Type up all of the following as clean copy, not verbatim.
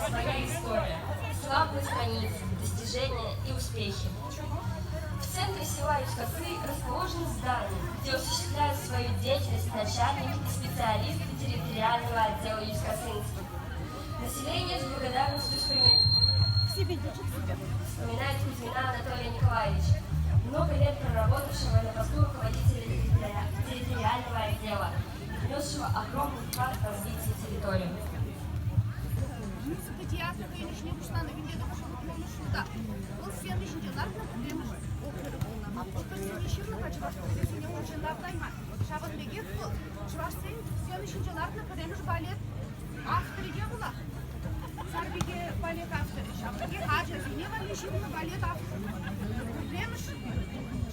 своя история, славные страницы, достижения и успехи. В центре села Юскасы расположено здание, где осуществляют свою деятельность начальники и специалисты территориального отдела Юскасынских. Население с благодарностью вспоминает Кузьмина Анатолия Николаевича, много лет проработавшего на посту руководителя территориального отдела, внесшего огромный вклад в развитие территории. Сарбиге балет авторы, Шабаге Хаджа Зинева Лишивна балет авторы. Премш,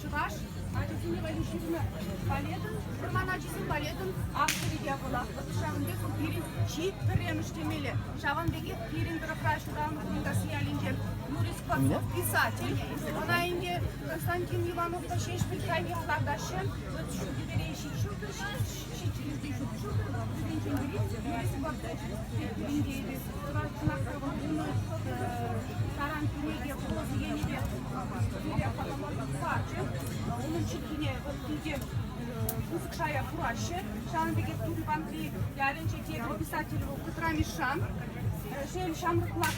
Шваш, Хаджа Зинева Лишивна балетын, Романаджизин балетын авторы дьявола. Шаванбек Пирин, Чи Премш темели. Шаванбеге Пирин Драфрашуран, Кундасиалинджем, Нурискот, писатель. Она инде Константин Иванов Ташеш Пельхайни Хлардашен, Шуберейши Шубер, Шичи Шубер, Карантинеге Флозиеневе Парче, onun çirkine bakınca Узкшая Фураше, Шанбеге Тунпанкли, Ярен Чекеев, писатель Кутрамишан, Шель Шамрыклак,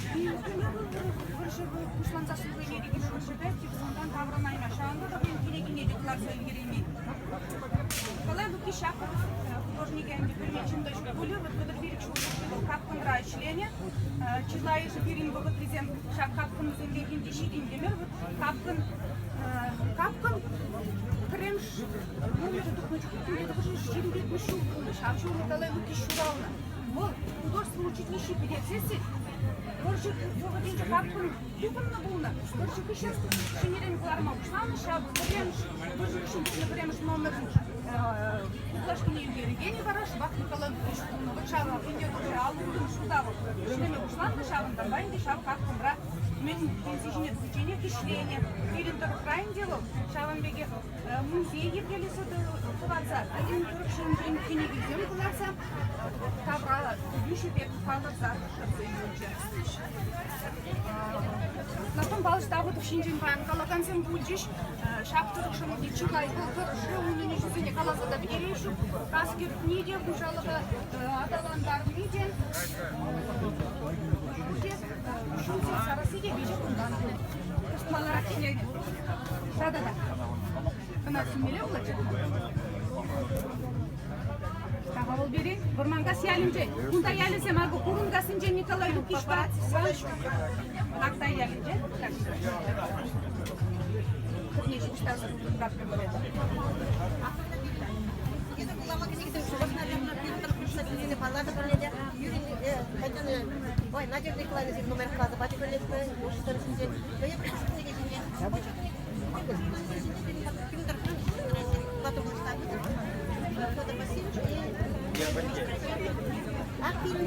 Выршев Кушлан заслугы Ереги Шуршебек, Типсондан Тавранайна Шанга, Кинегине Декларция Еремей. Николай Лукишак, художник Энди Пермечин, дочка Гули, вот в этот берег Капкан Рай члене, Чилай Шапирин Богатвизем, Шак Капкан Землегин Диширин Демер, Капкан Кремш, номер документов, это уже Ширин Мишу, Шапшу Николай Лукишуравна. Вот, художество учительнище перецесси, Горжик Зогодинчик Капкан, Купан Набуна, Горжик еще Шинерин Кларма, Шнан Шаб, Кремш, Горжик Шинерин Кремш номер Углашкине Евгений Бараш, Бах Николай Лукишуравна, вот Шаб, Индия Аллу Шудаву, Шинерин Ушлан, Шаб, Дамбайн, Шаб, Капкан Бра, Мен Пенсижинет Учения Кишления, Ирин Торфрайн делал, Шаванбеге музей являлись от Кулаца, один Туркшин день Кенегизем Кулаца, Тавра, Юшипек, Палаца, на том балл штабу Шинджин Пан, Калакансен Буджиш, Шаптуркшин Дичилай, Туркшин, Нижизине Калаза Давидеришу, Каскир Ниде, Бужалова, Аталандар Миден, Сарасиде, Вижу Кундан, Маларачи, да-да-да. Она сумела платить? Кого бери? Бурмангас ялинже. Кунда ялизе магу курунгас инже Николай Лукишпа. Акта ялинже. Не считаю, что так говорят. Это была магазин, что вот, наверное, Питер представители палаты пролетели. Юрий, ой, Надя Николаевна номер класса, батя пролетел, может, что рассказать. Но я просто не знаю. Питер потом ставит. Федор Васильевич и... А фильм?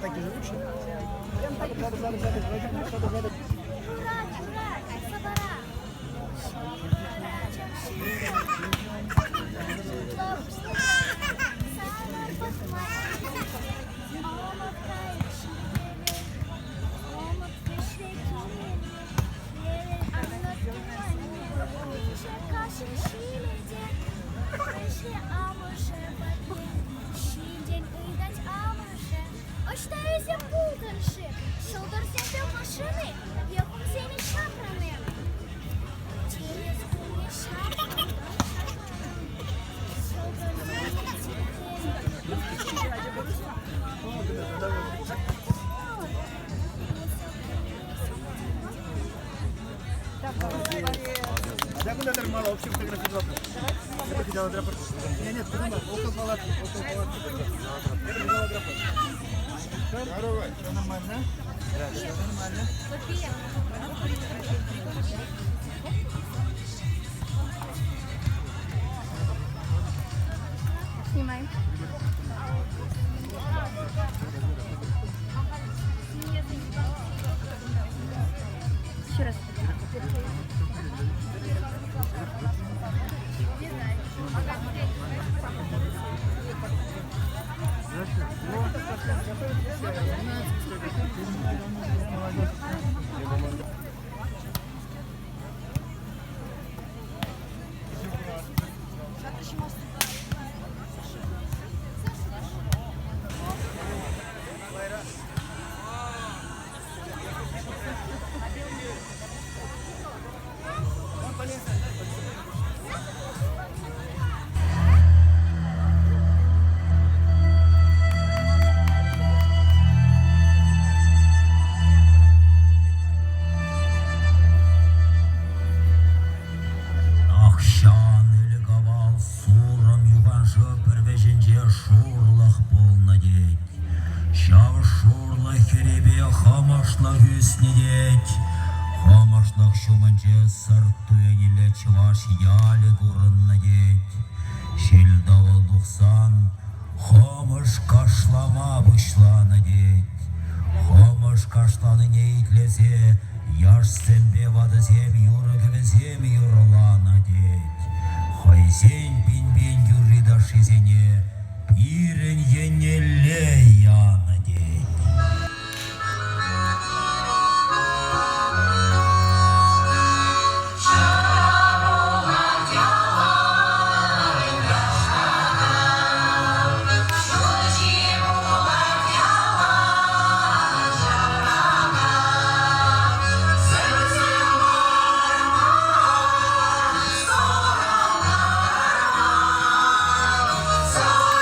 Так и живут. Мало, вообще фотографировал. Нет, около палатки. Здорово, все нормально? Да, все нормально. Снимаем. Еще раз. Ақшан ілігавал сурым юғаншы пірвежінже шурлық болны дейт. Шав шурлық керебе хамашлық үсіне дейт. Хамашлық шумынже сырттуя келе чываш ялі дұрынны дейт. Шел давыл дұқсан, хамыш кашлама бұшланы дейт. Хамыш кашланы нейтлесе, яш сэмбе вадызем юрыгывызем юрылана дейт. Хайзен бин-бин юррида шизене, пирен енелле яны дейт. So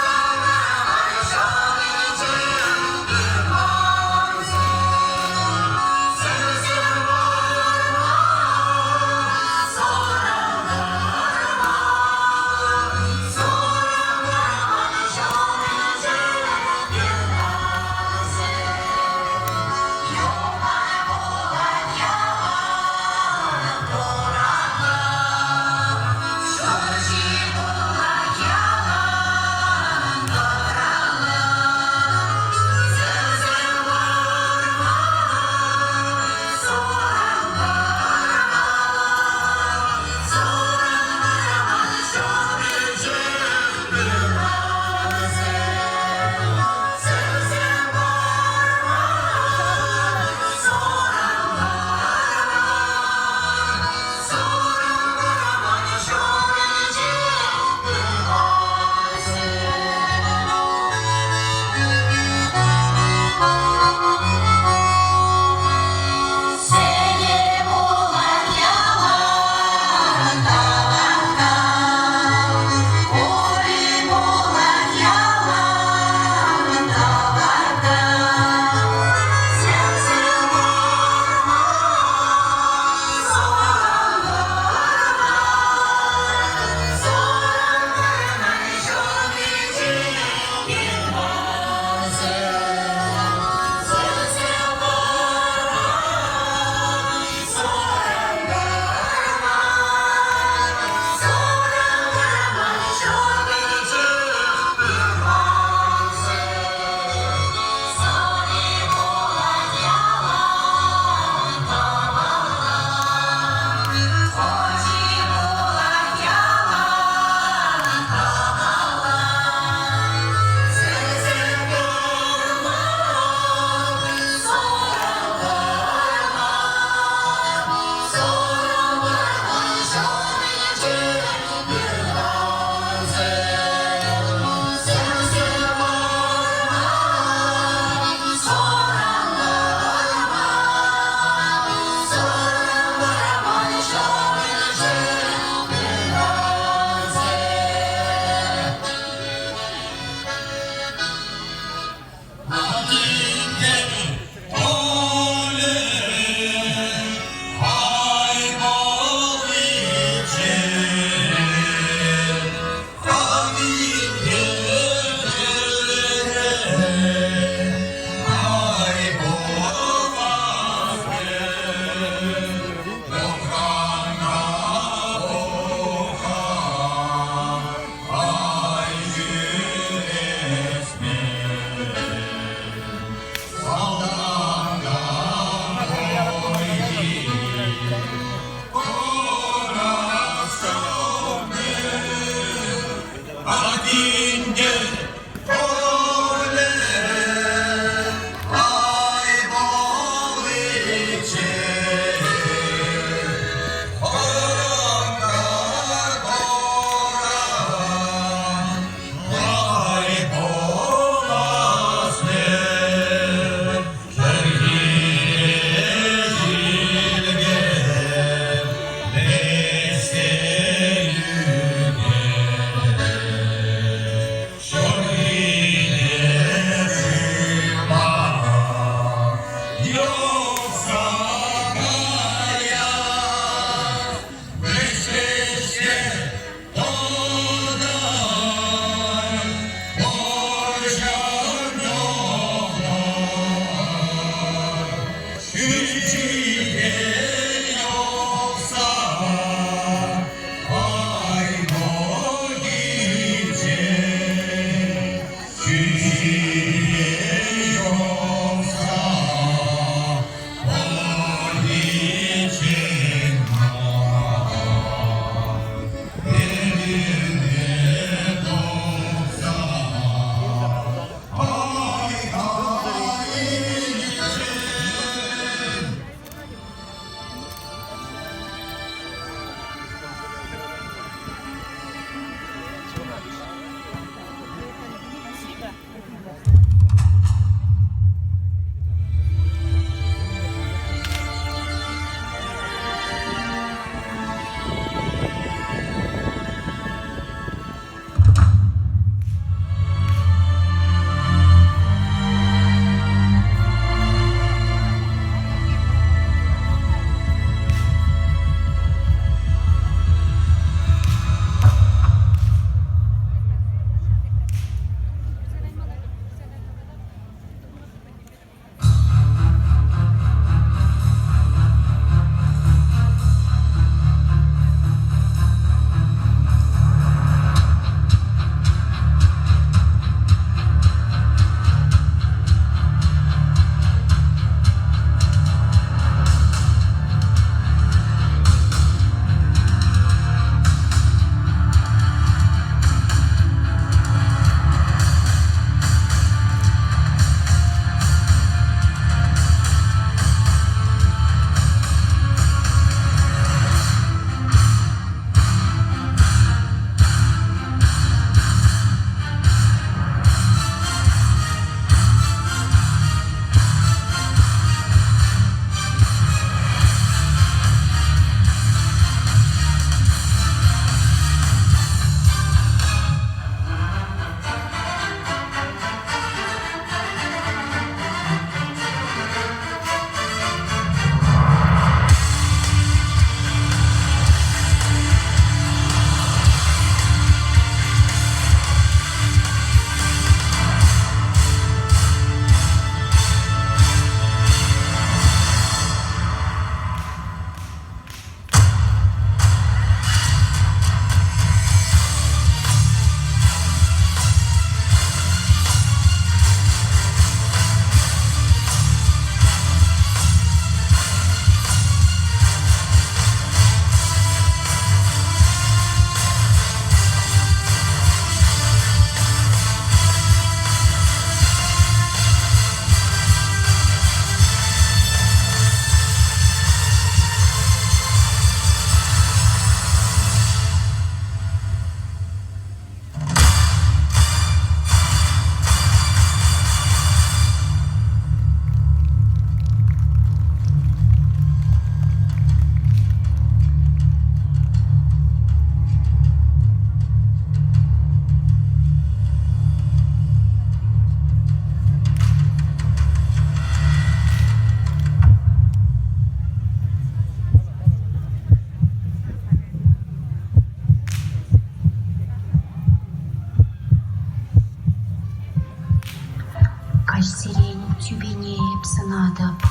Каш сирень тюбине псынадып,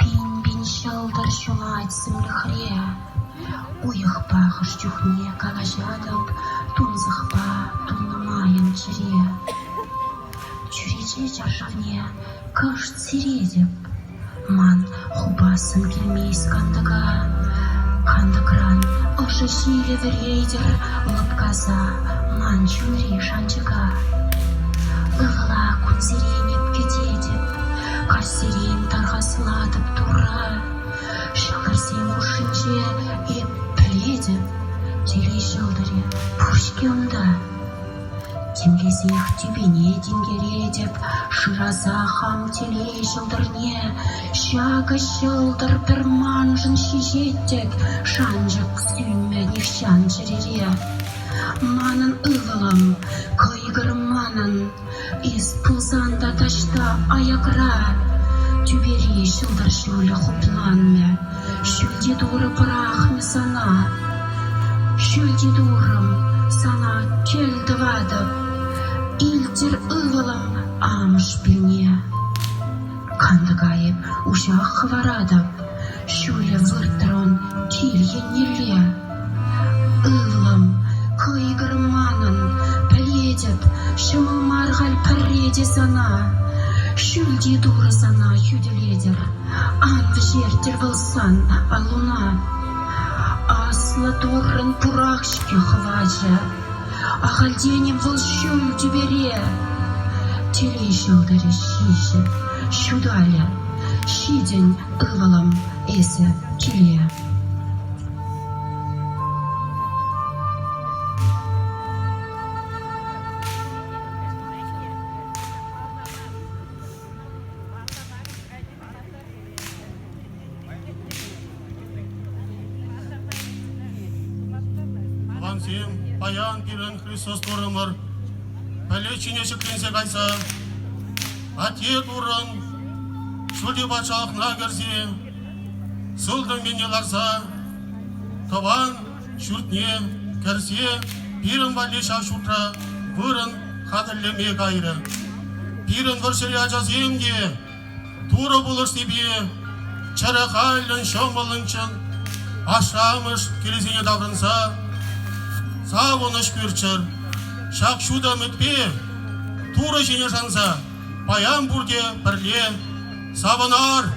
пин шылдыр шулать сымлыхре. Уйых пахыш чухне калажадып, тунзыхпа туннамайын чире. Чуреже чаршавне кыш сиредеп, ман хубасын келмейс кандыга. Кандыкран ышы шиле верейдер, лыпказа ман чури шанчыга. Ывла күн сиренеп кетедеп, каш сирен тарғасыладып тура. Шылдырсем ушынже еп пледеп, телей шылдыре пушке унда. Тимгезех тюбине дингередеп, шыраза хам телей шылдырне. Шага шылдыр бір манжын шижеттек, шанжық сүйме нефшан жірере. Манын ывылым, кайгыр манын, из пылзанда ташта аягра. Тюбери шылдыр шулі хупланме, шүлде дуры пырахме сана. Шүлде дурым сана келді вадып, илтер ывылым амыш білне. Кандыгайып ушақ хварадып, шүлі выртырон келген неле. Ывылым кайгыр манын, піледіп, шымыл марғал пірреде сана. Шүлде дуры сана юделедер, анвы жертер вылсан алуна. Аслы турын пурақшке хважы, ағалденем выл шүлде бере. Телей шылдыры шиші, шудалі, шиден ывылым эсі келе. Сен паян пирен Христос турымыр, пәлечіне шықленсе қайса, ате турын, шүлде бачақна кірсе, сылдың мене ларса, таван шүртне кірсе, пирен балеша шутра, вырын қадірлеме қайры. Пирен выршыре ажаземге, туры бұлыр себе, чарақайлын шомылынчын, ашамыш келезіне даврынса, савыныш көрчір, шақ шуда мүтпе, туры жіне жанса, паян бүрде бірле савынар.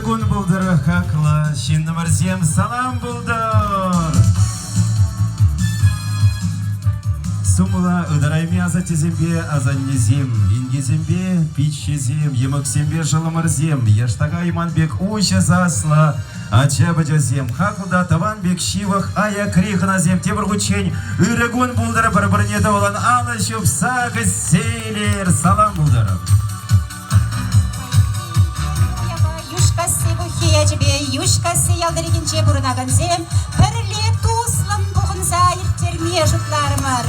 Ирагун булдыр хакла, шиндімірсем салам булдыр. Сумла ыдарайми аза тезембе азаннезем, ингезембе пичезем, емоксембе жылымырзем, яштага иманбек уйша засла, ачаба жазем, хақылда таванбек шивах ая крихназем, тебір ғучень, үрігун бұлдыры бір-бірнеді olan алышып сағы сейлер, салам бұлдыры. Юшкасы бухия тебе, юшкасы ялдырегенче бұрынағанзем, пірле туслым бұғынза ертерме жұтларымыр.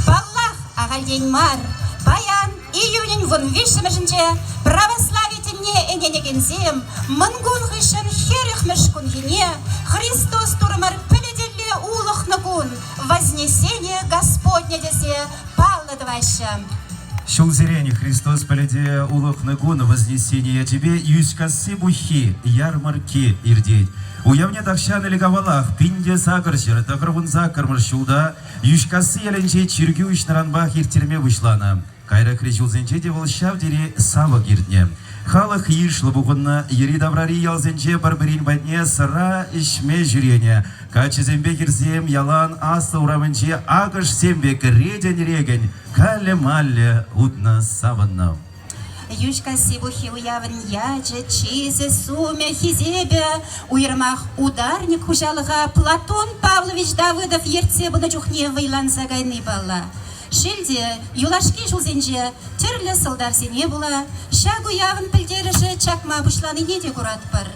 Баллах ағалденмар, баян июнен вон вишімішінче, православительне эненегензем, мұнгун ғышын херіхміш күнгене, Христос турмар піледелле улықнығын, вознесение Господне десе палладывайшым. Шулзерени Христос поледе улықнығын, вознесение тебе, юшкасы бухи, ярмарки ирдеть. Уявне такшан элегавалах, пинде сакаршыр, тахырвун сакармыр шулда, юшкасы яленче чиргю ишнаранбах иртерме вышлана. Кайра кричулзенче де волшав дере сава киртне. Халах ишлы буғынна, ери даврари ялзенче барберин бадне сыра ишме жүрене. Качезембе кирзем ялан асты урамынче агыш сембек реден реген, кале-мале утна саванна. Юшкасы бухи уявын яджы, чизе, суме, хизебе, уйырмах ударник хужалыға Платон Павлович Давыдов ерте бұны жүхне вайланса гайны бала. Шелде, юлашки жулзенже, түрлі сылдар сене була, шаг уявын пілдеріші чакма бұшланы неде күрат бір.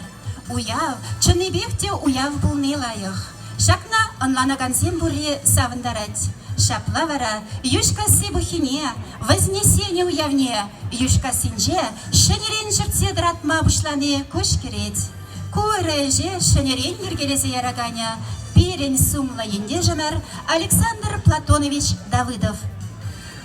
Уяв, чыныбекте уяв бұл не лайық. Шакна онланаган сен бұре савындарать. Шапла вара, юшкасы бухине, вознесение уявне, юшкасынже, шенерен жыртсе дратма бұшланы көш керет. Көреже шенерен ергелесе яраганя, перен сумла енде жанар Александр Платонович Давыдов.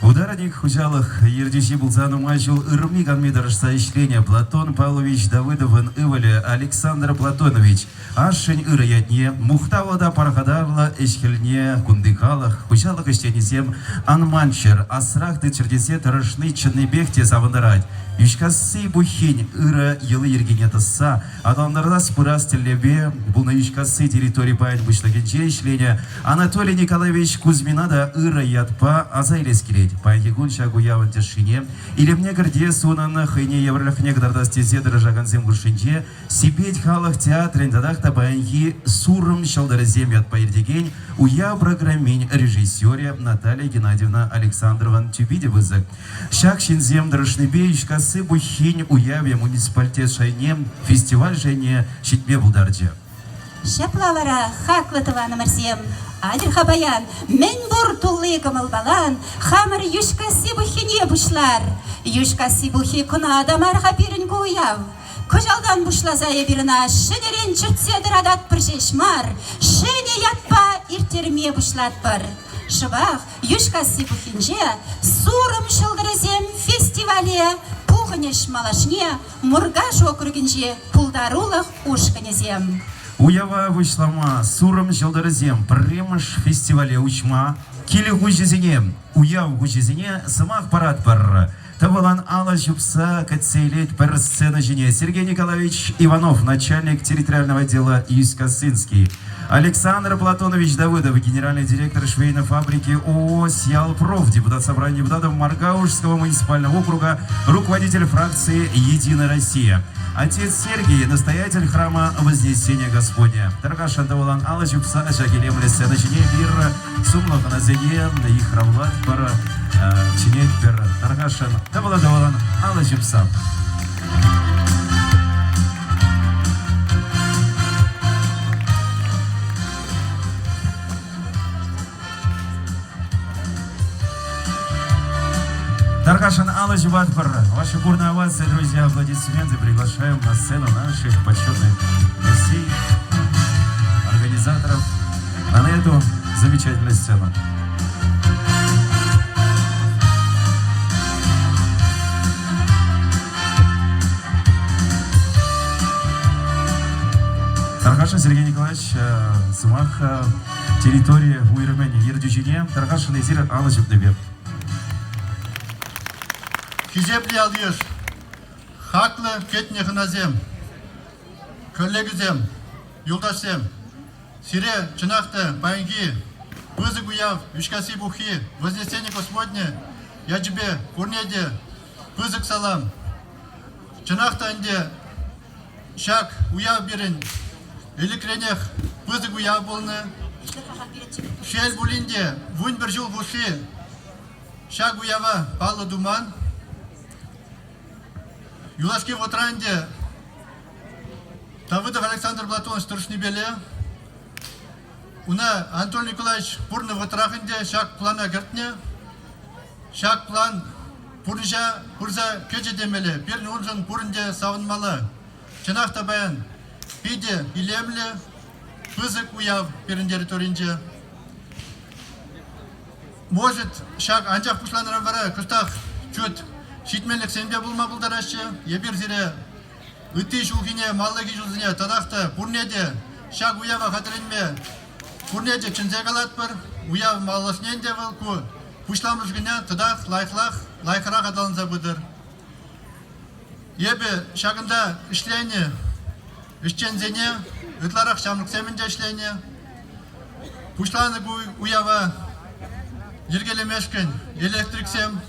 Ударник хужалых ердежи булзану мажул ырми ганмидарышса ишления Платон Павлович Давыдовын ывале Александр Платонович ашын ырыятне мухтавада пархадарла эшхелне кундыкалах хужалых иштенезем анманчер асрах тычердесе тарышны чынныбекте савындарать. Юшкасы бухень ыры йылы ергенетыса, адамдарда спырас телебе, бұлна юшкасы территории байын бұшлагенче ишления Анатолий Николаевич Кузьминада ыры ятпа азайлес келет. Пайгигун шагу явын тешине, илемне гырде сунаны хайне еврлых негдарда стезе дырыжаганзем гуршинче, сибеть халах театрен дадахта байынхи сурым шалдарызем ятпа ирдеген, уя программень режиссере Наталья Геннадьевна Александрован Тюбидевызык. Шак шинзем дырышныбе юшкасы бухень уяве муниципалитет шайнем фестиваль жайне щитме булдарджи. Шаплавара хаклатываны мәрсем, адыр хабаян, мен бұр тулы кымыл-балан, хамыр юшкасы бухине бұшлар. Юшкасы бухи күна адамарға бірін көяв. Көжалдан бұшлазая біріна, шынерен чүртседір адат бір жешмар, шыне ятпа иртерме бұшлат бір. Шыбақ, юшкасы бухинже, сурым шылдырызем фестивале, пухынеш малашне, мургаш округінже, пулдарулық ушканезем. Уява вышлама, сурым жылдырызем, премыш фестивале учма, килі ғужезіне, уяв ғужезіне, сымақ парад бар. Тавалан ала жупса кацейлет пер сцена жене. Сергей Николаевич Иванов, начальник территориального отдела Юська-Сынский. Александр Платонович Давыдов, генеральный директор швейной фабрики ООО «Сиалпроф», депутат собрания депутатов Маргаушского муниципального округа, руководитель фракции «Единая Россия». Отец Сергий, настоятель храма Вознесения Господня. Таргашан Тавалан ала жупса жагелем сцена жене бир сумлах на зене их равлат пара чинет бир Таргашан Тавалан ала жупса. Таргашан Алла Жубатпар. Ваши бурные овации, друзья, аплодисменты. Приглашаем на сцену наших почетных гостей, организаторов на эту замечательную сцену. Таргашин Сергей Николаевич, сымах территории уйрымени ердюжине. Таргашин Изир Алла Жубнебе. Хизепли алдыш, хаклы кетне хыназем. коллегизем, юлдашем, сире чынахты паянги, пызык уяв, вишкаси бухи, вознесение Господне, я тебе, курнеде, пызык салам, чынахты анде, шак уяв берін, эликренех, пызык уяв болны, шел булинде, вунь бір жыл буши, шак уява, палы думан, юлашки в отранде, Давыдов Александр Платонович Туршнебеле, уна Анатолий Николаевич Пурны в отрахынде, шак плана гертне, шак план пуржа, пурза көже демеле, перн унжын пурынде савынмалы, чынақта баян, пиде илемле, пызык уяв періндері төрінже. Может, шак анжақ пушланыран вара, күстақ чөт, шитмелік сенбе бұлма бұлдарашы, ебір зире, үтті шулгине, маллыги жулзине, тадақта, пурнеде, шак уява қатырынме, пурнеде чынзе қалат бір, уяв малласненде вылку, пушламыш гіне, тадақ, лайқырақ адалынза бұдыр. Ебі шагында ішлейні, ішчензене, үтларақ шамлық семінде ішлейні, пушланы уява, ергелемешкен, электриксем,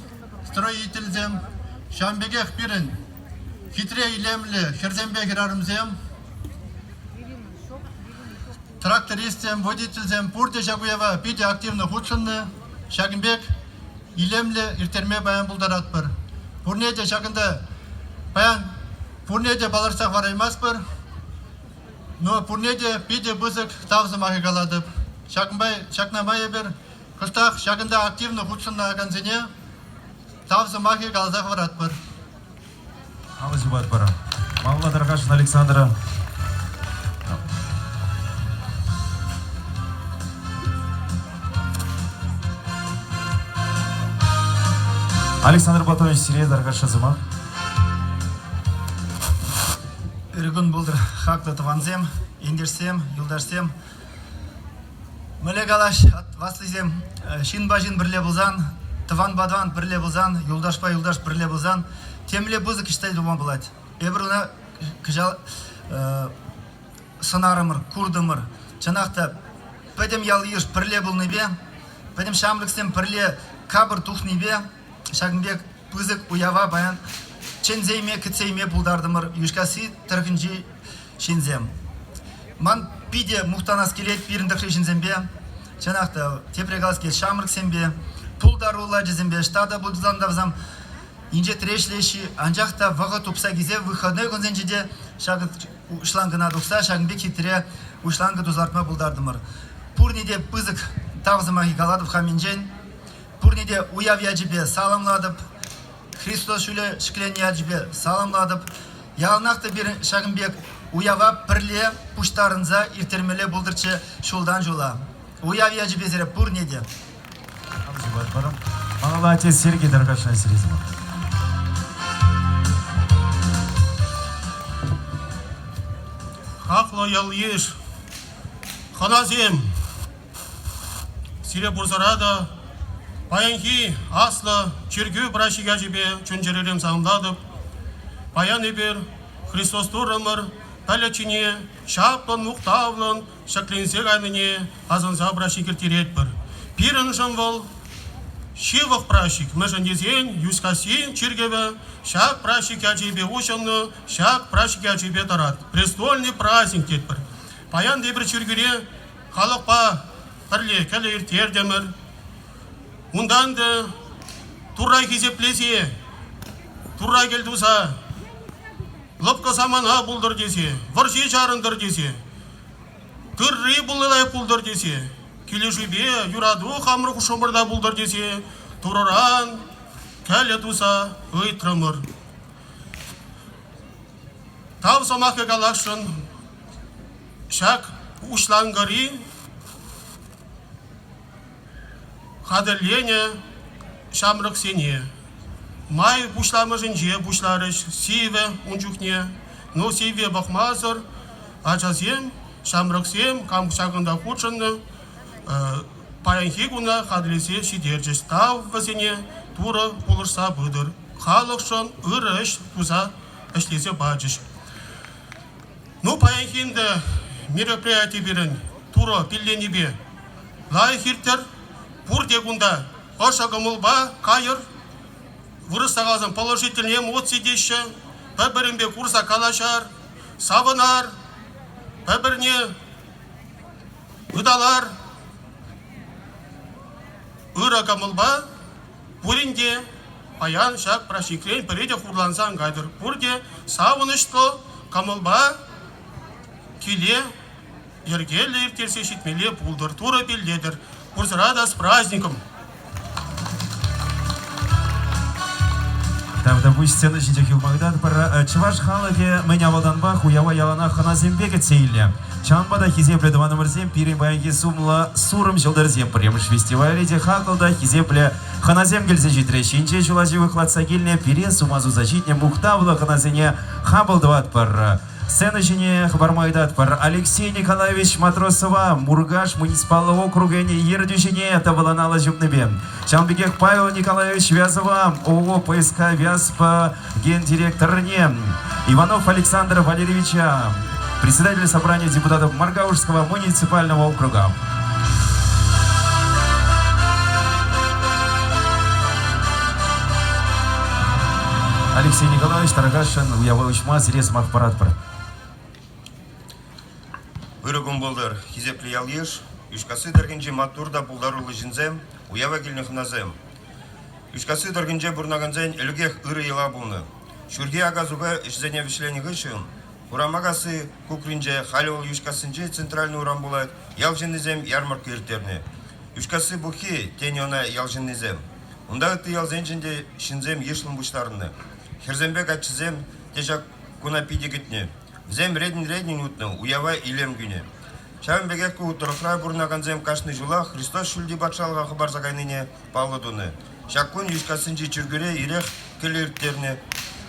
строительзем, шамбегех пирін, хитре илемлі, херзембе херарымзем, трактористем, водительзем, пурде шагуява, пиде активны худшынны, шагынбек, илемлі, иртерме баян бұлдарат бір. Пурнеде шагында, баян, пурнеде баларсақ вараймас бір, но пурнеде пиде бұзық тавзым ағы қаладып. Шагнамайы бір, күстақ шагында активны худшынны ағанзіне, тавзым ағы қалазақ варат бір. Алыз жібат бара. Мағла Дарғашын Александра. Александр Платонович Сирия Дарғашы зыма. Үргін бұлдыр хақты тыванзем, ендерсем, юлдарсем. Мүлек алаш васлызем, шин-бажин бірле бұлзан, тыван-бадван бірле бұлзан, юлдаш-па юлдаш бірле бұлзан, темле бұзы кіштай думан бұлад. Эбір ұна кіжал сынарымыр, курдымыр, чанақта пәдем ялыйыш бірле бұлны бе, пәдем шамлықсем бірле кабыр тухны бе, шагынбек бұзық уява баян, чензейме, кітсейме бұлдардымыр, юшкасы тұрғынжи шензем. Ман пиде мұқтанас келет біріндіқші шензембе, чанақта тепрегалас кел шамрықсембе, пулдар ула жезембе, штада бұлдызандавзам, инже тірешлеші, анжақта вағы тупса кезе выходной күнзенжеде шағыт ұшлангына дұқса, шағынбек хитіре ұшлангы дұзартма бұлдардымыр. Пурнеде бұзық тавзыма хикаладып хаминжен, пурнеде уяв яджібе саламладып, Христос шүлі шіклен яджібе саламладып, ялнақты бір шағынбек уява пірле пұштарынза иртермеле бұлдырчы шулдан жула. Уяв яджібе зере пурнеде. Алыз жібат бара. Мағла отец Сергей Дарғашын Сирия зыма. Хақлы ялыеш, ханазем, сире бурзарада, паянхи, аслы, чергü брашига жібе чөнжеререм сағымдадып, паян ебер, Христос тұрымыр, пәлечіне, шаплын, мұқтавлын, шакленсек айныне, азынса брашикер терет бір. Пирін жымвыл, шивық прашик, мәжіндезен, юскасин, чергеве, шак прашик яжебе ушынны, шак прашик яжебе тарат. Престольный праздник дед бір. Паян дебір чергере, халықпа бірле кәлі ертер демір. Унданды турай кезеплесе, турай келдуса, лыпқы самана бұлдыр десе, варши жарындыр десе, кірри бұлылай бұлдыр десе, келешібе юраду қамыр құшымырда бұлдыр десе, тұрыран кәлі туса ұйтрымыр. Тав самақы қалақшын, шак ұшлангары, қадырлене шамрық сене. Май бұшламы жынже бұшларыш, сиве ұнчукне, но сиве бақмазыр, ачасем, шамрық сем, камшағында құтшынны, паянхи күні қадыресе шидержіш тау вазене, туры бұлырса бұдыр. Халықшын ұрыш тұза әшлесе бачыш. Ну, поехинде мероприятие берен, туро пилдени бе. Лайхиртер, бурдегунда, ошагамулба, кайыр, вырыстағазын положительный эмоции деші, бір-бірінбе курса калашар, сабынар, бір-біріне ұдалар, ыракамылба, буринде, паян шак прашиклен переде хурлансан гайдыр. Бурде савынышты камылба, келе, ергелі ертерсе шетмеле пулдыр, тура белдедір. Бурзырада с праздником! Тавда bu sene жинче хилмагдат пара чываш халыге меня воданба хуява ялана ханазембеге цейле. Чамбада хизепле два номер 7 пирин баяги сумла сурым жылдырзем премш фестивале де хакалда хизепле ханазем гельзе житре шинче чулажи выхлатса гильне пире сумазу защитне мухтавла ханазене хабалдват пара. Сцена жине хабармайдат пар Алексей Николаевич Матросова, Мургаш муниципалного округа Ердюжине, Таваланала Жупнебе. Чамбегек Павел Николаевич Вязова, ООО ПСК Вязпа, гендиректорне. Иванов Александр Валерьевича, председатель собрания депутатов Маргаушского муниципального округа. Алексей Николаевич Тарагашин, Уявович Мазерес Махпарат пар. Вырыгым болдар, хизепле ялеш, үшкасы дәргенже матурда бұлдарулы жінзем, уява келіне хыназем. Үшкасы дәргенже бұрнаганзен әлігех ұры ела бұлны. Шүрге агазуға ішзене вішлені ғышын, урамагасы кукринже, халі ол үшкасынже центральный урам болады, ял жінізем ярмарка ертеріне. Үшкасы бұхи, тені она ял жінізем. Онда ұтты ял зенжінде шинзем ешлым бұштарыны. Херзембек атчызем, тежак куна пиде кетіне. Зем редин утны, уява илем күне. Шавын бегекку утырықра бұрнаганзем кашны жула Христос шүлді батшалға қыбар загайныне палыдуны. Шаккун юшкасынжы чүргіре ирех келеріктеріне.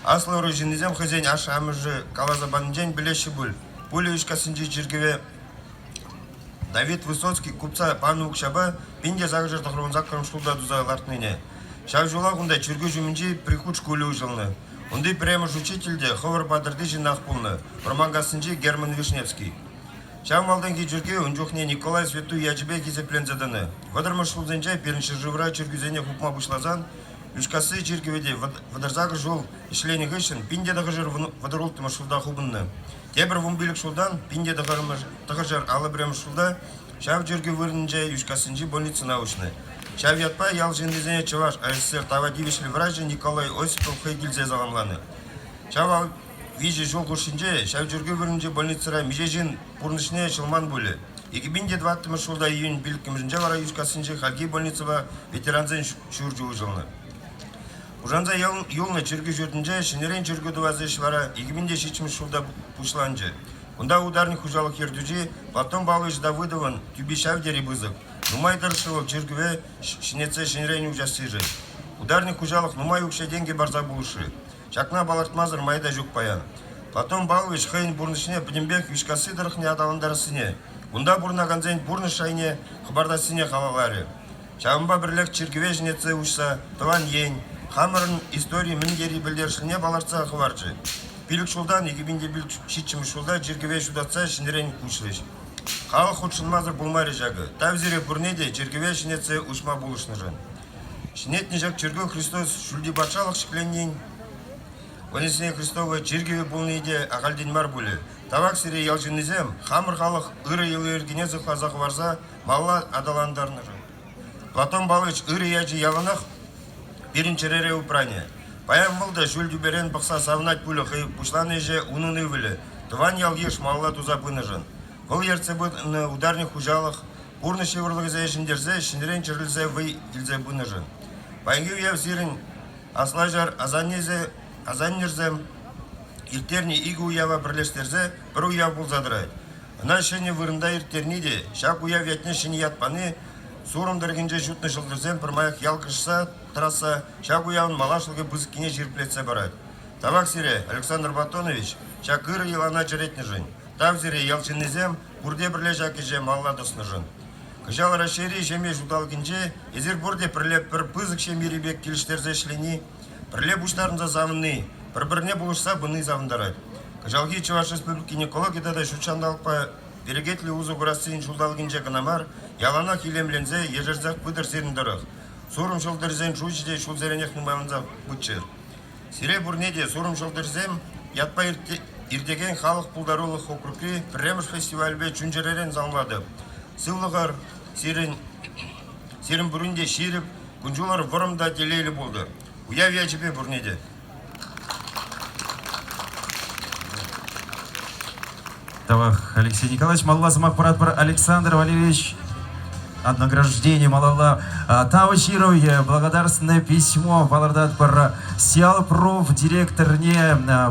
Аслы ұры жинізем хызен аш амыржы калазабанынжен білеші бұл. Пулі юшкасынжы чүргіве Давид Высоцкий купца пану укшаба пинде загыжыр тахрон заккарым шулда дузайлартныне. Шав жула ғында чүргі жүмінжі прихуч кулі ұжылны. Онды прямо учительде ховар бадырды жинақ пулны. Романгасынжы Герман Вишневский. Шав малдан ки жүрге ұнжоқне Николай Свету Яджибек изеплен заданы. Вадырма шулзенжай перінші жывра чүргізене хупма бұшлазан, үшкасы чиркеведе вадырзағы жол ішлені ғышын пинде дағыжыр вадырултыма шулда хубынны. Тебір вумбилік шулдан пинде дағыжыр алы бірем шулда шав жүрге вырнынжай үшкасынжы больницы научны. Шав ятпа ял жендезене чываш АССР Тавадивишли вражы Николай Осипов Хайгильзе заламланы. Шав вижи жол кушинже, шав жүрге вырнынжы больницыра межежин пурнышне шылман бөлі. 2020 шулда июнь билікімжінже вара үшкасынжы Халги больницыва ветеранзен шүржі ұжылны. Ужанза юлны жүргі жүрдінже шинерен жүргі дуазыш вара 2003 шулда пушланжы. Онда ударный хужалық ердүжі Платон Павлович Давыдовын түбі шав дері бызық. Нумай дыршылық жүргіве шинеце шинерен ұжасыжы. Ударный хужалық нумай ұқша денге барза бұлышы. Чакна балартмазыр майда жүк паян. Платон Павлович хайын бұрнышыне пдембек үшкасы дырықне адаландарысыне. Онда бұрнаганзен бұрны шайне қыбардасыне қалалары. Чағымба бірлік чиргіве жінеце ұшса, тыван ен, хамырын истории міндері білдершіне баларца қываржы. Билік шулдан 2007 шулда жиргіве жудатса шинерен ұшылыш. Халық ұтшылмазыр бұлмары жағы. Тавзире бұрнеде жиргіве жінеце ұшма бұлышны жын. Шинетні жақ чиргі Христос шүлді батшалық шықленнен, Онесіне Христова жиргіве бұлнеде ағалден мар бұлі. Тавак сире ялжынызем, хамыр халық ұры елі өргене зықлазақ варза, малла адаландарны жын. Платон Павлович ұры яжы ялынақ біріншерері ұпране. Паян мұлда жүлді берен бұқса савнат пүлі қы пұшланы же ұнын өвілі. Тыван ял еш малла туза бұны жын. Бұл ерце бұны ударны хужалық, ұрны шевырлығы зәйшіндерзе, шинерен чырлізе вый илзе бұны жын. Паянғы уяв сирін аслажар азаннерзем, иртерни игі уява бірлештерзе бір уяв бұл задырай. Ына шыны вырында иртерни де, шак уяв ятне шыны ятпаны, сурымдыргенже жүтні жылдырзем пырмайық ялқышса, трасса, шак уявын малашылғы бұзыккене жерплетсе барады. Тавак сире Александр Батонович, шак ыры елана жаретні жын. Тав сире ялчынызем, бұрде бірле жаки же малладысны жын. Кыжал рашери жеме жудалгенже, езір бұрде бірлеп бір бұзық шемеребек келіштерзе шлені, бірле бұштарынза завынны, бір-біріне бұлышса бұны завындарады. Жалги Чуваш Республики экологияда да шучандалпа берегетли узу гурассын шулдалгинже гынамар, ялана хилемлензе ежерзак пыдыр серіндіріх. Сорым шылдырзен шучиде шулзеренех нумалынза бутчер. Сире бурнеде сорым шылдырзем ятпа ирдеген халық пулдарулық округи премш фестивальбе чунжеререн залмады. Сыллығар сирин бүрінде шеріп, күнжулар вырымда делейлі болды. Уявия жібе бурнеде. Тавах Алексей Николаевич, Малла Замахпаратпар Александр Валерьевич, от награждения Малалла Тавачирове, благодарственное письмо Палардатпар Сиалпров, директор не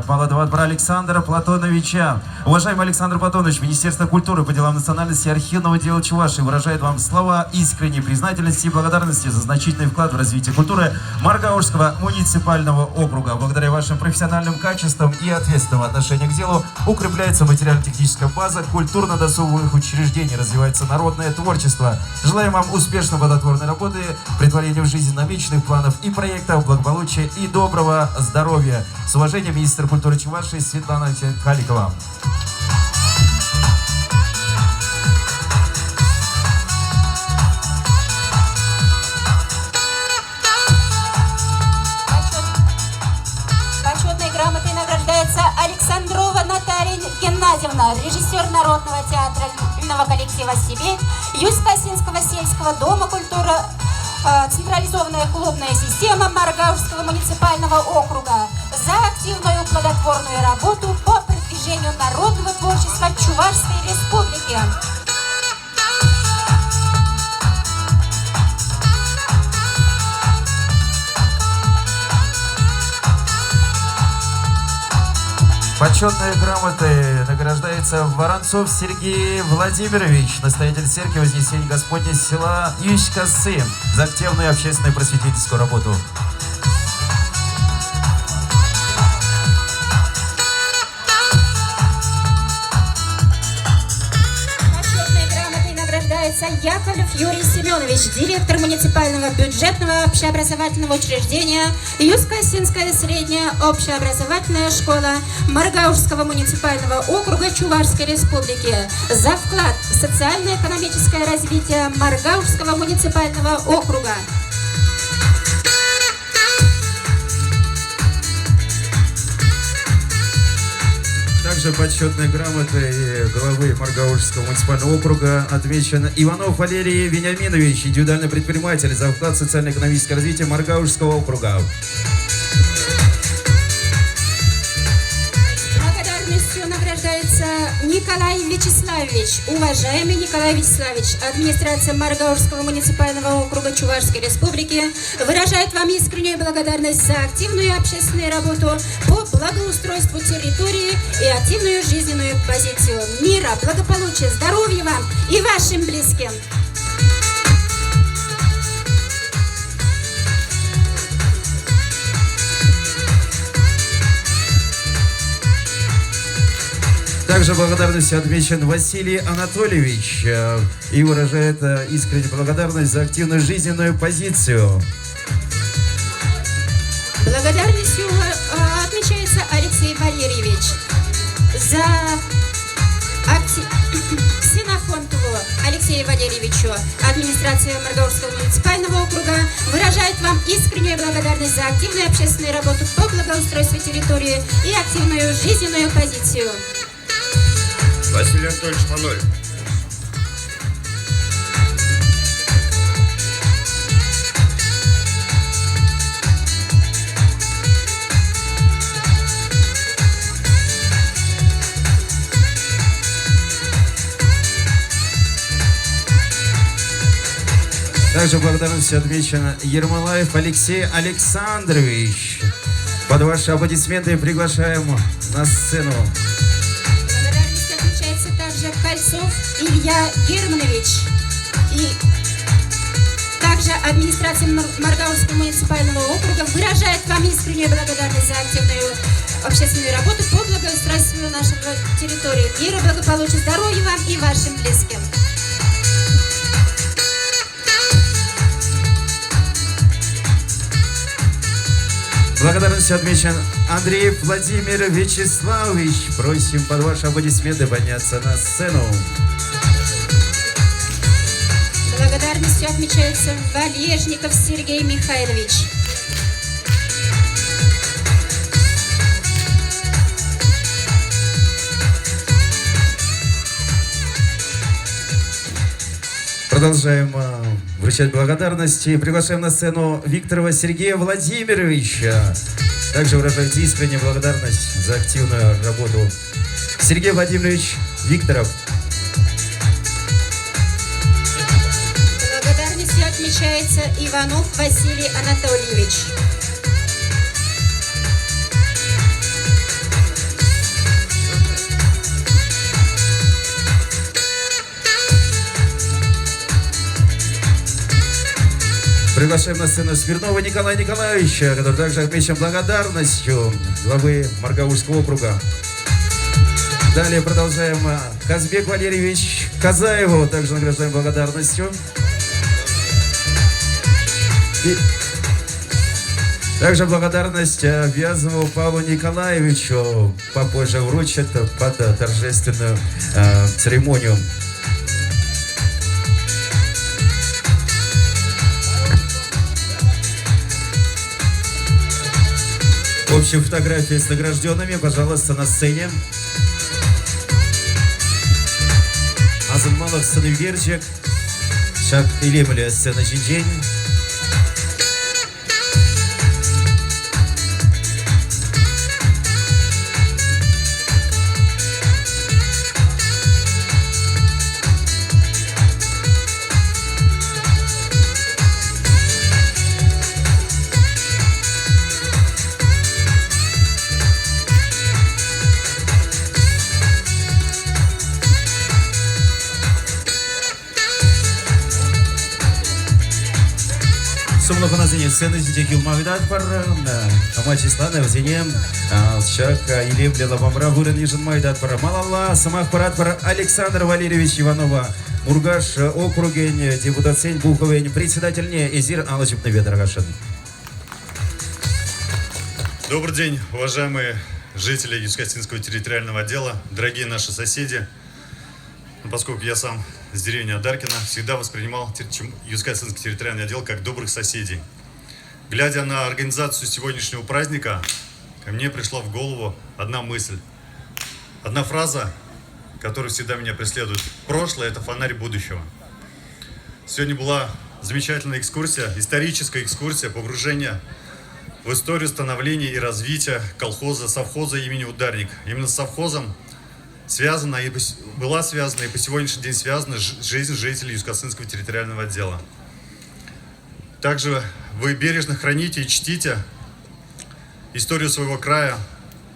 Паладаватпар Александра Платоновича. Уважаемый Александр Платонович, Министерство культуры по делам национальности и архивного дела Чувашии выражает вам слова искренней признательности и благодарности за значительный вклад в развитие культуры Маргаушского муниципального округа. Благодаря вашим профессиональным качествам и ответственному отношению к делу укрепляется материально-техническая база культурно-досуговых учреждений, развивается народное творчество. Желаем вам успешной плодотворной работы, претворения в жизнь намеченных планов и проектов, благополучия и доброго здоровья. С уважением, министр культуры Чувашии Светлана Каликова. Почетной грамотой награждается Александрова Наталья Геннадьевна, режиссер Народного театрального коллектива «Сибирь», Юсть-Косинского сельского дома культуры, централизованная клубная система Маргаушского муниципального округа за активную плодотворную работу по продвижению народного творчества Чувашской республики. Почетной грамотой награждается Воронцов Сергей Владимирович, настоятель церкви Вознесения Господня села Юсть-Косы, за активную общественную просветительскую работу. Яковлев Юрий Семенович, директор муниципального бюджетного общеобразовательного учреждения Юсть-Косинская средняя общеобразовательная школа Маргаушского муниципального округа Чувашской республики за вклад в социально-экономическое развитие Маргаушского муниципального округа. Также почетной грамотой главы Маргаушского муниципального округа отмечен Иванов Валерий Вениаминович, индивидуальный предприниматель, за вклад в социально-экономическое развитие Маргаушского округа. Благодарностью награждается Николай Вячеславович. Уважаемый Николай Вячеславович, администрация Маргаушского муниципального округа Чувашской республики выражает вам искреннюю благодарность за активную общественную работу по благоустройству территории и активную жизненную позицию. Мира, благополучия, здоровья вам и вашим близким. Также благодарностью отмечен Василий Анатольевич и выражает искреннюю благодарность за активную жизненную позицию. Благодарностью отмечается Алексей Валерьевич за Ксенофонтову Алексею Валерьевичу. Администрация Маргаушского муниципального округа выражает вам искреннюю благодарность за активную общественную работу по благоустройству территории и активную жизненную позицию. Василий Анатольевич Маноль. Также благодарностью отмечен Ермолаев Алексей Александрович. Под ваши аплодисменты приглашаем на сцену. Благодарностью отмечается также Кольцов Илья Германович. И также администрация Маргаушского муниципального округа выражает вам искреннюю благодарность за активную общественную работу по благоустройству нашей территории. Мира, благополучия, здоровья вам и вашим близким. Благодарность отмечен Андрей Владимир Вячеславович. Просим под ваши аплодисменты подняться на сцену. Благодарностью отмечается Валежников Сергей Михайлович. Продолжаем вручать благодарности. Приглашаем на сцену Викторова Сергея Владимировича. Также выражает искреннюю благодарность за активную работу. Сергей Владимирович Викторов. Благодарностью отмечается Иванов Василий Анатольевич. Приглашаем на сцену Смирнова Николая Николаевича, который также отмечен благодарностью главы Маргаульского округа. Далее продолжаем. Казбек Валерьевич Казаеву также награждаем благодарностью. И также благодарность Вязову Павлу Николаевичу попозже вручат под торжественную церемонию. Общая фотография с награжденными, пожалуйста, на сцене. Азамалов Станыверчик, Шак Илемля сцена Чинчень. Сумлах у нас есть сцены Зидихил Мавидат пар, Амачислана Взинем, Шак Илемля Лавамра Вурен Ижен Майдат пара, Малала, Самах Парат пара, Александр Валерьевич Иванова, Мургаш округень, депутат Сень Буховень, председатель Эзир Алачев Наведрагашин. Добрый день, уважаемые жители Южно-Кастинского территориального отдела, дорогие наши соседи. Поскольку я сам с деревни Адаркина, всегда воспринимал Южно-Кастинский территориальный отдел как добрых соседей. Глядя на организацию сегодняшнего праздника, ко мне пришла в голову одна мысль. Одна фраза, которая всегда меня преследует. Прошлое – это фонарь будущего. Сегодня была замечательная экскурсия, историческая экскурсия, погружение в историю становления и развития колхоза, совхоза имени Ударник. Именно с совхозом была связана и по сегодняшний день связана жизнь жителей Южно-Кастинского территориального отдела. Также вы бережно храните и чтите историю своего края,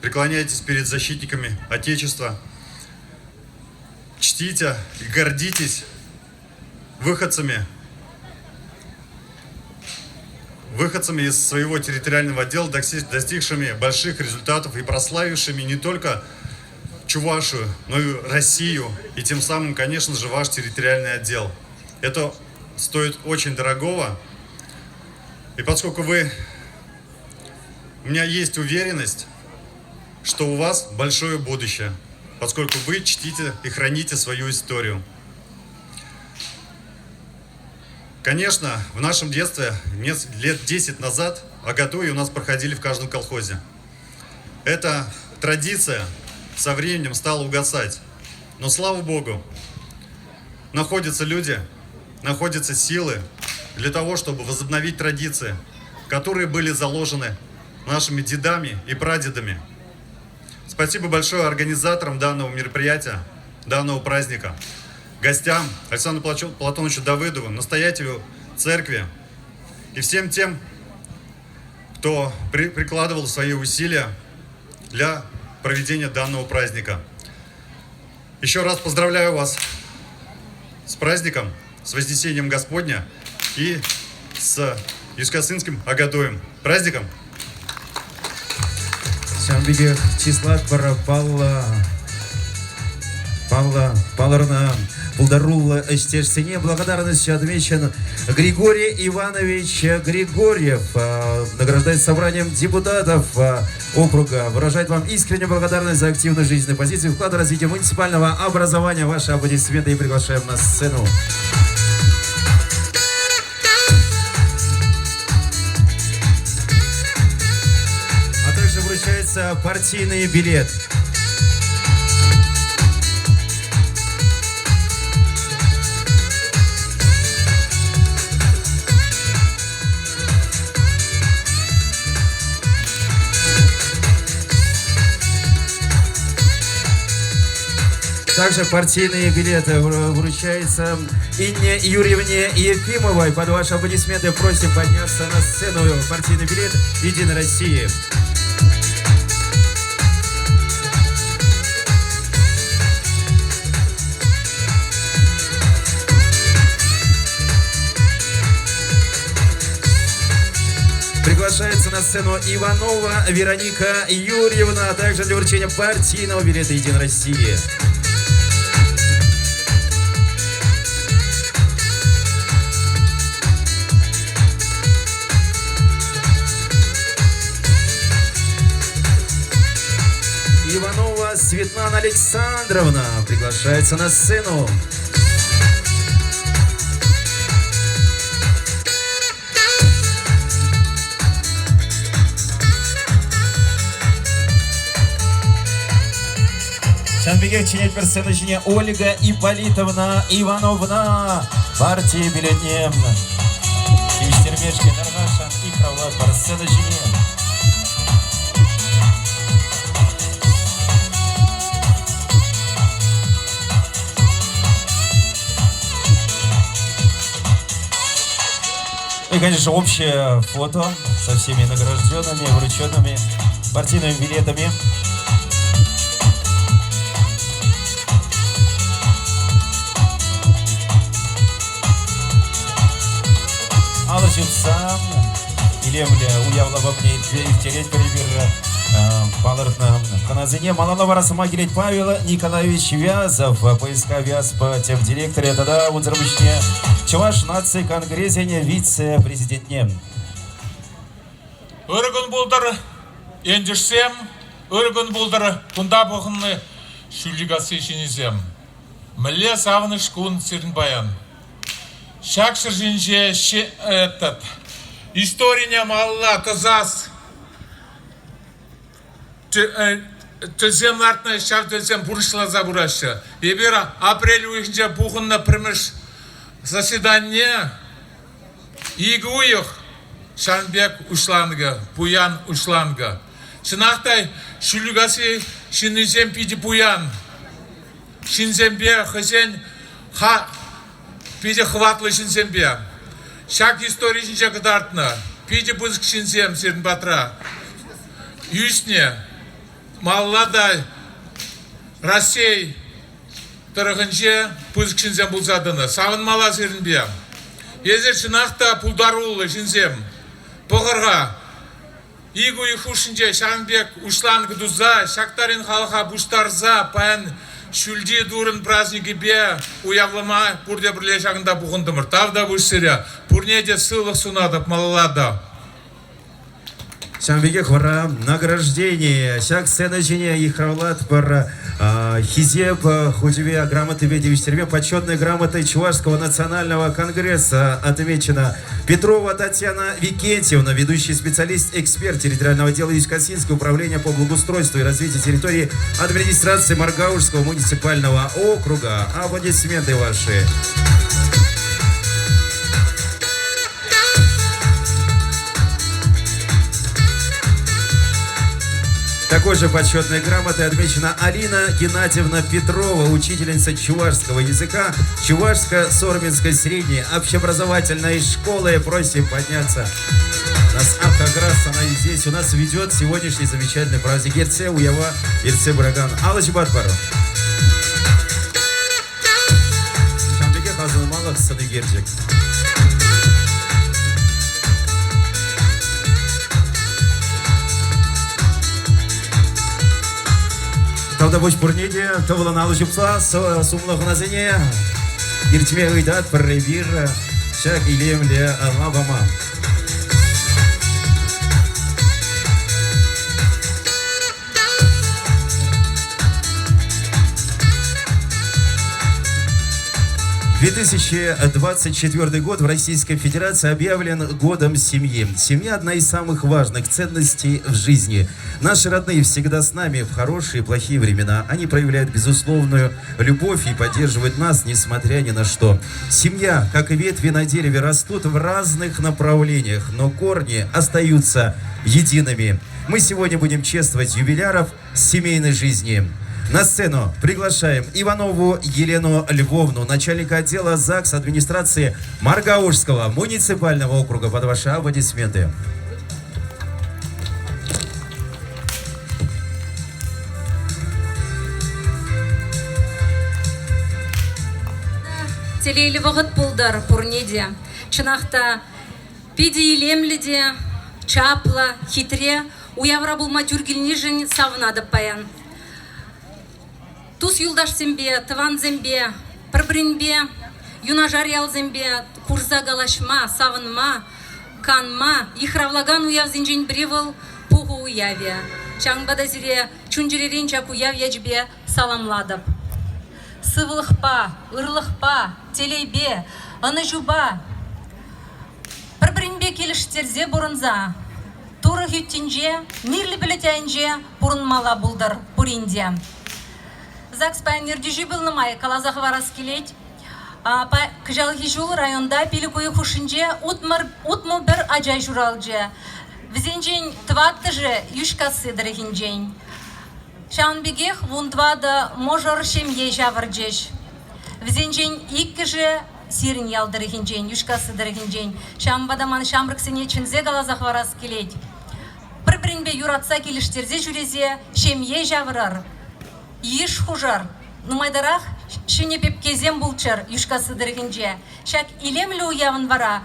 преклоняйтесь перед защитниками Отечества, чтите и гордитесь выходцами из своего территориального отдела, достигшими больших результатов и прославившими не только Чувашию, но и Россию, и тем самым, конечно же, ваш территориальный отдел. Это стоит очень дорогого, и поскольку у меня есть уверенность, что у вас большое будущее, поскольку вы чтите и храните свою историю. Конечно, в нашем детстве, лет 10 назад, Агатуи у нас проходили в каждом колхозе. Эта традиция со временем стала угасать. Но, слава Богу, находятся люди, находятся силы для того, чтобы возобновить традиции, которые были заложены нашими дедами и прадедами. Спасибо большое организаторам данного мероприятия, данного праздника, гостям Александру Платоновичу Давыдову, настоятелю церкви и всем тем, кто прикладывал свои усилия для проведения данного праздника. Еще раз поздравляю вас с праздником, с Вознесением Господня и с Южно-Кастинским Агатуем. Праздником! Шамбиге числа пара Палларна Пулдарул Штешсине. Благодарностью отмечен Григорий Иванович Григорьев. Награждается собранием депутатов округа. Выражает вам искреннюю благодарность за активную жизненную позицию и вклад в развитие муниципального образования. Ваши аплодисменты и приглашаем на сцену. А также вручается партийный билет. Также партийные билеты вручаются Инне Юрьевне Ефимовой. Под ваши аплодисменты просим подняться на сцену. Партийный билет «Единой России». Приглашается на сцену Иванова Вероника Юрьевна, а также для вручения партийного билета «Единой России». Иванова Светлана Александровна приглашается на сцену. Шанбегек чинет персонажине Ольга Ипполитовна Ивановна. Партии билетнем. Кимштермешки Нарнашан и Кравла персонажине. И, конечно, общее фото со всеми награжденными, врученными партийными билетами. Алашимсам, Илемля, уявла во мне, тереть перебира, палартна, ханазине, малалава расама гелеть Павел Николаевич Вязов, поиска Вяз по тем директоре, тогда удзрабычне, Чуваш нации конгрессене вице-президентне. Өргін болдыр, ендішсем, өргін болдыр, күнда бұғынны шүлігасы ішінізем. Міле савыныш күн сірін баян. Шакшыр жинже этот историня малла тазас тезем нартна шав тезем бурышла забураша. Ебера апрель уйхнже бухынна примеш заседание игуих Шанбек ушланга, Пуян ушланга. Шинахтай шулюгаси шинизем пиди Пуян. Шинзембе хазен ха пиде хватлы шинзембе. Шак истории шинча кадартна. Пиде бузык шинзем сирн батра. Юсне маллада Россия тарахынче бузык шинзем булзадыны. Савын мала сирнбе. Езер шинахта пулдарулы шинзем. Похарга. Игу ихушинче Шанбек ушланг дуза. Шактарин халха буштарза паян. Шүлде дурын праздники бе уявлама пурде бірле жағында бұғындымыр. Тавда бұшсыря. Пурнеде сылық сунадып малалада. Шамбеге хвара награждение. Шак сцена жене и хравлат пар хизеб худеве грамоты ведевичтерве почетной грамотой Чувашского национального конгресса отмечена Петрова Татьяна Викентьевна, ведущий специалист, эксперт территориального отдела Южно-Касинского управления по благоустройству и развитию территории администрации Маргаушского муниципального округа. Аплодисменты ваши. Такой же почетной грамотой отмечена Алина Геннадьевна Петрова, учительница чувашского языка Чувашско-Сорминской средней общеобразовательной школы. Просим подняться. У нас Автограсс, она и здесь у нас ведет сегодняшний замечательный праздник. Ерце, Уява, Ерце, Браган. Аллач Батбар. Шамбеге Хазылмалах, Садыгерджик. Тавда бош бурнеде, тавла налучупса, сумлах назине, иртме ыйдат пырревир шак илемле лавама. 2024 год в Российской Федерации объявлен годом семьи. Семья – одна из самых важных ценностей в жизни. Наши родные всегда с нами в хорошие и плохие времена. Они проявляют безусловную любовь и поддерживают нас, несмотря ни на что. Семья, как и ветви на дереве, растут в разных направлениях, но корни остаются едиными. Мы сегодня будем чествовать юбиляров семейной жизни. На сцену приглашаем Иванову Елену Львовну, начальника отдела ЗАГС администрации Маргаушского муниципального округа. Под ваши аплодисменты. Телейлі вағыт бұлдар пұрнеде. Чынақта педе елемліде, чапла, хитре, уявра бұлма жүргіліне жын савынады паян. Тус юлдаш зембе, тыван зембе, пірбірінбе, юнажар ял зембе, курза галашма, савынма, канма, ихравлаган уяв зенжен бревыл, пуғу уяве. Чаңбада зіре чүнжеререн жак уяв ячбе саламладып. Сывылықпа, ырлықпа, телейбе, аны жуба. Пірбірінбе келіштерзе бұрынза, туры хүттінже, мирлі білетәйінже бұрынмала бұлдар бұрынде. ЗАГС пайнер дюжи был на мае, калазах варас келеть. Кжал хижул районда пили кое хушинже, утму бір аджай журалже. Взенжень тватты же юшкасы дырыхинжень. Шаунбегех вундвада можор шемье жаварджеш. Взенжень икки же сирин ял дырыхинжень, юшкасы дырыхинжень. Шамбадаман шамрыксыне чынзе калазах варас келеть. Бір-бірінбе юратса келіштерзе жүрезе шемье жаварар. Еш хужар, нумайдарах шыне пепкезем булчар, юшкасы дыргинже. Шак илемлі уявын вара,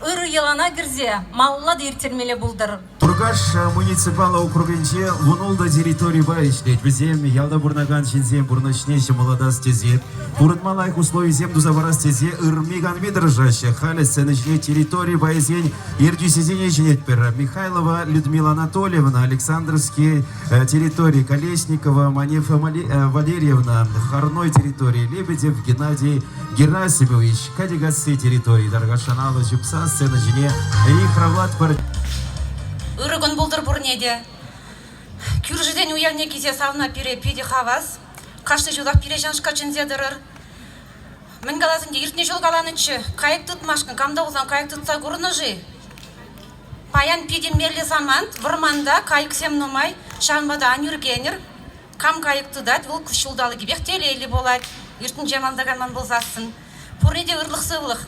ыры елана кірзе, малла диртермелі булдар. Тургаш муниципалы округенче лунулда территории байшлет. Везем ялда бурнаган чинзем бурночнеще молодас тезе. Пурытмалайк условий зем дузаварас тезе ырмиган видержаще. Халя сценочной территории байзень ирдю сезене женетпера. Михайлова Людмила Анатольевна, Александровские территории Колесникова, Манефа Валерьевна, Харной территории Лебедев Геннадий Герасимович, Кадигасы территории Даргашанала Жупса, сцена жене и Хравлад пар. Үрігін бұлдыр бұрнеде. Күржіден уявне кесе савна пире педе хавас. Қашты жылақ пире жаншқа чынзедірір. Мен қаласында ертіне жол қаланычы. Қайық тұтмашқын, камда олсан қайық тұтса көріні жи. Паян педе мерлі замант, вырманда қайық сем нумай, шанбада анюргенер. Кам қайық тұдат, ол күш жылдалы кебек телейлі болады. Ертін жамалдаганман болзасын. Бұрнеде үрлық сывлық.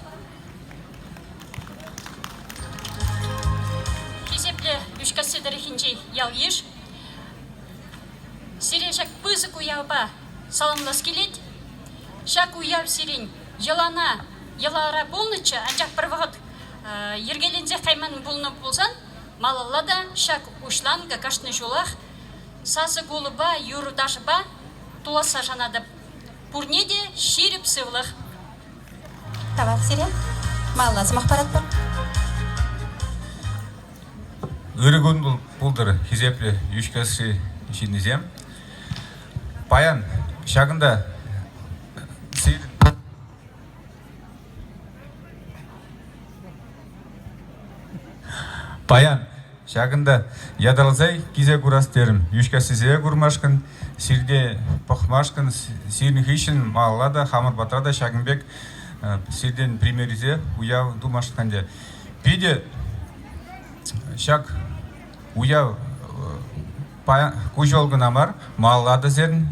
Юшкасы дырыхинчей ял еш. Сирен шак пызык уявба саламлас келет. Шак уяв сирен елана, елара болныча, анжақ бір вағыт ергелензе қайман болны болсан, малалада шак ушланга кашны жолақ, сасы голыба, юрудашыба, туласа жанады. Пурнеде ширіп сывлық. Тавал сирен, маллазым ақпарат бар. Үрігін бұлдыр хизеплі юшкасы жинезем. Паян шағында Паян шағында ядалзай кизе курастерім. Юшкасы зе курмашқын, сирде пұқмашқын, сирін хишін маллада, хамыр батрада шағынбек сирден примеризе уяв думашқанде. Пиде шак уяв кужолгын амар, маллады зерін,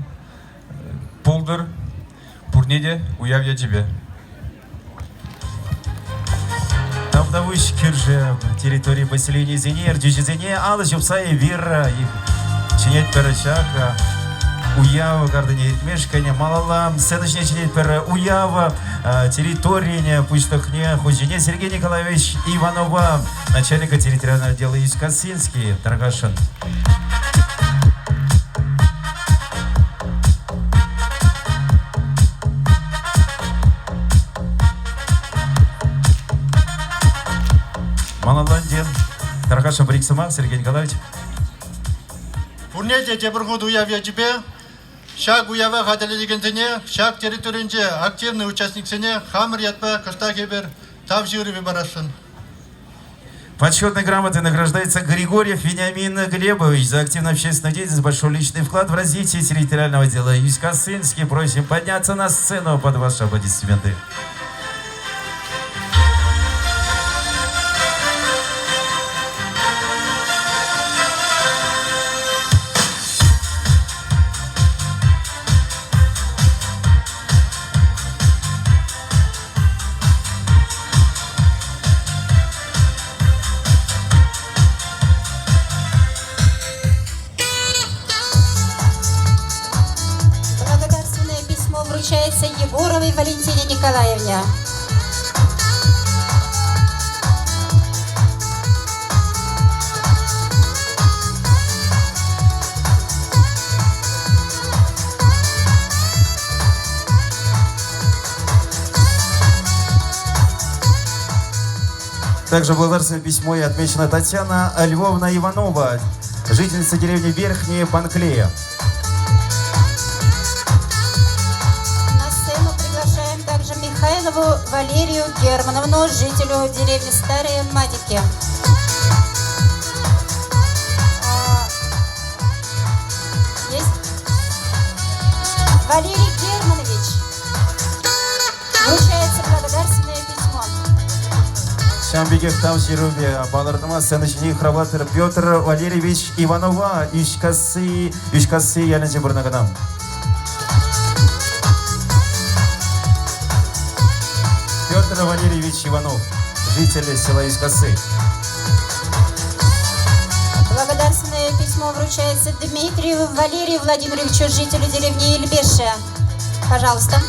пулдыр, пурнеде уяв ячебе. Тавдавыш кирже территории поселения Зенер, Дюжезене, Алла Жупсая, Вера, чинет перечака, уява, гардане мешкане, малалам, сценочне чинет пер уява, территории, пуштахне, хужине Сергей Николаевич Иванова, начальника территориального отдела Юскасинский, Таргашин. Агаша Бриксама, Сергей Николаевич. Бурнеде Дебургуд уявья тебе, шаг уява хаделегентене, шаг территоринже активный участниксене, хамр ятпа, каштагебер, тавжиры выборашын. Почетной грамотой награждается Григорьев Вениамин Глебович за активную общественную деятельность, большой личный вклад в развитие территориального отдела Юсть-Касынский. Просим подняться на сцену под ваши аплодисменты. Вручается Егоровой Валентине Николаевне. Также благодарственное письмо и отмечена Татьяна Львовна Иванова, жительница деревни Верхние Панклея. Михайлову Валерию Германовну, жителю деревни Старые Мадики. Есть? Валерий Германович. Вручается благодарственное письмо. Шамбегев Тавжирубе, Балардама, Сеночни, Храватер Петр Валерьевич Иванова, Ишкасы, Ялянчи Бурнаганам. Петр Валерьевич Иванов, житель села Ишкасы. Благодарственное письмо вручается Дмитрию Валерию Владимировичу, жителю деревни Ильбеше. Пожалуйста.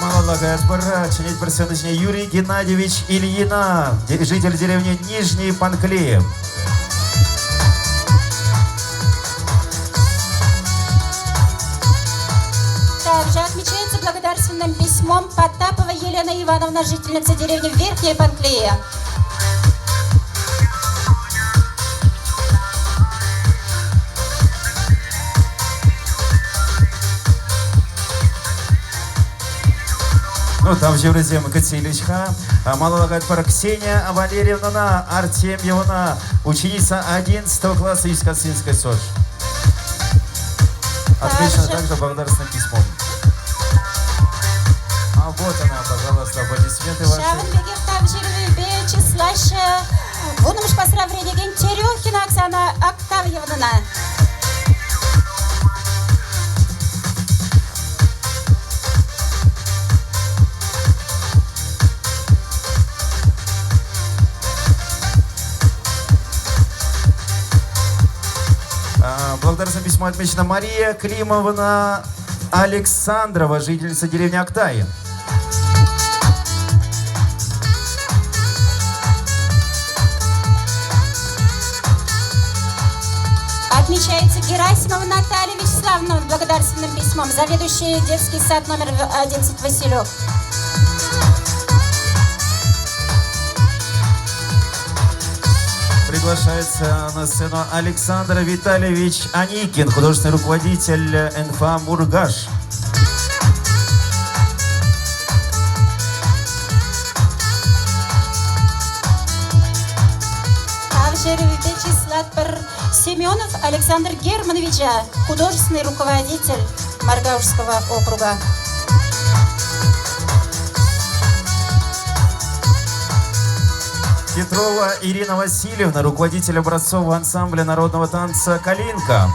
Малолагает пора чинить персонажный Юрий Геннадьевич Ильина, житель деревни Нижний Панклеев. Также отмечается благодарственным письмом Потапова Елена Ивановна, жительница деревни Верхняя Панклея. Ну, там же вроде Катиличха, Малолагает пара Ксения Валерьевна Артемьевна, ученица 11 класса из Касынской СОЖ. Отмечено также благодарственным письмом. А вот она, пожалуйста, аплодисменты ваши. Шаванбегев Тавжировой Бечислаше, Вунумш Пасравредеген Терехина Оксана Октавьевна. Благодарственное письмо отмечена Мария Климовна Александрова, жительница деревни Актаи. Отмечается Герасимова Наталья Вячеславовна благодарственным письмом, заведующая детский сад номер 11 Василек. Приглашается на сцену Александр Витальевич Аникин, художественный руководитель НФА «Мургаш». Семенов Александр Германовича, художественный руководитель Маргаушского округа. Петрова Ирина Васильевна, руководитель образцового ансамбля народного танца «Калинка».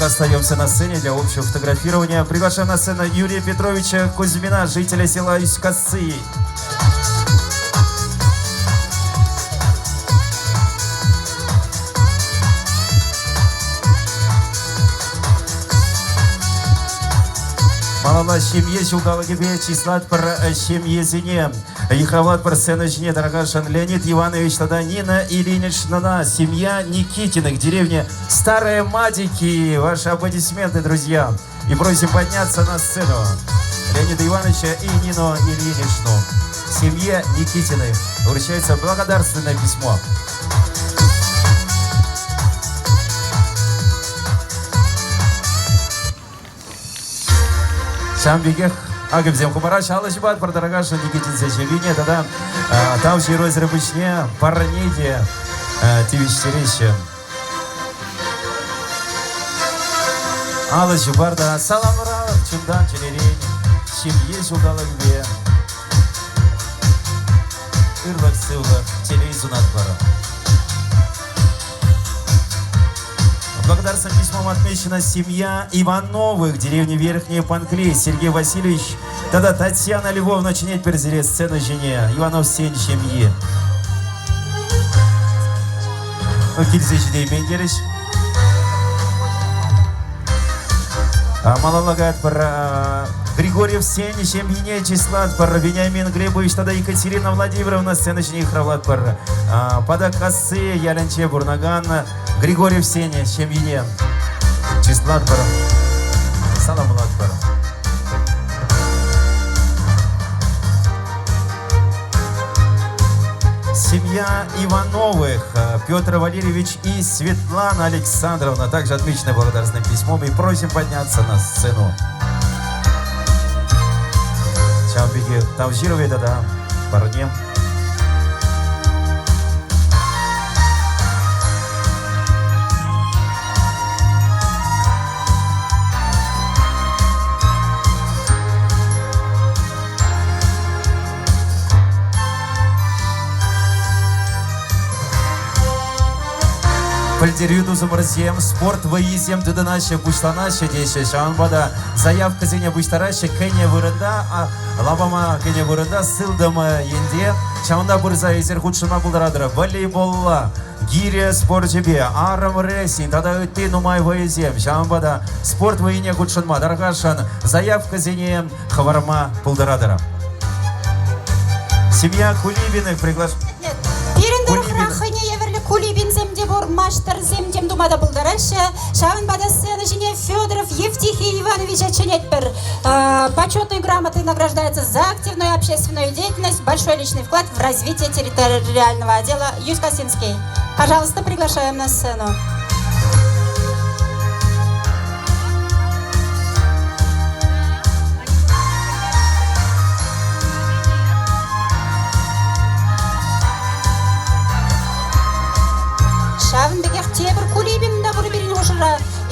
Пока остаемся на сцене для общего фотографирования. Приглашаем на сцену Юрия Петровича Кузьмина, жителя села Ишкасы. мала семье жулдалы тебе числат пар семьезине. Ихават пар сцена жне Дарагашин Леонид Иванович тогда Нина Ильинична, семья Никитиных, деревня Старые Мадики. Ваши аплодисменты, друзья. И просим подняться на сцену Леонида Ивановича и Нину Ильиничну. Семье Никитиных вручается благодарственное письмо. Шамбигех агыбзем хумара шалышбат пардарагашна Никитин зачевине тогда там широй зрыбычне парнеде тивиштерище. Алышбарда саламра чундан челерень семье жулдалыгбе ырлык сыллык телейзунат бара. Благодарственным письмом отмечена семья Ивановых, деревня Верхняя Панклей. Сергей Васильевич, тогда Татьяна Львовна чинить перезере сцену жене. Иванов сень семьи. Ну, кильзечидей Бендерич. Малолагает про Григорьев сень семьине числат пар Вениамин Глебович, тогда Екатерина Владимировна сцену жене хравлат пар Падакасы Ялянче Бурнаган. Григорьев Сеня, семьине числат пар Саламулат пар. Семья Ивановых, Петр Валерьевич и Светлана Александровна, также отмечены благодарственным письмом, и просим подняться на сцену. Чамбиги Тавжирове, да, парнем. Пальдерюду заморзем, спорт выезем, дыдынаще, буштанаще, деше, шанбада, заявка зене буштараще, кене вырында, лабама кене вырында, сылдама енде, чаунда бурза езер худшына булдарадыра, волейболла, гире спорт жебе, арам рейсинг, тогда өтпей нумай выезем, шанбада, спорт выене худшынма, даргашан, заявка зене хаварма булдарадыра. Семья Кулибиных приглашена. Кулибин земде бурмаштар земдем думада булдараша, шавын бадасцена жене Федоров Евтихий Иванович Оченетпер. Почетной грамотой награждается за активную общественную деятельность, большой личный вклад в развитие территориального отдела Юсть-Косинский. Пожалуйста, приглашаем на сцену.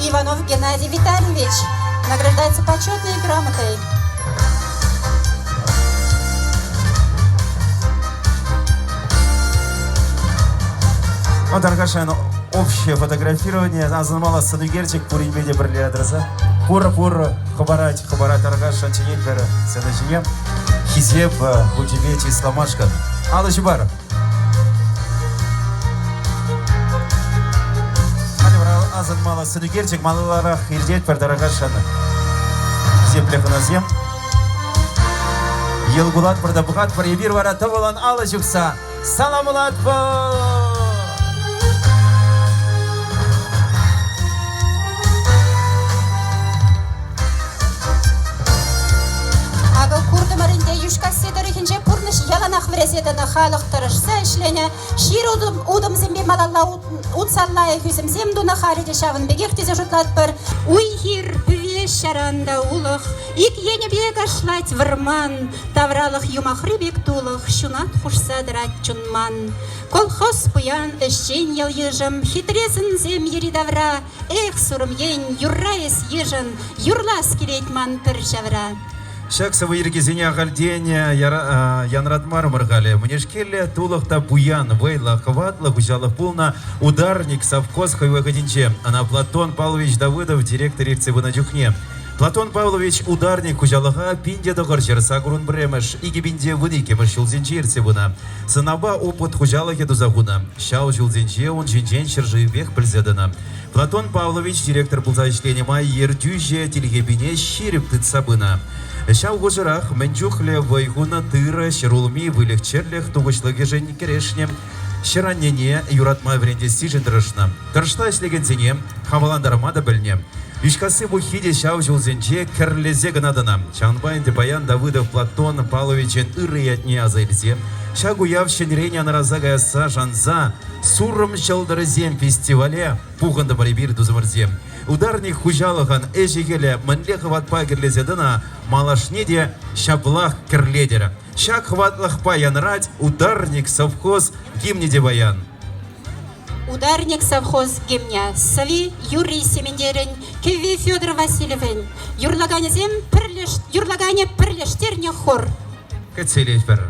Иванов Геннадий Витальевич награждается почетной грамотой. Вот, Аркашин, общее фотографирование. Азамала Санугерчик, Пурин Медиа Брали адреса. Пура, Хабарат, Аркашин, Чинельбера, Сенажием, Хизеб, Бутибети, Сломашка. Алла Чубара. Азамала Санугерчик, Малаларах, Ирдет, Пардарагашан. Хизеб Леханазем. Елгулат, Пардабухат, Парьевир, Варатавалан, Алла Чукса. Саламулат, Врезедана халық тұрышса ішлене, шир удым зембе малалла утсаллай хүсім земду на хариде шавын бегек тезе жұтлат бір. Уйхир пүвеш шаранда улық, ик ені бек ашлать вырман, тавралық юмахры бек тулық, шунат хушса дырат чунман. Колхоз пуян эшчен ел ежым, хитресін зем ери давра, эх сурым ен юрра ес ежын, юрлас келейтман пір жавра. Шаксова Иргизиня Гальденя, Янрадмар Маргале, Мнешкеле, Тулахта Буян, Вейла, Хватла, Бужала Пулна, ударник, совхоз, Хайвагадинче, Ана Платон Павлович Давыдов, директор Ирцева на Дюхне. Платон Павлович ударник кужалыға пинде доғыр жерса күрін біреміш, игі бинде вынекеміш жылзенче ерсе бұна. Сынаба опыт кужалығы дұзағуна. Шау жылзенче он жинжен шыржыйбек білзедіна. Платон Павлович директор бұлза ішленема ердюже телегебине шеріп тыцабына. Шау ғожырақ мәнчухле вайгуна тыры шырулми вылегчерлех туғышлығы жен керешнем. Шыраннене юратма врендесі жындырышна. Тырышта ішлегензене хаваландарыма да білнем. Юшкасы бухиде шау жылзенче кірлезе гынадына. Чанбайн Баян Давыдов Платон Павловичен ыры ятне азайлзе. Шагу явшен реня наразагаяса жанза сурым жылдырызем фестивале пуғынды барибир дузымырзем. Ударник хужалыған әжегелі мінле хватпа кірлезедіна малашнеде шаплах кірледері. Шак хватлах паянрать ударник совхоз гимнеде баян. Ударник совхоз гимня Сави Юрий Семендерин, Кеви Федор Васильевин, юрлагане пірлештерне хор. Кәтселет бір.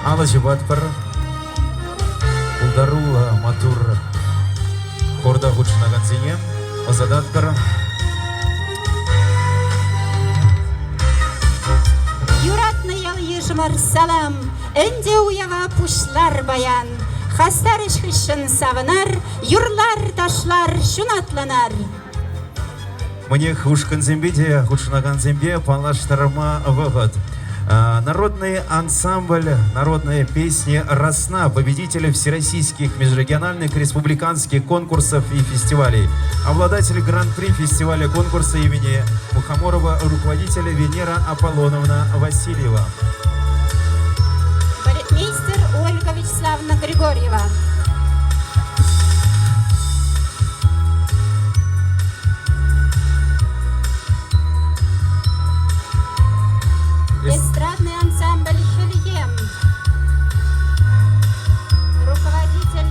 Ала жебат пар улдару матур хорда хучнаган зинем Озадаткар. Юратны ял ешмар салам, Энде уява пушлар баян, Хастар ишхишын савынар, Юрлар ташлар шунатланар. Мне хушкан зембиде, хушнаган зембе, палаштарма выход. Народный ансамбль, народные песни «Росна», победители всероссийских, межрегиональных, республиканских конкурсов и фестивалей, обладатель гран-при фестиваля конкурса имени Мухоморова, руководителя Венера Аполлоновна Васильева. Балетмейстер Ольга Вячеславовна Григорьева. Эстрадный ансамбль «Хельем». Руководитель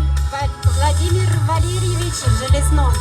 Владимир Валерьевич Железнов.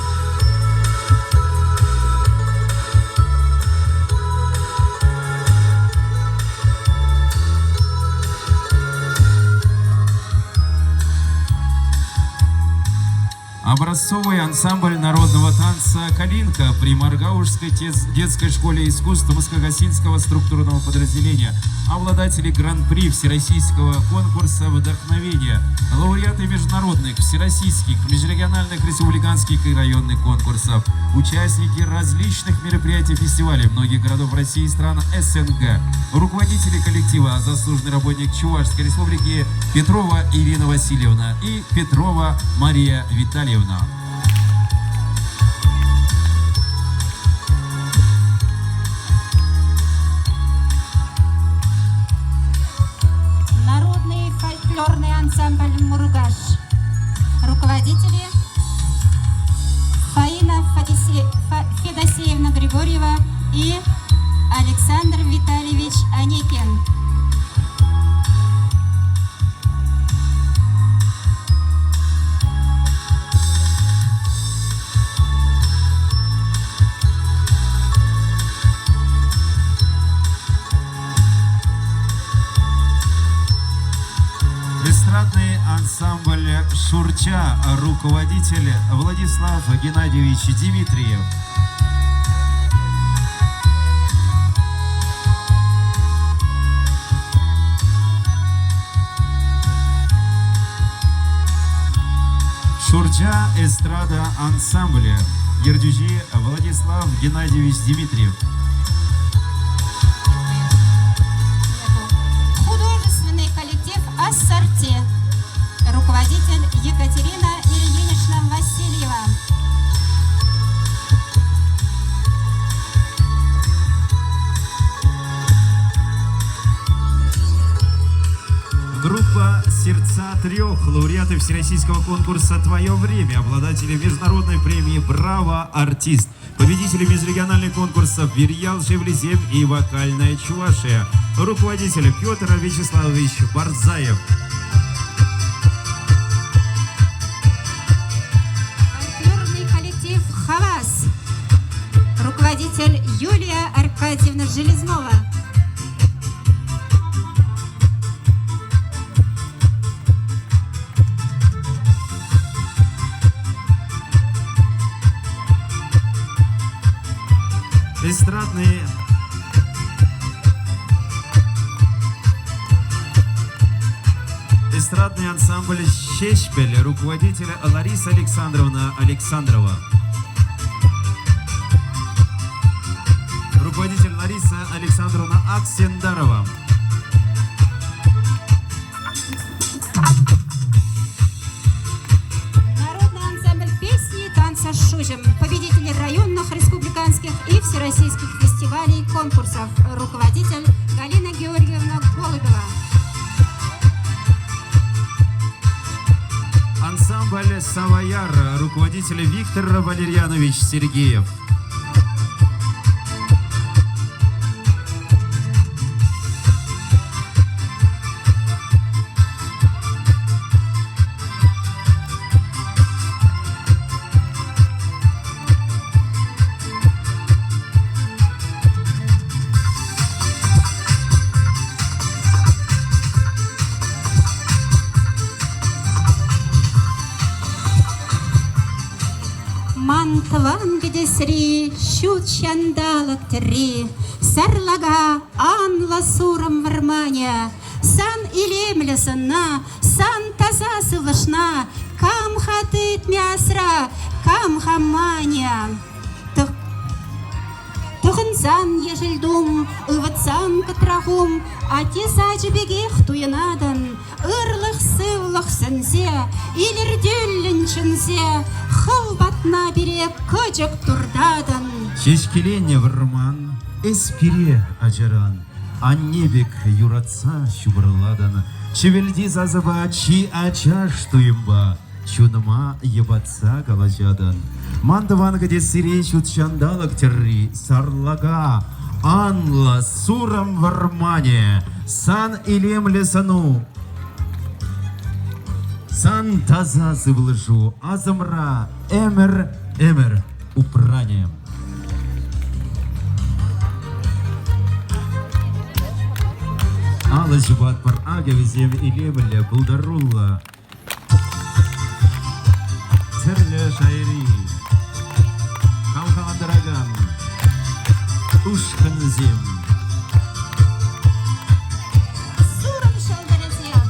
Образцовый ансамбль народного танца «Калинка» при Маргаушской детской школе искусств Москогасинского структурного подразделения. Обладатели гран-при всероссийского конкурса «Вдохновение». Лауреаты международных, всероссийских, межрегиональных, республиканских и районных конкурсов. Участники различных мероприятий фестивалей многих городов России и стран СНГ. Руководители коллектива, заслуженный работник Чувашской республики Петрова Ирина Васильевна и Петрова Мария Витальевна. Народный фольклорный ансамбль «Мургаш». Руководители Фаина Федосеевна Григорьева и Александр Витальевич Аникин. Эстрадный ансамбль «Шурча», руководитель Владислав Геннадьевич Дмитриев. Шурча эстрада ансамбля Ердюжи Владислав Геннадьевич Дмитриев. Художественный коллектив «Ассорти». Руководитель Екатерина Ильинична Васильева. Группа «Сердца трех», лауреаты всероссийского конкурса «Твое время», обладатели международной премии «Браво! Артист», победители межрегиональных конкурсов «Вирьял Жевлезем» и «Вокальная Чувашия», руководитель Петр Вячеславович Барзаев. Фольклорный коллектив «Хавас». Руководитель Юлия Аркадьевна Железнова. Эстрадный ансамбль «Щечпель», руководитель Лариса Александровна Александрова. Руководитель Лариса Александровна Аксендарова. Народный ансамбль песни и танца «Шужем». Победители районных, республиканских и всероссийских фестивалей и конкурсов. Руководитель Галина Георгиевна Голубева. Ансамбль «Савояр», руководитель Виктор Валерьянович Сергеев. Мантван гдесри, щут чандалак терри, сарлага анла сурам варманя, сан илемле сынна, сан таза сывлышна, кам хатыт мясра, кам хаманя. Тұғынсан ежілдум, ұвытсан кытрағум, атеза жібегех туйынадан, ырлық сывлық сінзе, илердюлін чынзе, қыл батна берек көжік турдадан. Шешкелене варман, эспире ажаран, аннебек юратса шубырладан, чевелди зазыба чи ачаш туйымба, чуныма ебатса галажадан. Мандыван где сире чутчандалак терри, сарлага, анла сурам вармане, сан илем лесану, сан таза сывлыжу, азымра, эмер упранием. Ала жубат пар ага везем илемле булдарулла. Терле шайри, халхан дороган, ушкан зем. Сурам шалдарезем.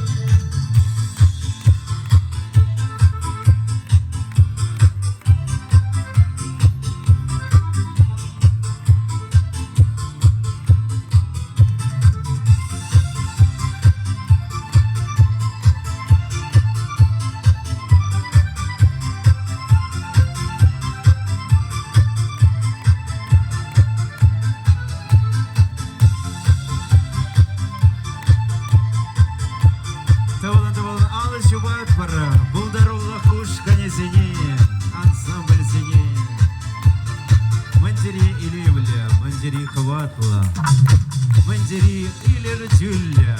Мандири или ртюля,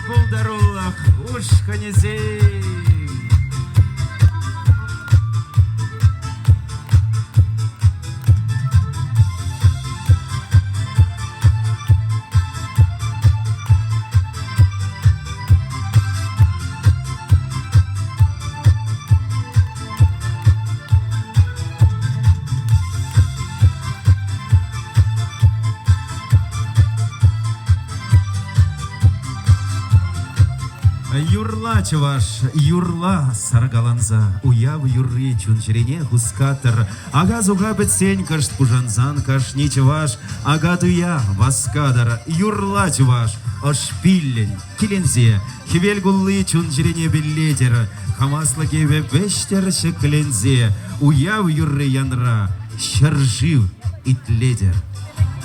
полдаруллах уж конезей. Юрла чаваш, юрла саргаланза, уяв юрри чунчерене хускатыр, ага зуга бетсень кашт пужанзан каш не чаваш, ага дуя васкадар, юрла чаваш, ошпиллен, килензе, хивель гуллы чунчерене беллетер, хамасла кеве бештер шеклензе, уяв юрри янра, шаржив итлетер.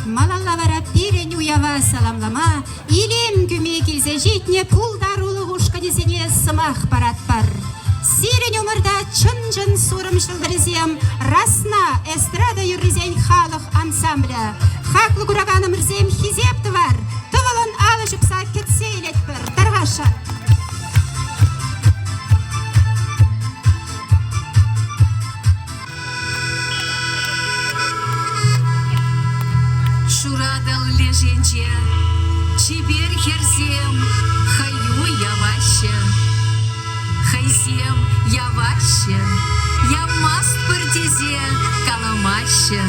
Малаллавара пирен уява саламлама, илем күме келсе жетне пулдарулы ушканезене сымақ парат бар. Сирен өмірда чын-чын сурым жылдырызем, расна эстрада юрризен халық ансамбля. Хақлы күраганым рзем хизепті бар, тұғылын алы жүкса кетсе елет бір, тарғаша. Шурадал леженче, чибер херзем, хаю яваще, хайсем яваще, ямаст партизе каламаще.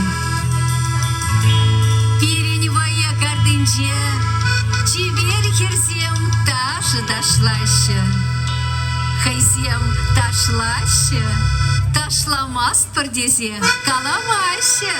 Пиреневая гардынче, чибер херзем таши ташлаще, хайсем ташлаще, ташламаст партизе каламаще.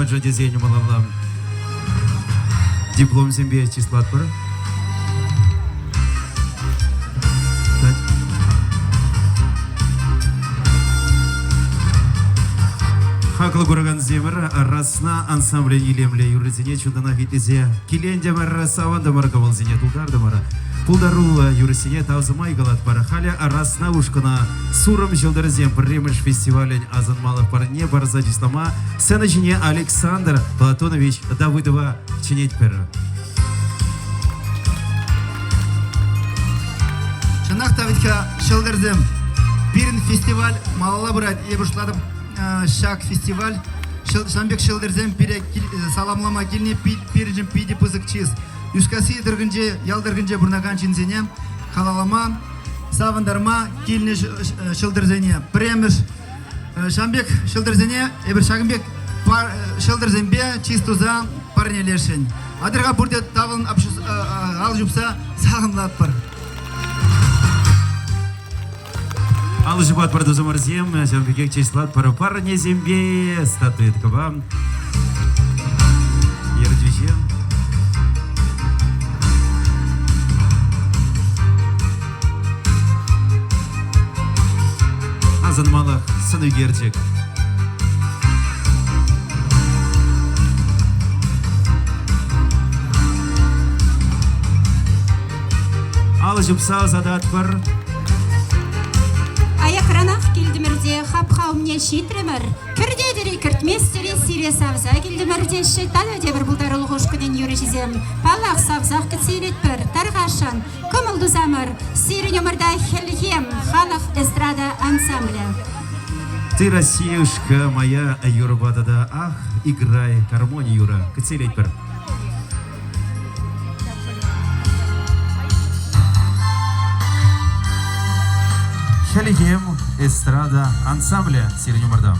Ахмаджан дизайне малавлам. Диплом зембе числат пара. Хакла Гураган Земер, Расна, ансамбле Илемле, Юрзине, Чудана Гитизе, Килендемер, Савандамар, Кавалзине, Тулдардамара, Пулдарула, Юрсине, Таузамай, Галат Парахаля, Расна Ушкана, Сурам, Жилдерзем, Премеш, фестивалень Азанмалов Парне, Барзадислама, Сеночине Александр Платонович Давыдова, Чинеть Пер. Шанахтавитка Жилдерзем, Пирин фестиваль, Малала брат, Ебушладов. Шак фестиваль, Шамбек Шылдерзем пире саламлама килне пиржим пиди пызык чиз. Юшкаси дыргынже, ялдыргынже бурнаган чинзене, халалама, савандарма килне Шылдерзене. Премеш Шамбек Шылдерзене, эбер Шагымбек Шылдерзембе чистуза парнелешен. Адырга бурде тавын ал жупса саламлат пар. Алжибат продузамарзем, Жамбекек числат пара парне зембе, статуэтка вам. Ердвижем. Азанмалах Санугерджик. Алжибса задат пар. Аякранах килдимерде хапха умне шитремер. Кирдедери киртместери сире савза килдимерде шитада дебер булдарыл хошкуден юрежизем. Палах савзах кицилет пер таргашан. Комылдузамер сире нөмерда хелхем халах эстрада ансамбля. Ты, Россиюшка моя, Юрбадада, ах, играй гармонию, Юра, кицилет пер. Шалихем, эстрада, ансамбля Сиренюмарда.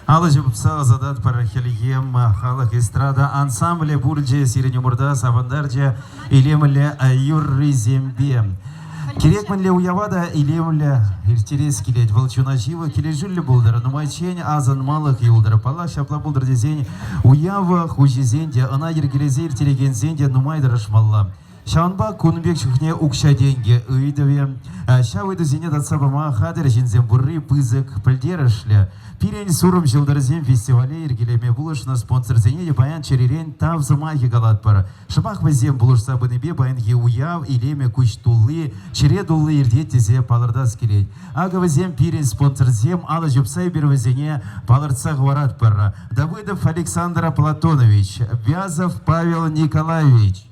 Алажыпса задат парахельем халық эстрада ансамбле бурджи сиренемурда савандарджа илемле юрризембе. Керекмінле уявада илемле иртерес келет волчуна живы кележүлі бұлдыр. Нумайчен азан малық юлдыр. Пала шапла бұлдыр дезен уява хужизенде ана ергелезе иртерегензенде нумайдыр ашмалла. Шанба кунбек шухне укша деньги ыйдове. Шавыды зене датсабама хадыр жинзем бурри пызык пылдерышле. Пирень сурым жылдырзем фестивале ергелеме булышна спонсор зене баян черерен тавзымахи галат пара. Шабах вазем булышса бынебе баянге уяв илеме кучтулы чередулы ирдетезе палырдас келет. Ага вазем пирень спонсор зем ала жупсай бер вазене палырца гварат пара. Давыдов Александр Платонович, Вязов Павел Николаевич.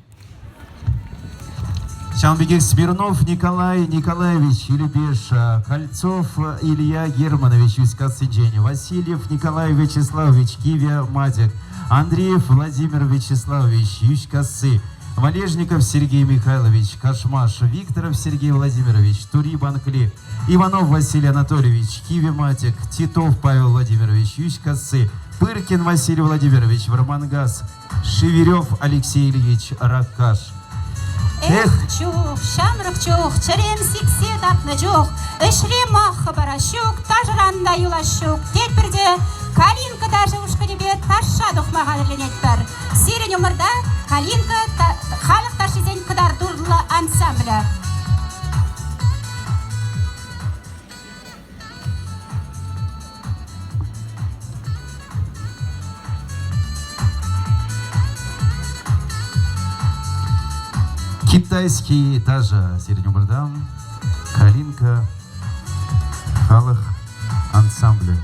Шамбегек Смирнов Николай Николаевич, Илюбеш, Кольцов Илья Германович, Вискасыджени, Васильев Николай Вячеславович, Кивия Мадик, Андреев Владимир Вячеславович, Ющкасы, Валежников Сергей Михайлович, Кашмаш, Викторов Сергей Владимирович, Тури Банкли, Иванов Василий Анатольевич, Киви Матик, Титов Павел Владимирович, Ющкасы, Пыркин Василий Владимирович, Вармангас, Шеверев Алексей Ильич, Ракаш. Эх, чух, шамрық чух, чарем сиксе датны жух, эшле махы барашук, тажранда юлашук, тетбірде калинка даже ушканебе таша дұқмаған ленетпір. Сирен өмірді калинка халық ташизен кыдар дурлы ансамблі. Китайский тоже сиренемурдам, калинка, халық ансамблі.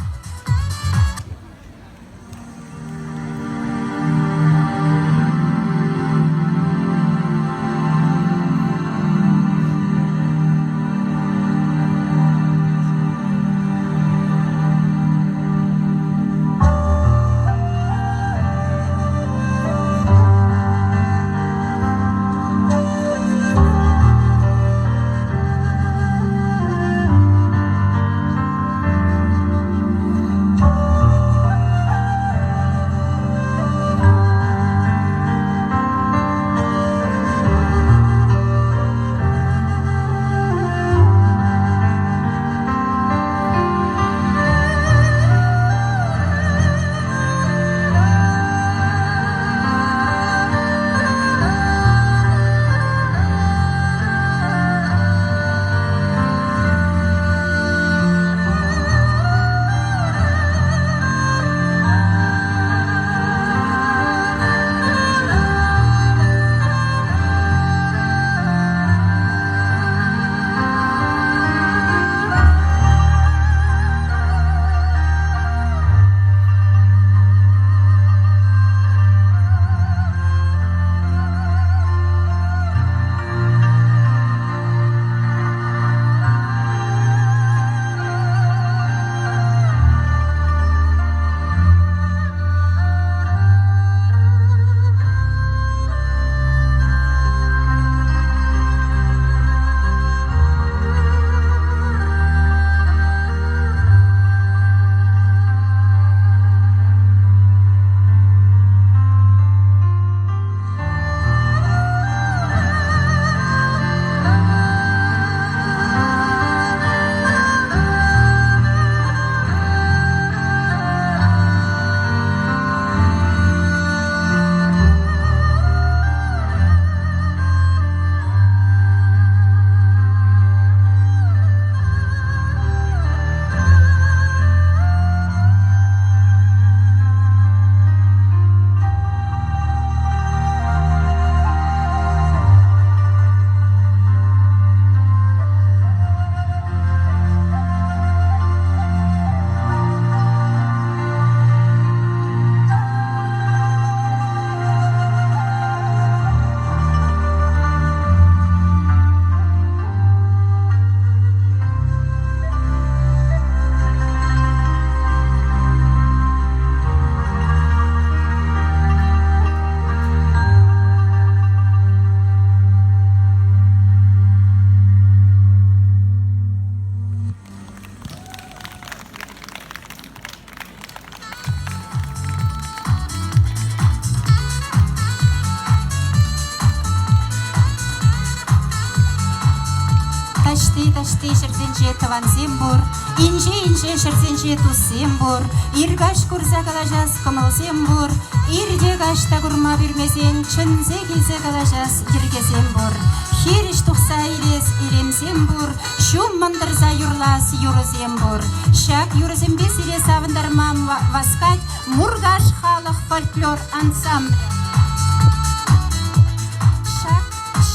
тывансем бур, инже шерсенже туссем бур, иргаш курса калажас кымылсем бур, ирде гашта курма бирмесен, чынзе килсе калажас иргесем бур. Хериш тухса илес иремсем бур, шум мандырса юрлас юрызем бур. Шак юрызембе сирес авындармам васкать, мургаш халық фольклор ансамбль.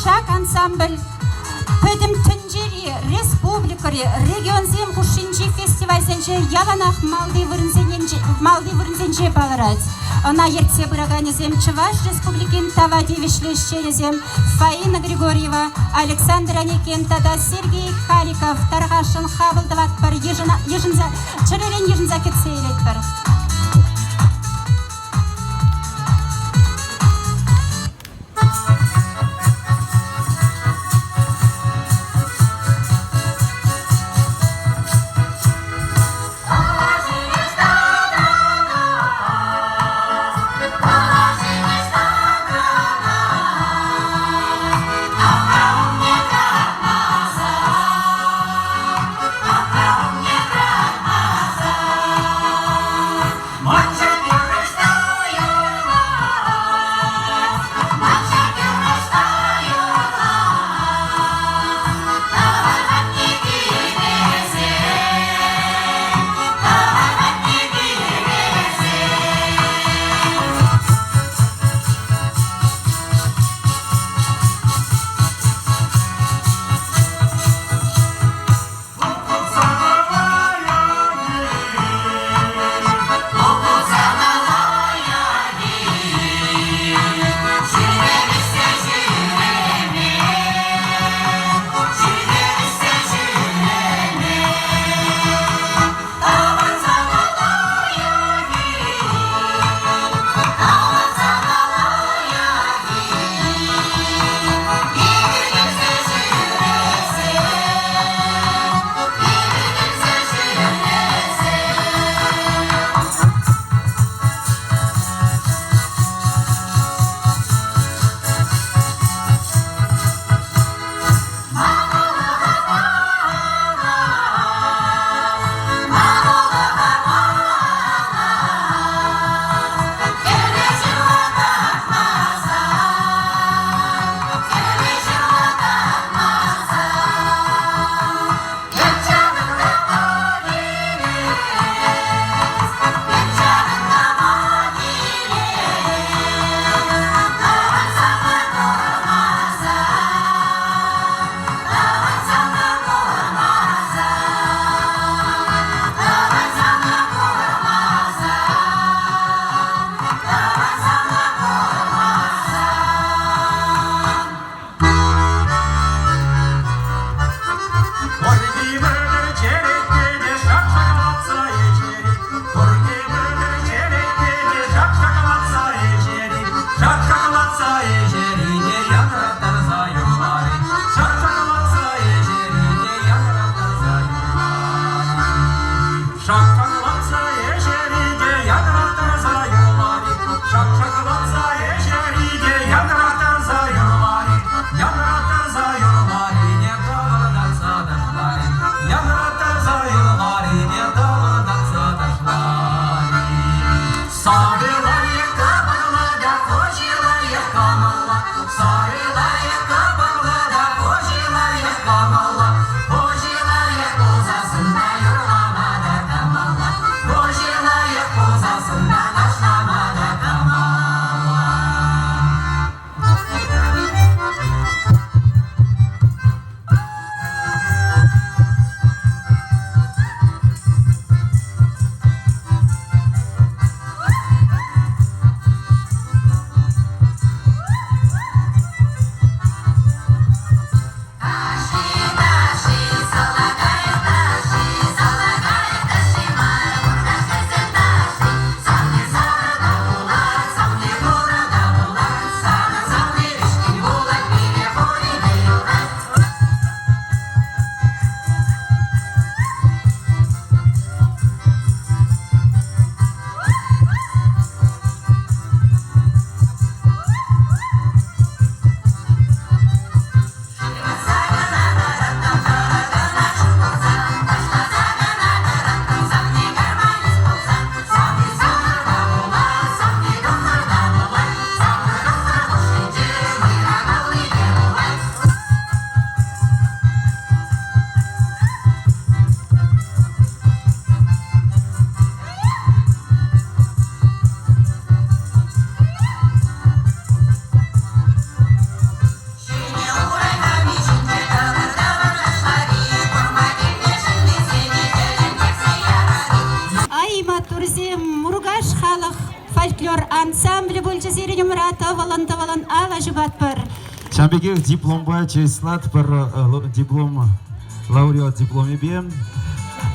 Шак ансамбль пөдім түнжері республикари регионзем хушинчи фестивальсенче яланах малды вырынсенче балырать. Она ерте быраганезем Чуваш республикин тава девишлещерезем Фаина Григорьева, Александр Аникин, тада Сергей Халиков, Таргашин Хабылдывак бар чырырен ежінза кетсейлет бар. Сиренюмра тавалан ала жибатпыр. Шамбеге дипломба чеслат пар диплом лауреат дипломе бем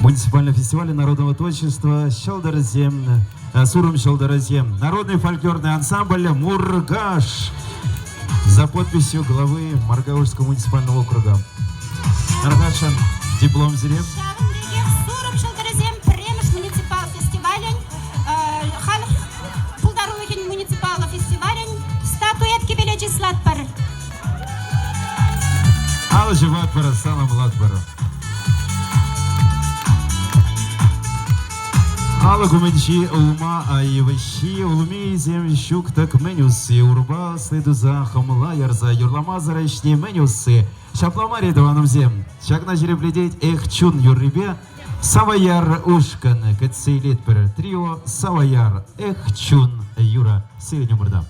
муниципального фестиваля народного творчества Шалдаразем, Сурым Шалдаразем, народный фольклорный ансамбль Мургаш за подписью главы Маргаушского муниципального округа. Аргашан диплом зелем. Сурым Шалдаразем премеш муниципал фестивален, халық пулдарулыхин муниципал фестивален статуэтки беле чеслат пар. Ала живат пара, салам лад пара. Ала гуменчи улма айващи улми зем щук так менюсы урба следу за хамла ярза юрлама зарайшни менюсы шапламари даваным зем шак на жеребледеть эх чун юррибе саваяр ушкан катсейлет пер трио саваяр эх чун юра сиреню мурда.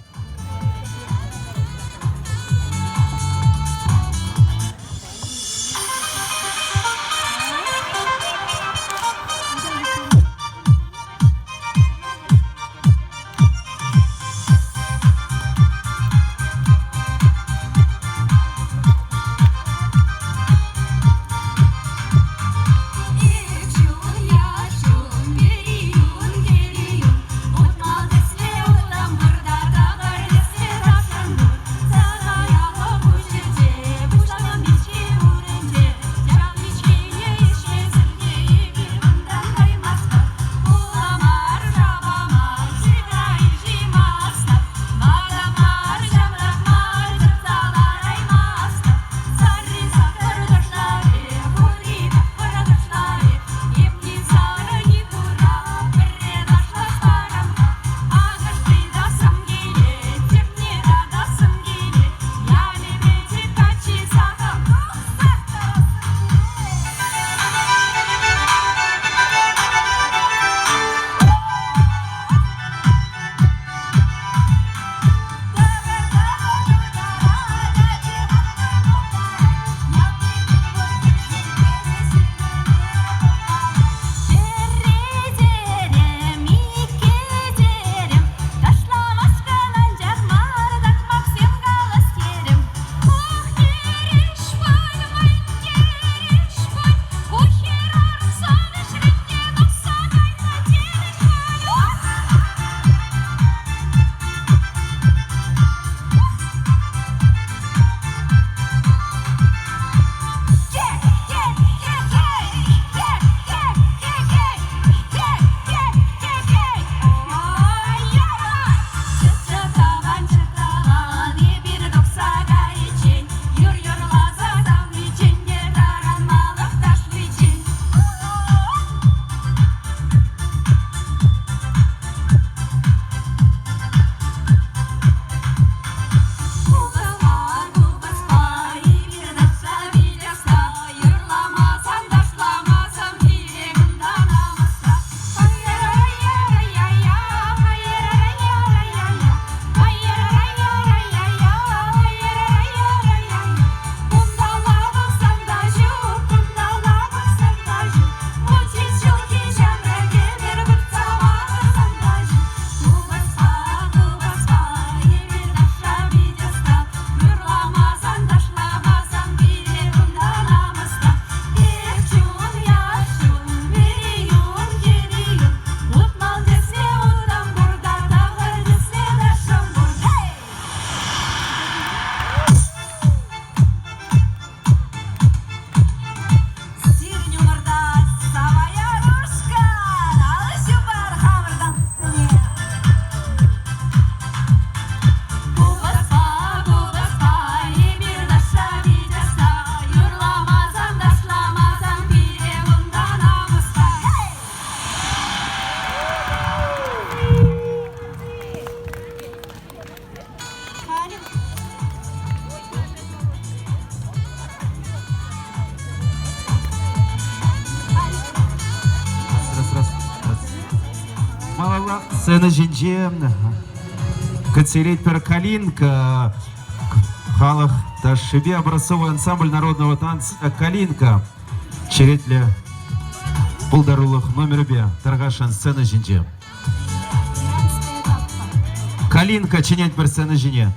Сцена жинжен, кацелет пер Калинка, халах ташибе образцовый ансамбль народного танца Калинка, черетле пулдарулых номер бе, таргашан сцена жинжен. Калинка чинять персена жене.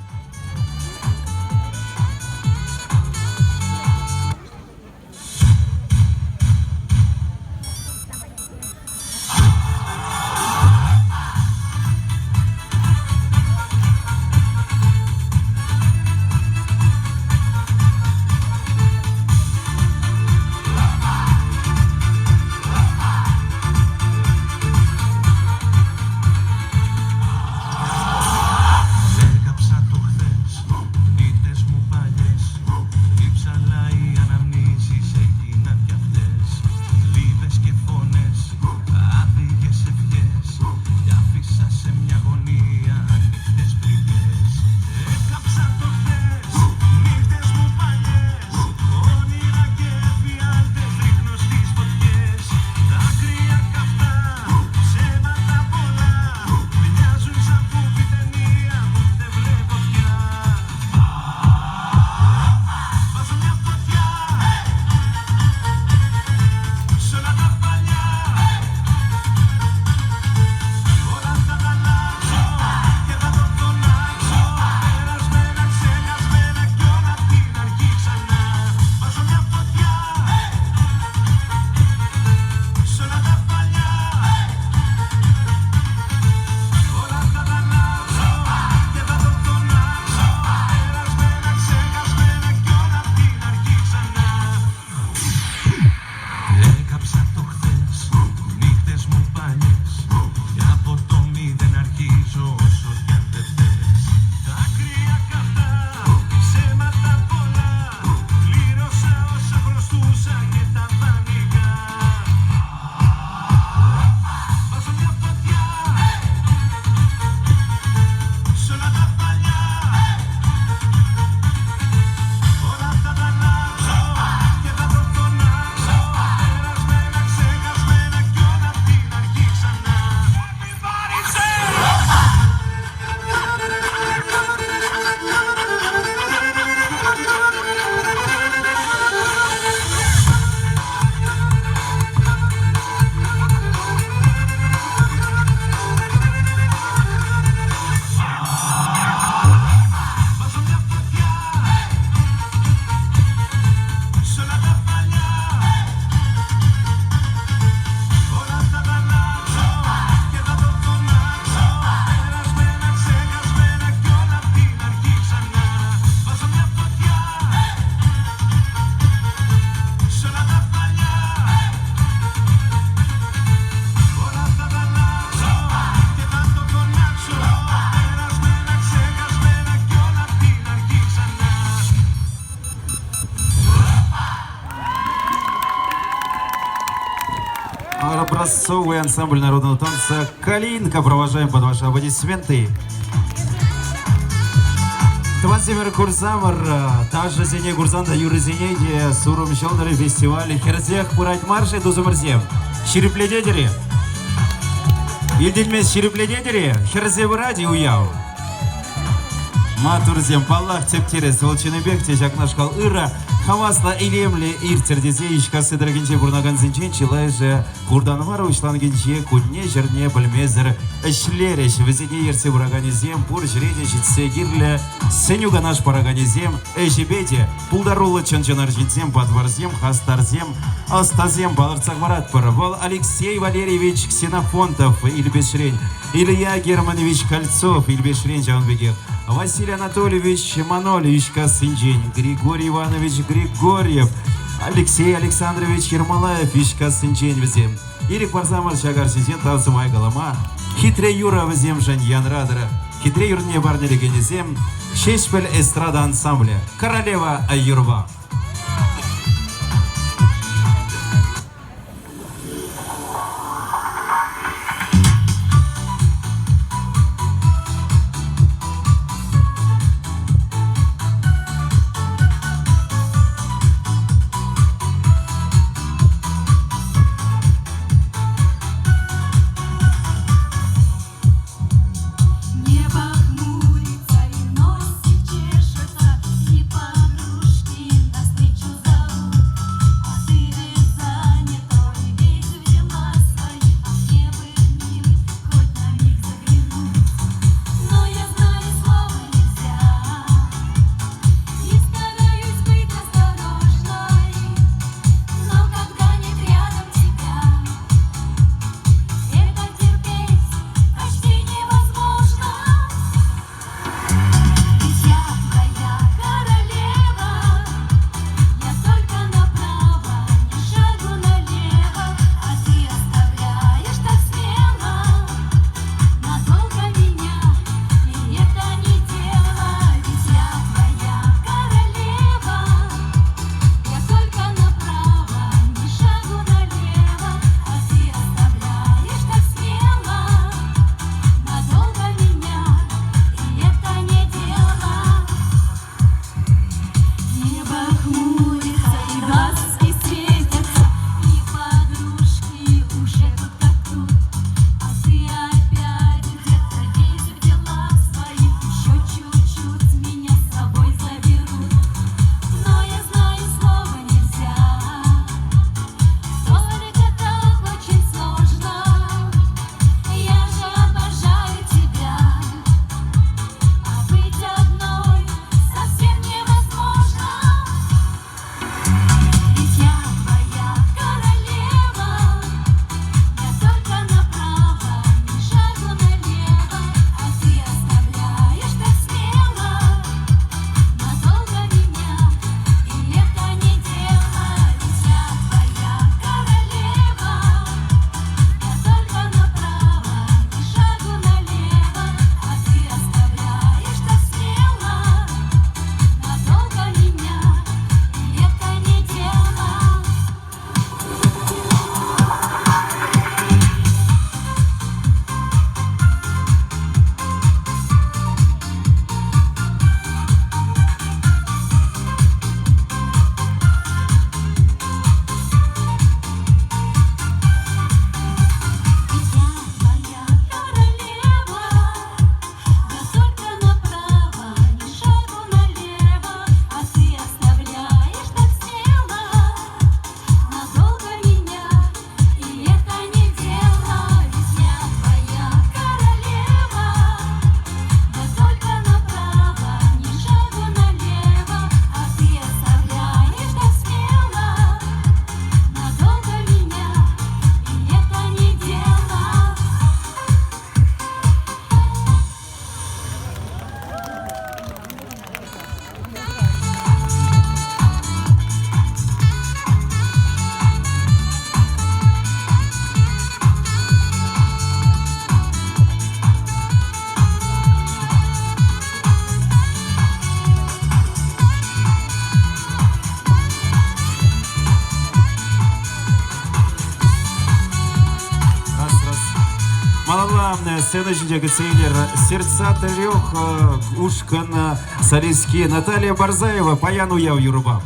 Образцовый ансамбль народного танца «Калинка». Провожаем под ваши аплодисменты. Владимир Курзамар, также Зене Курзанда Юрий Зенеди, Сурум Щелдары, фестиваль Херзех, Пурайт Марши, Дузумарзем. Ширипледедери. Ильдельмес Ширипледедери, Херзев Ради Уяу. Матурзем, Палах, Тептерес, Волчинебек, Тежак Нашкал Ира, Хамасла Илемли, Иртердезе, Ишкасы, Драгинче, Бурнаган Зинчен, Чилайже, Курданвару, Ишлангинче, Кудне, Жерне, Бальмезер, Эшлереш, Везине, Ерсе, Бураганизем, Пур, Жрене, Житсе, Гирле, Сенюга наш Параганизем, Эшибете, Пулдарула, Чанчанаржинзем, Подварзем, Хастарзем, Астазем, Баларцахварат, Паравал, Алексей Валерьевич Ксенофонтов, Ильбешрень, Илья Германович Кольцов, Ильбешрень, Джанбегер, Василий Анатольевич Манольевич Косынджень, Григорий Иванович Григорьев, Алексей Александрович Ермолаев, Косынджень, Везем, Ирик Барзамар, Шагар Сизен, Талсумай Галама, Хитре Юра, Везем, Жаньян Радера, Хитре Юрне Барнели Генезем, Шешпель эстрада ансамбля, Королева Аюрба. Небо хмурится и носик чешется, и подружки на Юрба сцена жіндегі цейлер сердца трех ушкан солистки Наталья Барзаева, паян уяв Юрба.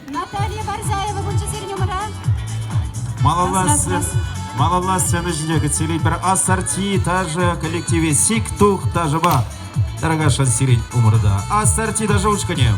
Наталья Барзаева, Малалас сцена жіндегі целей бір ассорти тажы коллективе Сиктух тажы ба. Дорога шансирень умырда. Ассорти даже учкане.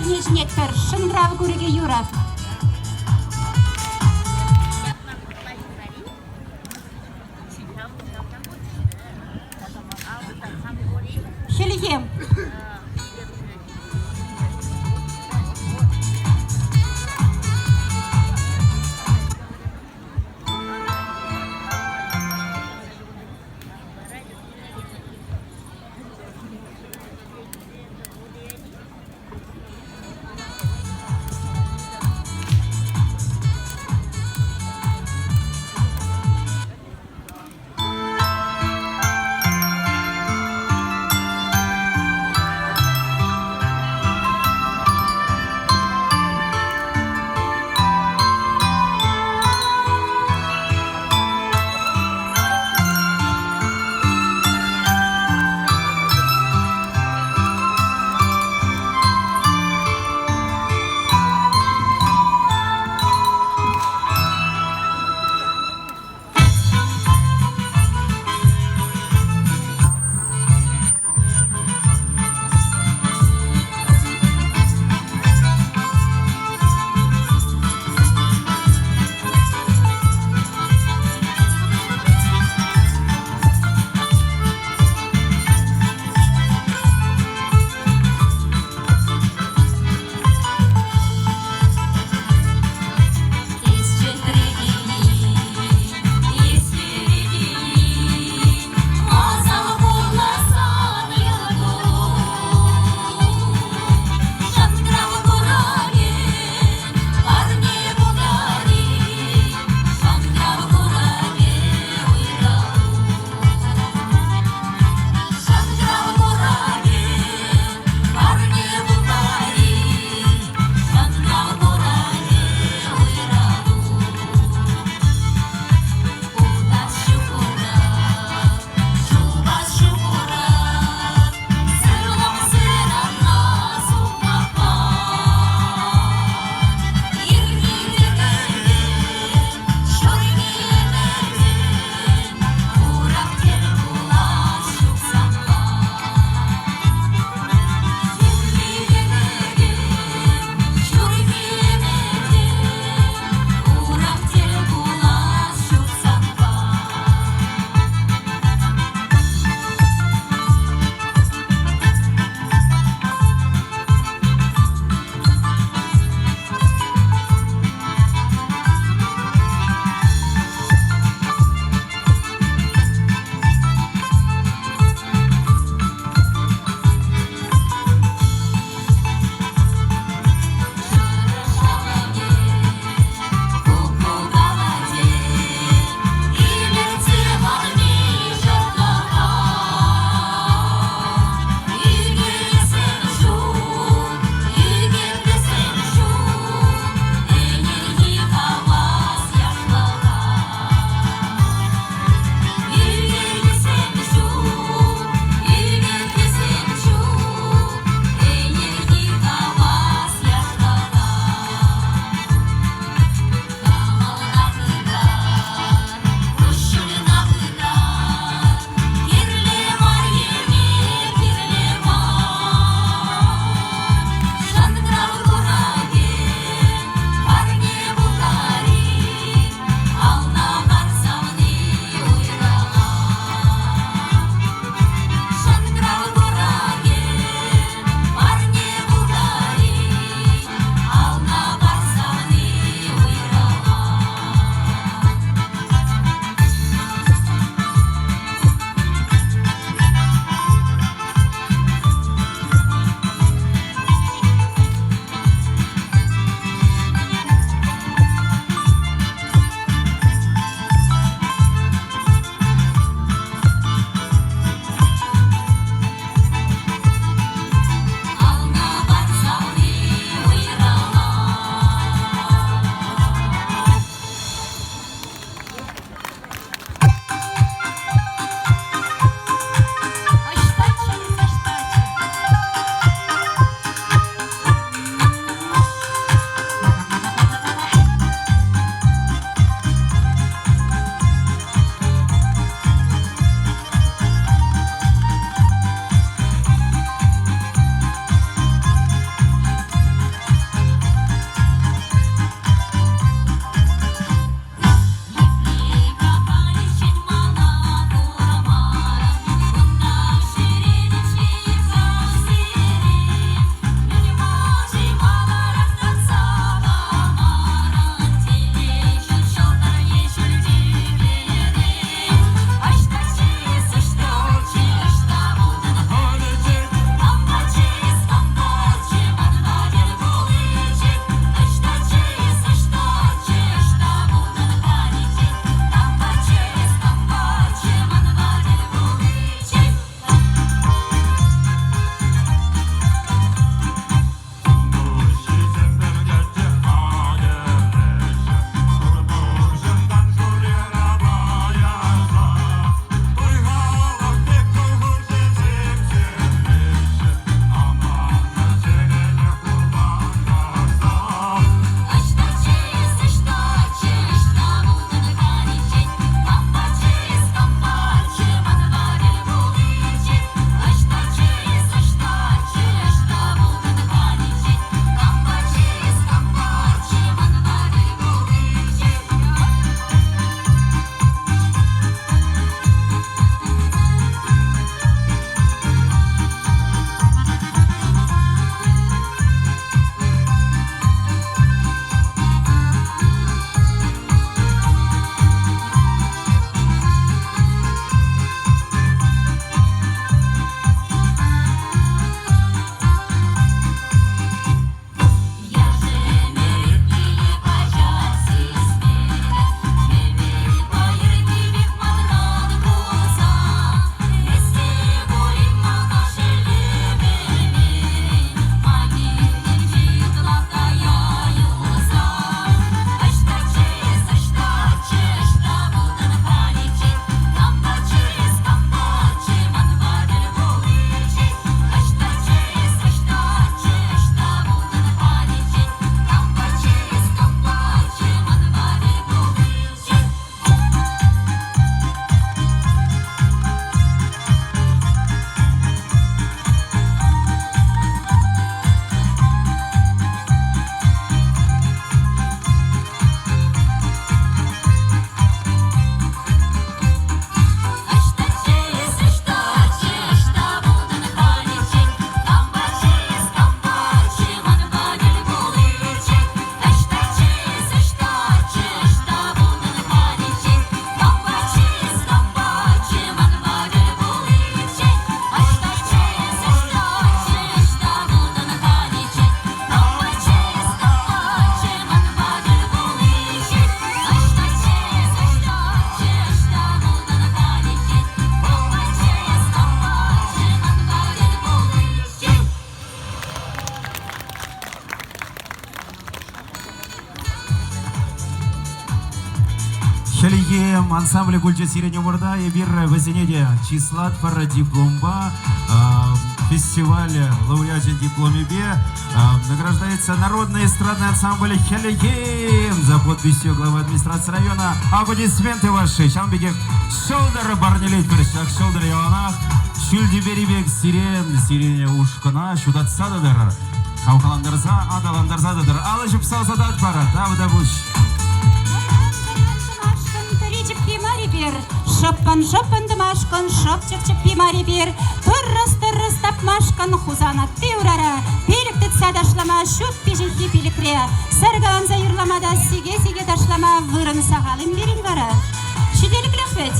поднежнектор, шындрав күреге юрап. Хелием. Шалием ансамбле кульча сирене мурда и бир вазинеде числат пара дипломба фестиваля лауреатен дипломе Б награждается народный эстрадный ансамбль Хелигейм за подписью главы администрации района. Аплодисменты ваши. Шамбеге шолдары барнелет першак шолдары яванах шүлді беребек сирене ушкана шудатсададыр халқаландырса адаландырсададыр алы жүп салсадат бара тавда буш Шоппан дымашкан, шопчик пимари бир, Туррыс тапмашкан, хузана тыурара, Пилікті ташлама, шут пеженхи пилікре, Сарган зайырламада, сиге ташлама, Вырын сағалым берін бара. Шиделік ләхвет.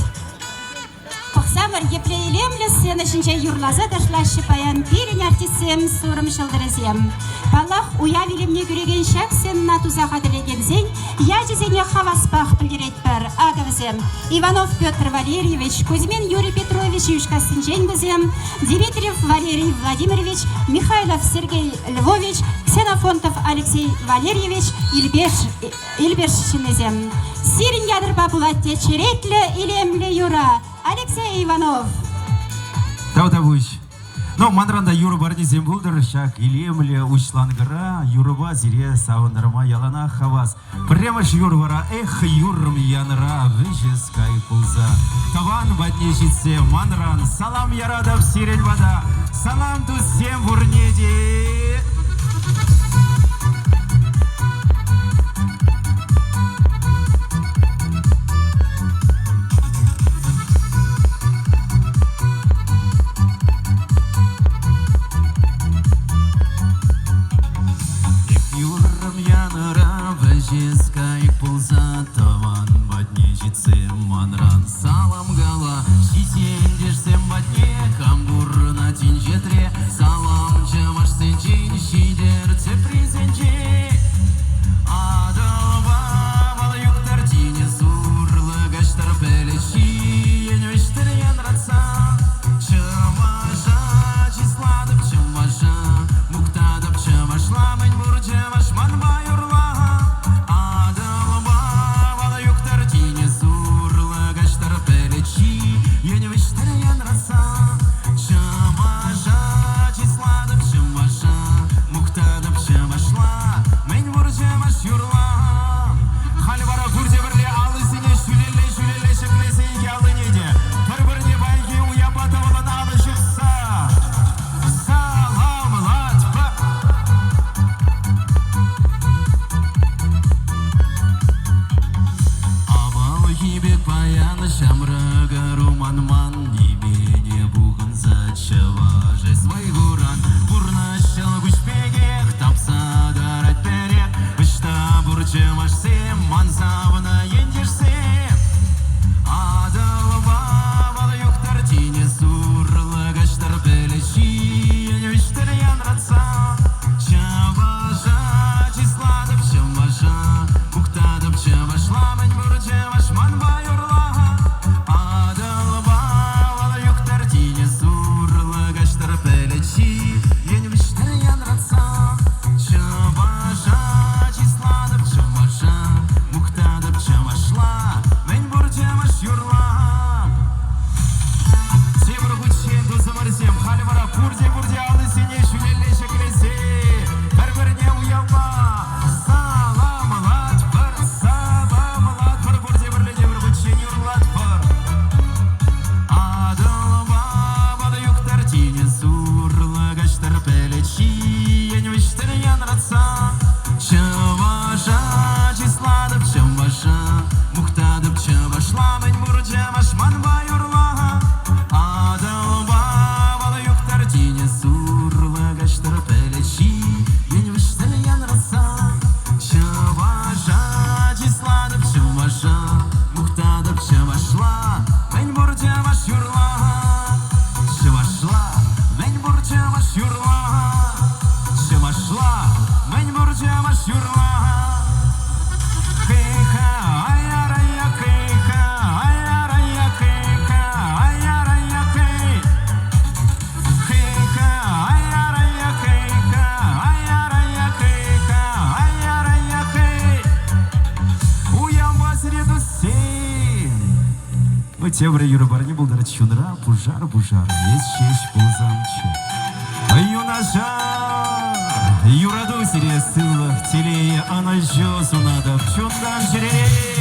Қоқсамыр еплейлемлі сені жінче юрлаза ташлашы паян, Пирин артисем, сұрым шылдырызем. Балах уявилемне күреген шак сен натузаға тілегензен, я жезене хаваспақ білдерет бар, ағывызем. Иванов Петр Валерьевич, Кузьмин Юрий Петрович Юшкасын женгізем, Дмитриев Валерий Владимирович, Михайлов Сергей Львович, Ксенофонтов Алексей Валерьевич, Ильбеш Шинезем. Сирин ядыр бабулатте черетлі илемлі юра, Алексей Иванов. Тавдавуш. Но манранда юры барнизем булдыр, шак илемле учлангыра, юрыба зире савындырма ялана хавас. Прямаш юрвара, эх, юрым янра, выжескай пулза. Таван батнешитсе манран, салам ярадав сирень вода, салам тут всем бурнеди. Жескай пулза таван батне житсем манран салам гала шисен дешсем батне камбур на тин жетре салам чамаш сенчин шидер цепризенче адалба мала юктар тине сурлы гаштар пелеши енвештер янратса чамаша числадып чамаша муктадып чамашла мен бур чамаш манба юрла Ибо тевре юрабарни булдар чунра пужар есть честь пулзамче. Юнажар, юраду сире сылах телее, она жёсу надо в чундан жире.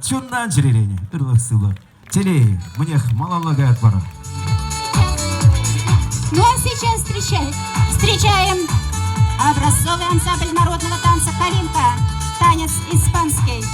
Чундан жирелени, ырлық сылы. Телей, мне малалага отвара. Ну а сейчас встречаем образцовый ансамбль народного танца «Калинка». Танец испанский.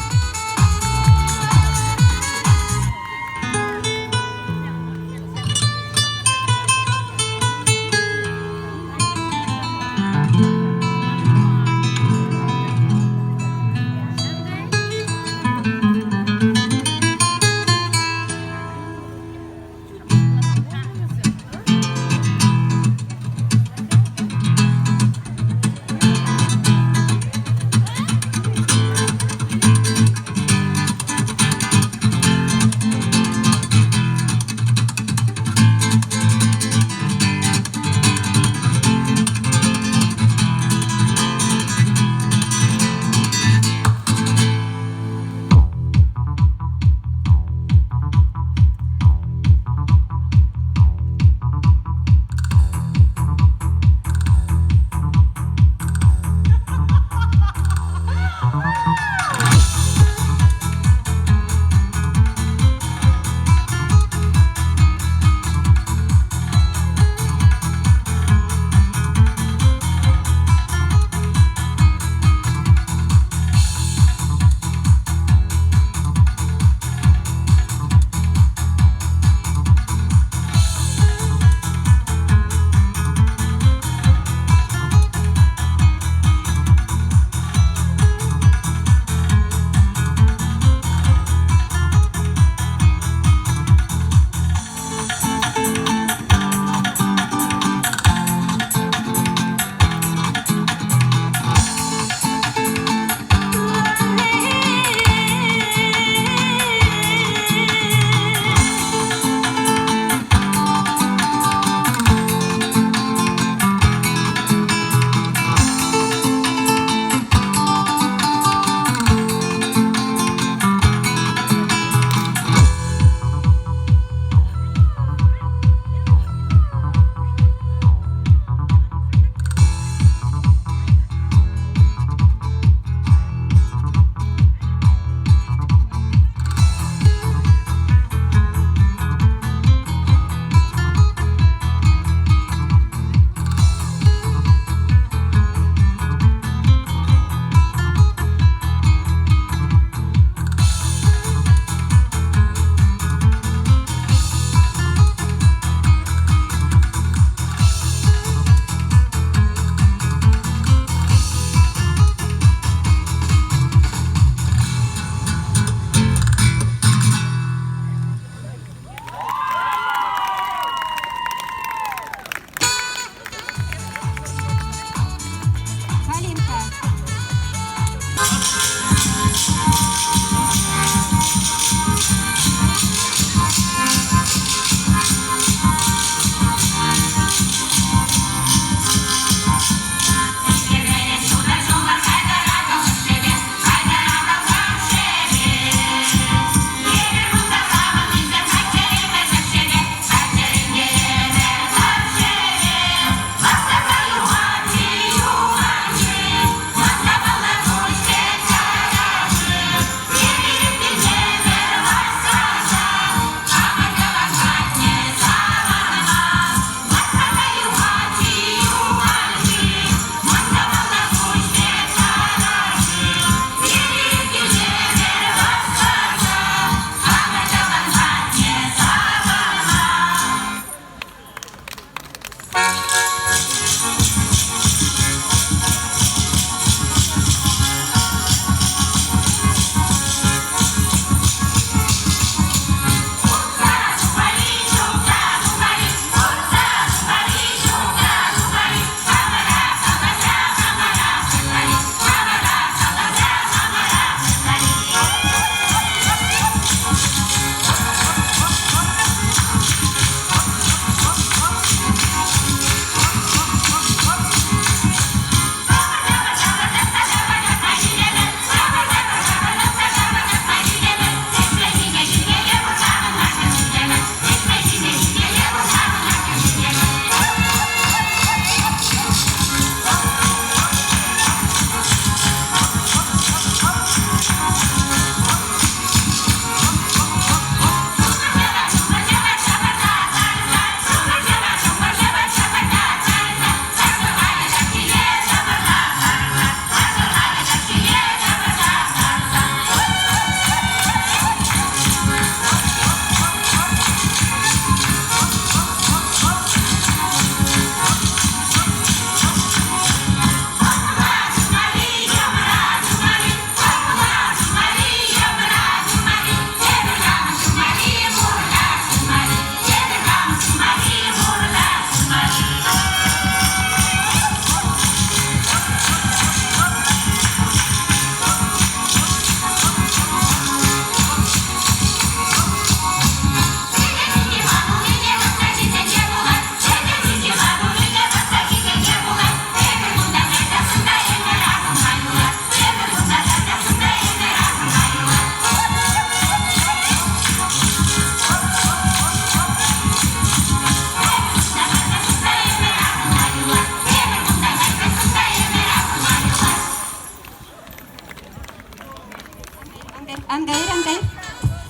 Ангайр.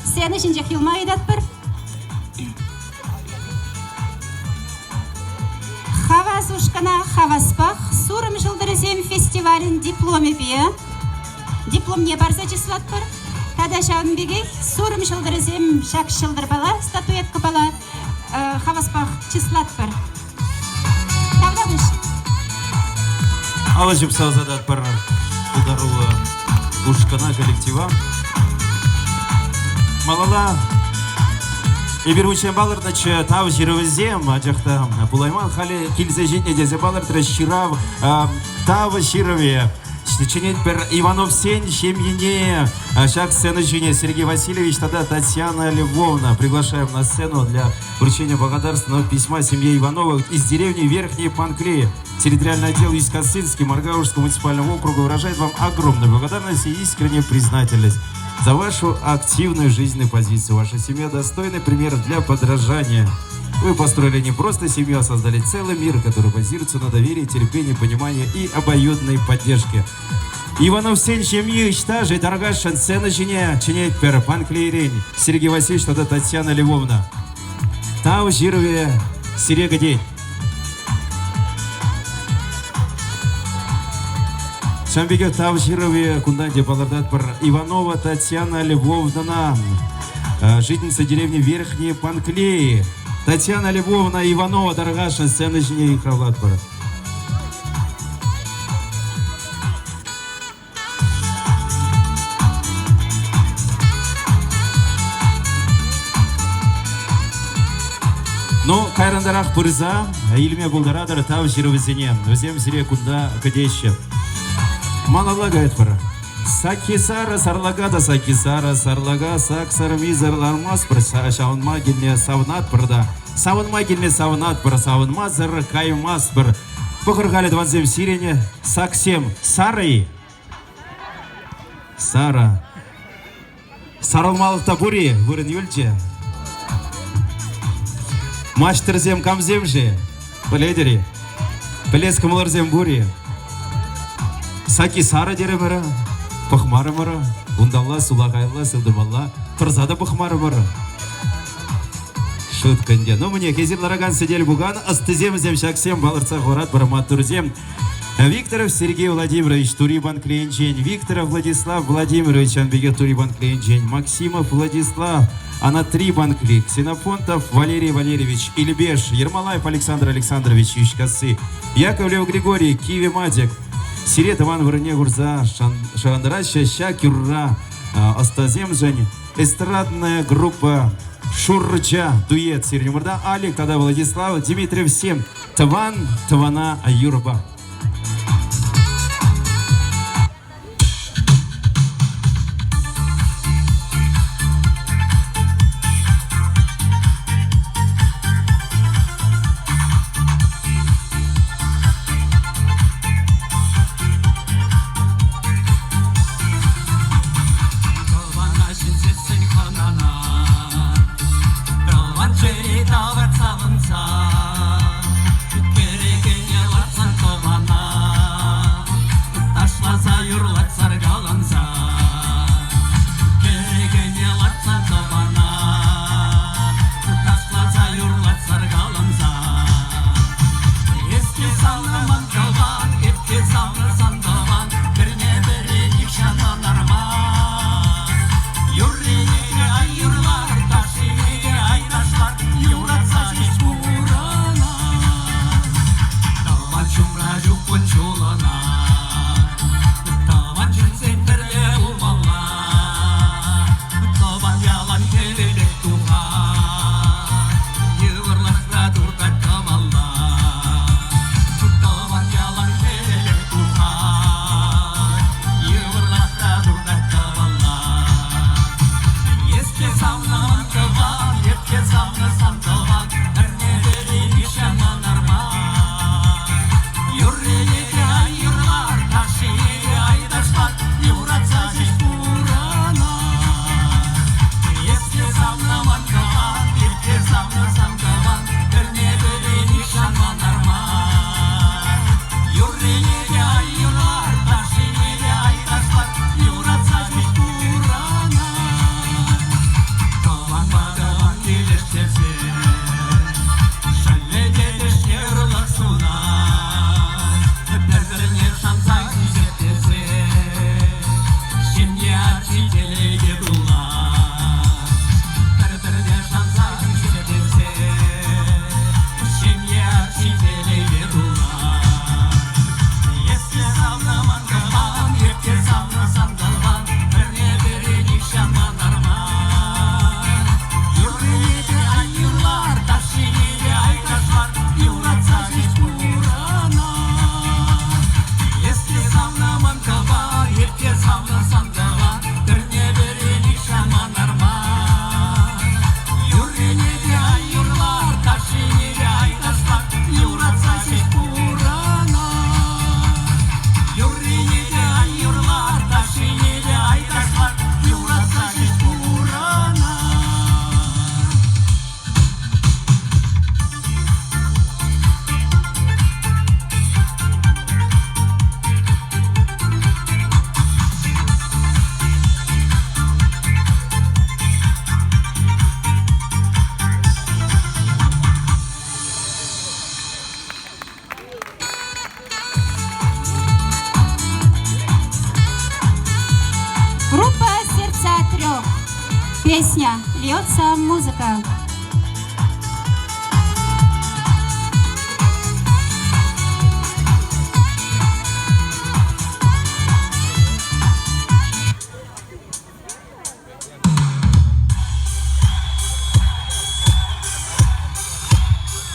Сені жинжек юлмайдат бір. Хавас ушкана хаваспах сурым жылдырызем фестивалін дипломе бе. Диплом не барса числат бір. Тада шағын бегей сурым жылдырызем шак жылдыр бала, статуетка бала хаваспах числат бір. Тавдабыш. Алажып саузадат бір ұлдарулы ушкана коллектива. Малала Иберучен балырдачы тау жировызем, ажақта Пулайман хали килзе житне дезе балырдра ширав тау жирове. Чинет пер Иванов Сень, Шемьине, шаг сцены жюне Сергей Васильевич, тогда Татьяна Львовна. Приглашаем на сцену для вручения благодарственного письма семье Ивановых из деревни Верхние Панкреи. Территориальный отдел Юсть-Косынский Маргаушского муниципального округа выражает вам огромную благодарность и искреннюю признательность за вашу активную жизненную позицию. Ваша семья достойный пример для подражания. Вы построили не просто семью, а создали целый мир, который базируется на доверии, терпении, понимании и обоюдной поддержке. Иванов Сень Шемьевич, тажи, Таргашин, сцена жене, чинет пер, Панклейрень, Сергей Васильевич, тогда Татьяна Львовна. Тау жирове, Серега день. Шамбеге тау жирове, кунданде балардат пер, Иванова Татьяна Львовна, жительница деревни Верхние Панклеи. Татьяна Львовна Иванова, Даргаша, сцена жене и Хавлатпара. Ну, кайрандарах пырза, илме булдарадар тау жировызене, өзем зире кунда кадеще. Малала гайтпара. Сакисара сарлагада сакисара сарлага сак сарми зарлармас пыр шавынма келме савынат пырда. Савынма келме савынат пыр савынма зыр каймас пыр. Пықырғалі дванзем сирене саксем сарай. Сара. Сарылмалықта бури, вырын юльче. Маштырзем камзем же, біледері. Білес кымылырзем бури. Саки сара деремірі. Пахмары мара, ундалла, сулағайла, сылдымалла, тұрзада пахмары мара. Шутканде. Ну, мне кезир лараган сидел буган, астыземзем шаксем, балырца горат, бараматурзем. Викторов Сергей Владимирович, Турибан Клеенчень, Викторов Владислав Владимирович, Анбеге Турибан Клеенчень, Максимов Владислав, Анатрибан Клик, Ксенофонтов Валерий Валерьевич, Ильбеш, Ермолаев Александр Александрович, Ющкасы, Яковлев Григорий, Киви Мадик, Сирет Иван Варне Гурза, Шарандараща, Щакюрра, Остаземжень, эстрадная группа Шурча, дуэт Сирнюмурда, Алик, тогда Владислав, Дмитриев 7, Тван, Твана, Юрба. Jerry, now that's how I'm Песня «Льется музыка».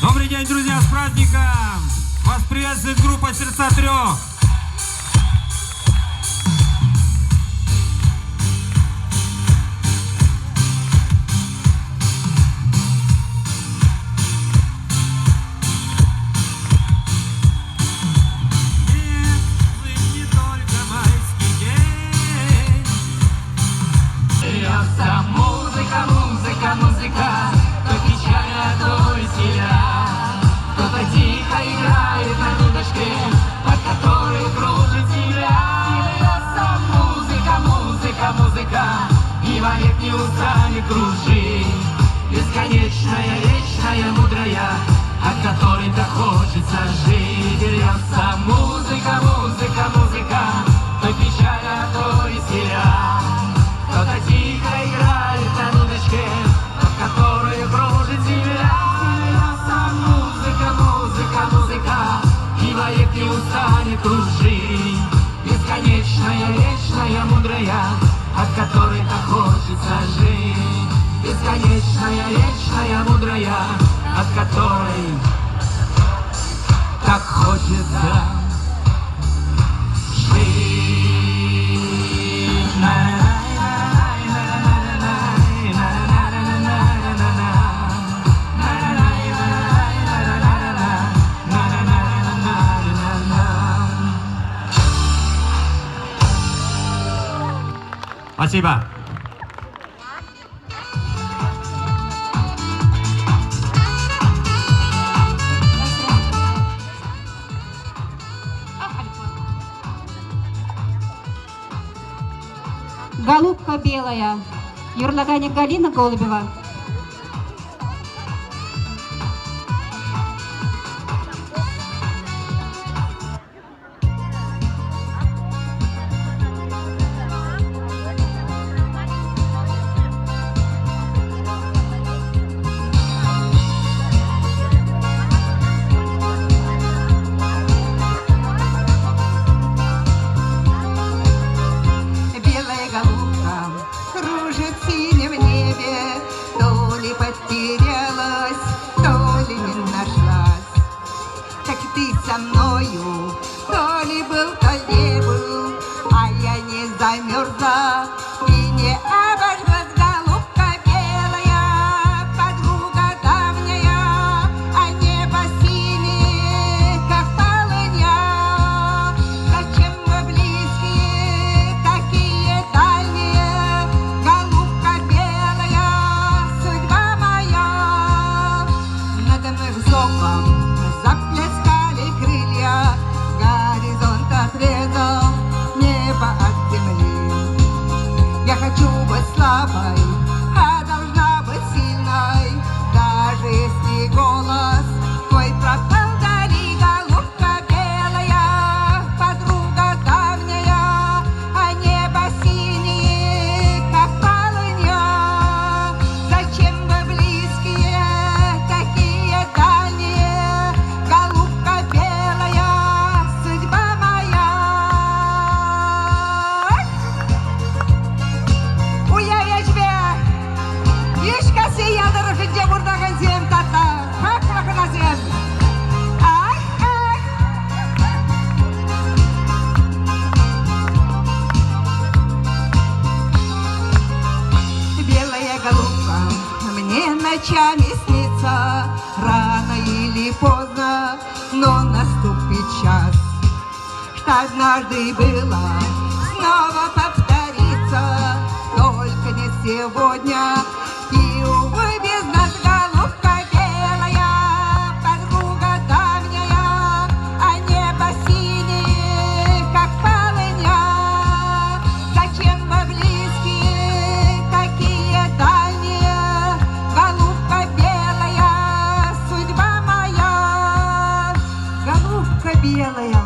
Добрый день, друзья, с праздником! Вас приветствует группа «Сердца трех». Музыка, музыка, музыка, то печально, то веселя. Кто-то тихо играет на дудочке, под которой кружит земля. Льется музыка, музыка, музыка, и вовек не устанет кружить. Бесконечная, вечная, мудрая, от которой так хочется жить. Льется музыка, музыка, музыка, то печально, то веселя. Кто-то тихо играет на дудочке, под которой кружит земля. Льется музыка, музыка, музыка, и вовек не устанет кружить. Бесконечная, вечная, мудрая, от которой так хочется жить. Бесконечная, вечная, мудрая, от которой так хочется жить. Спасибо. «Голубка белая», Юрлаганя Галина Голубева. Белая голубка кружит в синем небе, то ли потерялась, то ли не нашлась. Так ты со мною, то ли был, то не был, а я не замерзла и не обожглась. Голубка белая, подруга давняя, а небо синее, как полыня. Зачем мы близкие, такие дальние? Голубка белая, судьба моя. Надо мной высоком запляскали крылья, горизонт отрезал небо от земли. Я хочу быть слабой, а должна быть сильной, даже если голос твой пропал вдали. Голубка белая, подруга давняя, а небо синее, как полыня. Зачем вы близкие, такие дальние? Голубка белая, судьба моя. Уявя тебя, ешкасы ядырып жінде бұрдаған зем татар, пақ-пақына зем. Ай, ай. Белая голубка мне ночами снится, рано или поздно, но наступит час, что однажды было, снова повторится, только не сегодня. И, увы, без нас. Голубка белая, подруга давняя, а небо синее, как полыня. Зачем вы близкие, такие дальние? Голубка белая, судьба моя. Голубка белая,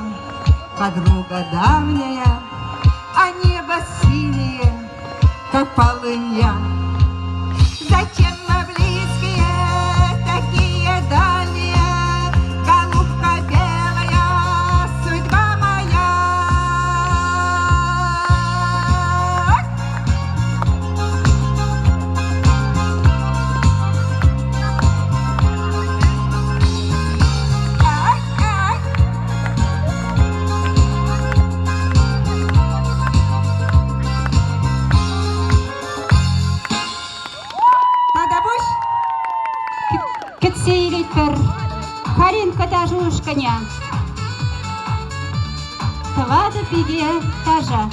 подруга давняя, а небо синее, как полыня. Зачем мы близкие, такие дальние, голубка белая, судьба моя. Кетсейлитер, Каринка Тажушканя. Твада пиге тажа.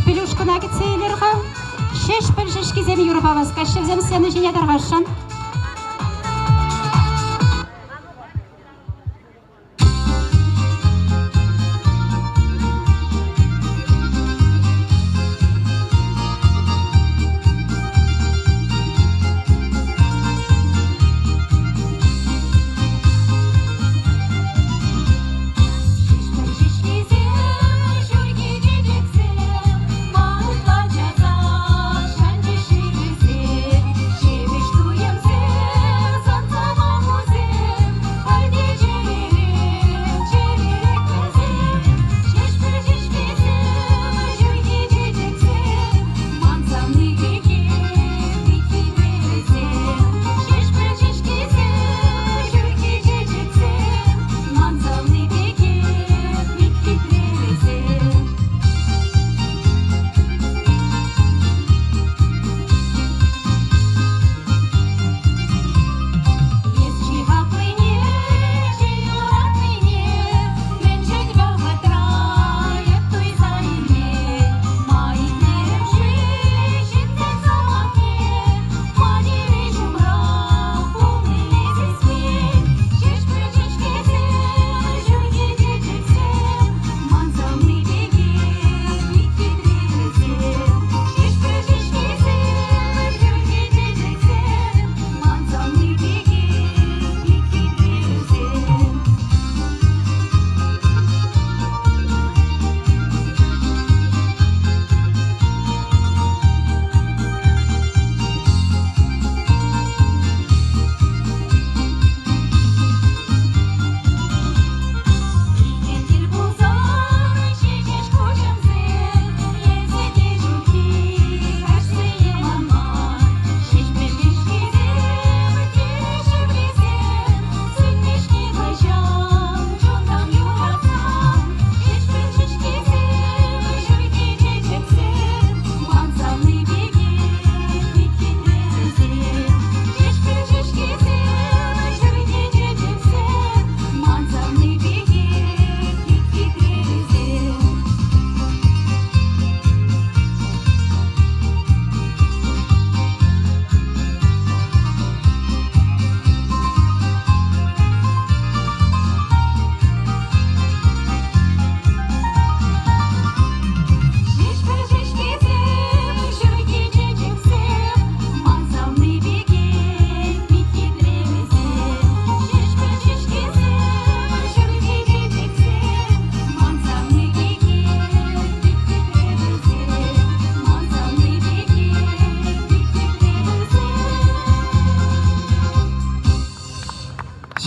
Пелюшкына кетсейлерға, шеш пілшіш кезем юрбавыз, кәшевзем сені жене дарғашын. Шевиш туем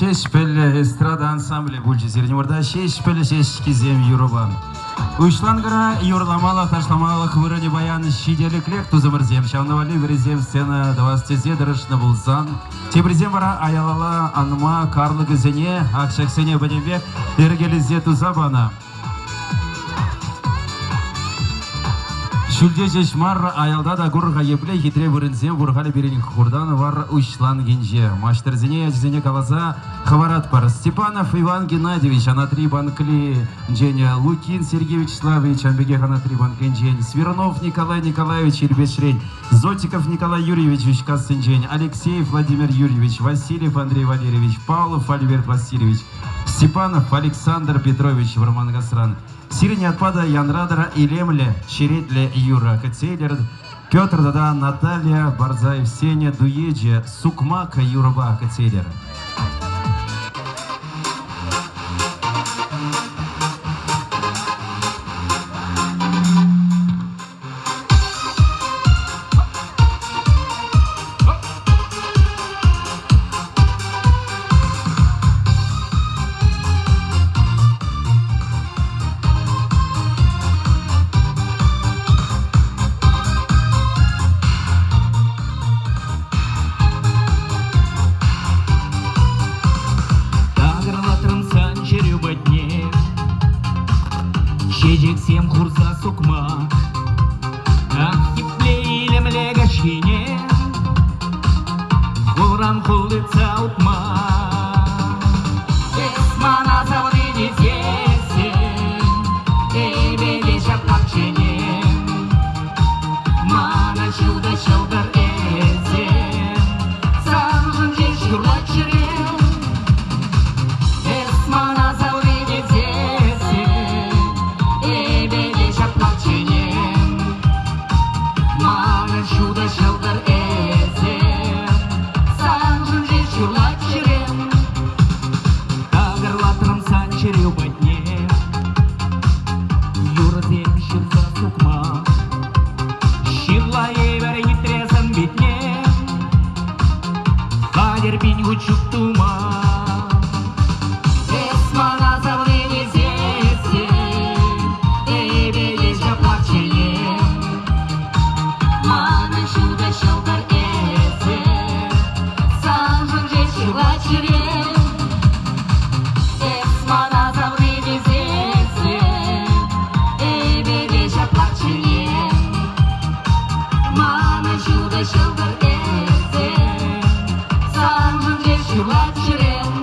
шешпелі эстрада ансамблі бульчы зерневарда шешпелі шешкизем юрубан. Уйшлангара юрламалық, ташламалық вырыне баян шиделіклек тузымырзем. Шауновали вырезем сцена 20 дырышны болсан. Тебрезем вара аялала анма карлығы зене, ақшақсене бәдембек, ергелізе тузабана. Шүлде жешмар аялда да гурға епле хитре вырынзем вурғалі берен құрдан var уйшлан генже. Маштырзене әжзене калаза хаварат бар. Степанов Иван Геннадьевич, Анатолий Банкли, Женя Лукин Сергеевич Славович, Амбегех Анатолий Банкин, Жень, Смирнов Николай Николаевич, Ирбешрень, Зотиков Николай Юрьевич, Вишкасин Жень, Алексеев Владимир Юрьевич, Васильев Андрей Валерьевич, Павлов Альберт Васильевич, Степанов Александр Петрович, Варман Гасран, Сирене отпада Янрадара Илемле, Черетле Юра Кацелер, Петр Дада Наталья Барзаев Сеня Дуеджи, Сукмака Юраба Кацелер. Всем хурза сукма, ах, иплейле млега шине, хуран хулыца утма. Эсмана завыни зесе, эбеде шапкачене, мана чудо шалдар эзе, санжын жеш юрлат жирен. Эсмана завыни зесе, чудо шалдар эзе, санжын жеш юрлат жирен. Тағырлатырым санчерeu бәтне, юрдем шырза сукма, ширлай бәрі етрезін бетне, қадер бен учук тума. Эсмана завлыне зесе, эбеде жаплачене, чудо шалдар эзе, санжын жеш юрлат жирен. Эсмана завлыне зесе, эбеде жаплачене, мана чудо шалдар эзе, санжын жеш юрлат жирен.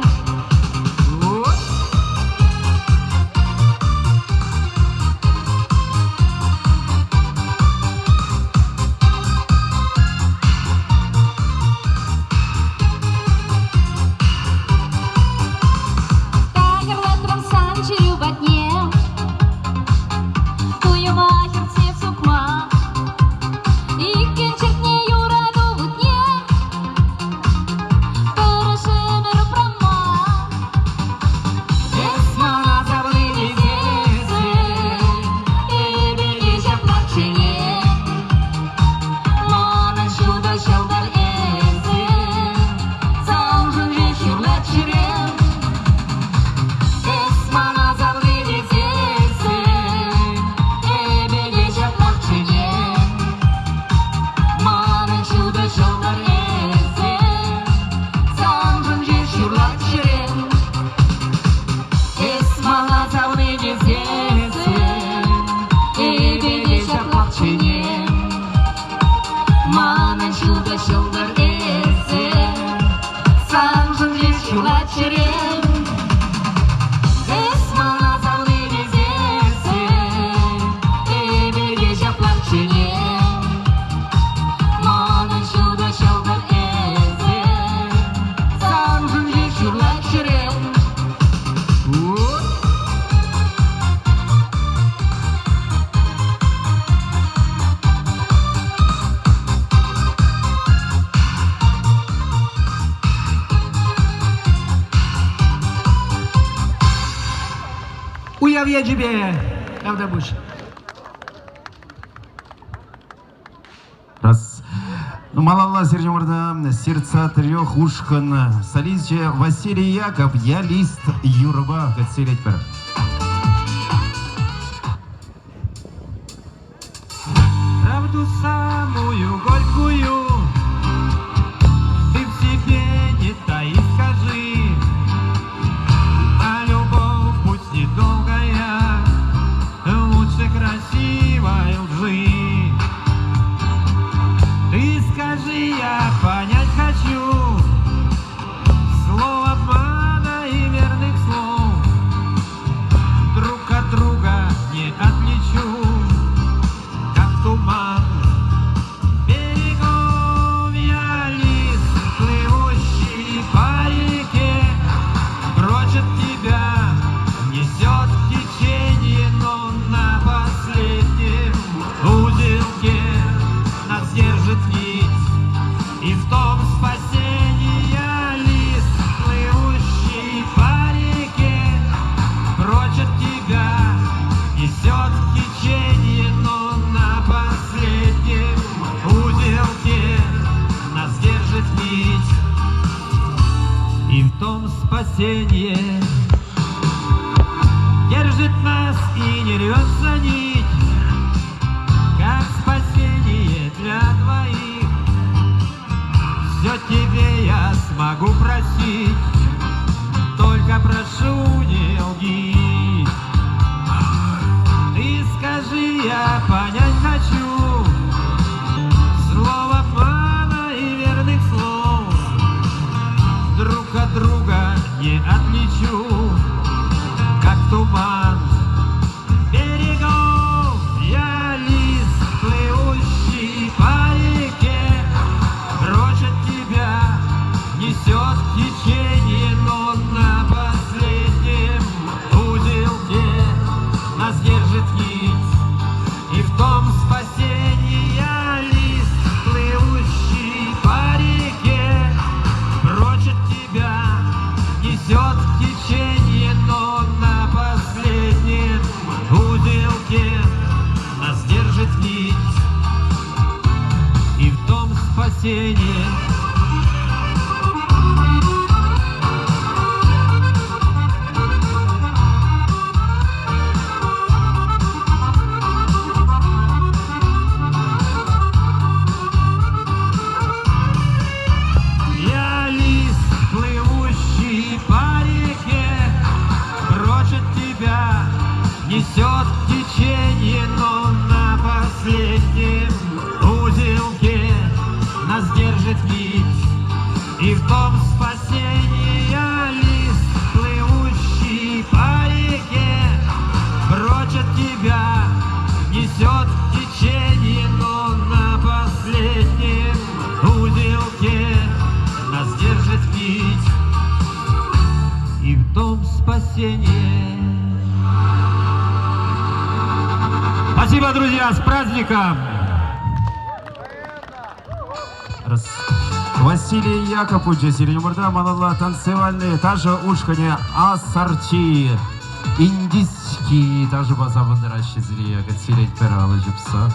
Уявья тебе, Авдабуш. Раз. Малалла Сержимарда, сердца трех ушкан, солище Василий Яков, я лист Юрба, отселить пер. Правду самую горькую ты в себе не таи скажи, а любовь пусть недолгая, лучше красивой лжи. Ты скажи, я понять хочу слов обмана и верных слов, друг от друга не отличу, как туман берегов я лист, плывущий по реке, прочь от тебя несет течение, но на последнем узелке нас держит нить, и в том спасение лист, плывущий по реке, прочь от тебя несет течение, но на последнем узелке нас держит нить, и в том спасение держит нас и не рвется нить, как спасение для двоих. Все тебе я смогу просить, только прошу не лги. Ты скажи, я понять хочу слов обмана и верных слов, друг от друга не отличу, как туман берегов я лист, плывущий по реке, прочь от тебя несет течение, но на последнем узелке нас держит нить, и в том спасение лист, плывущий по реке, прочь от тебя несет течение, но на последнем узелке нас держит нить, и в том спасение. Я лист, плывущий по реке, прочь от тебя несет течение, но на последнем узелке нас держит нить, и в том спасение лист, плывущий по реке, прочь от тебя несет течение, но на последнем узелке нас держит нить, и в том спасение. Спасибо, друзья, с праздником! Василий Яковлевич, Сержимарда, Малалла, танцевальные, даже ушкане ассорти, индийские, даже база вандыращи зрия, отселить пер алыжыпса.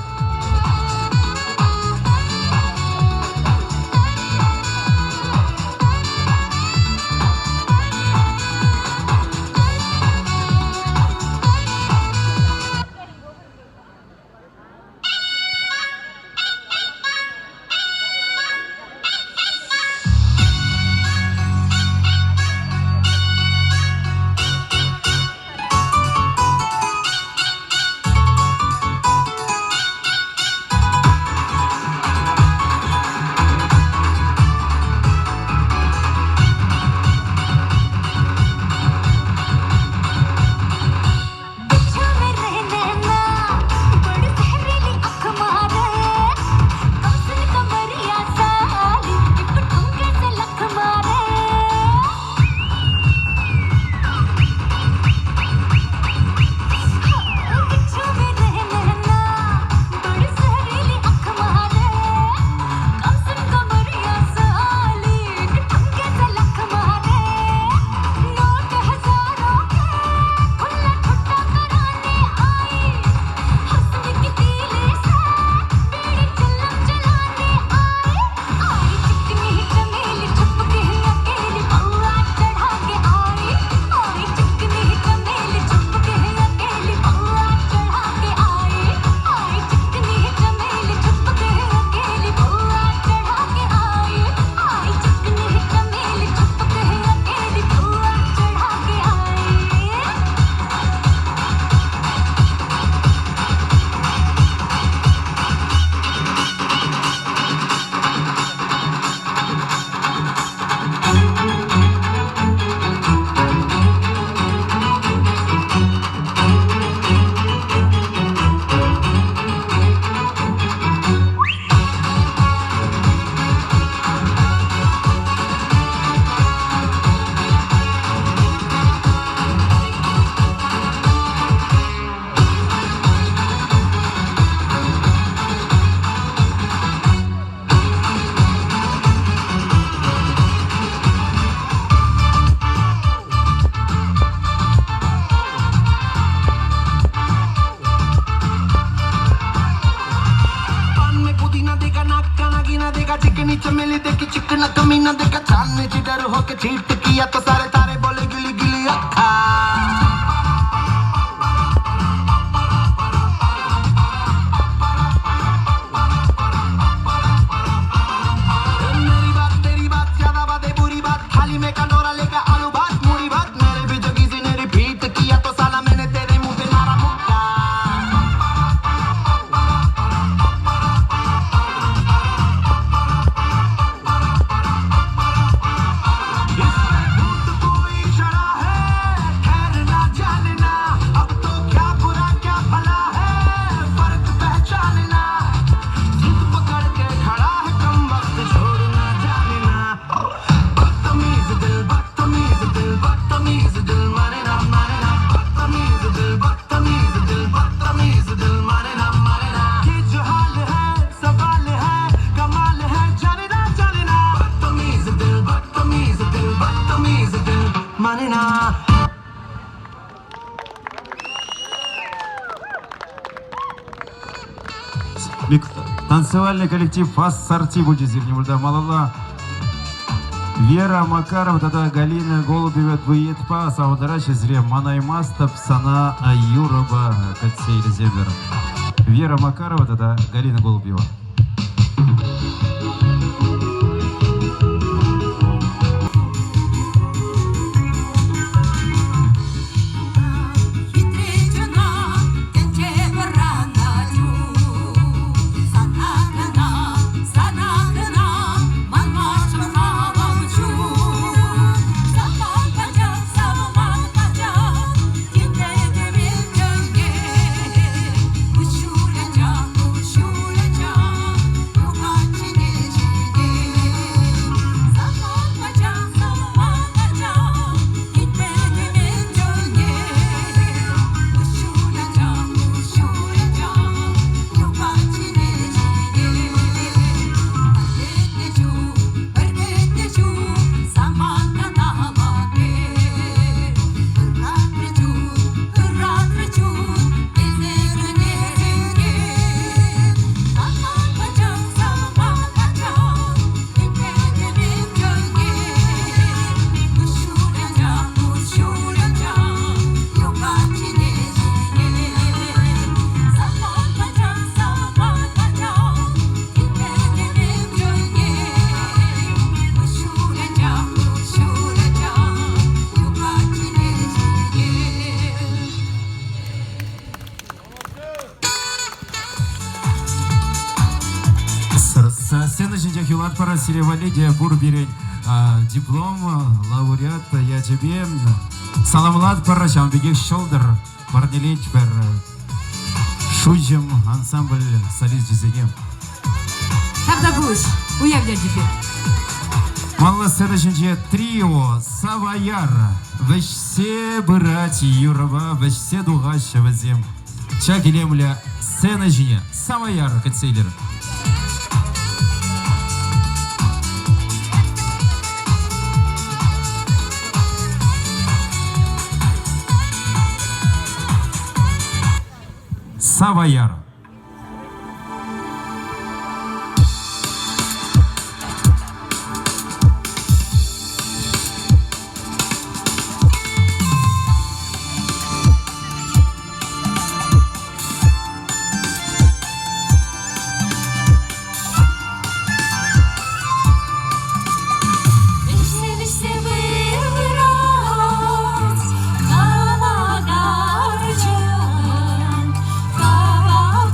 देखा चिकनी चमेली देखी चिकना कमीना देखा चांदनी ची डर होके चीट किया तो सारे तारे बोले गिली गिली अक्खा तेरी बात ज्यादा बातें बुरी बात थाली में कंडोरा लेकर आलू भात मूरी भात मेरे भी जो किसी ने रिपीट किया तो साला मैंने तेरे मुंह पे मारा मुक्का Танцевальный коллектив «Фас-сорти» будет зерневольда малала. Вера Макарова, тогда Галина Голубева, Двоетпа, Саударача, Зре, Манаймастов, Сана Аюрова, Катсейль Зебер. Вера Макарова, тогда Галина Голубева. Сенежінде Хилат пара Сиревалидия Бурберень диплом лауреат я тебе саламлат пара Шамбегек Шолдер Барнелич пер Шуджем ансамбль солист Джизегем. Когда будешь? Уявля тебе. Малла Сенежінде трио Саваяр Вешсе братья Юрова Вешсе дугаща вазем Чагилемля Сенежінде Саваяр Кацейлер. Саваяр. Kava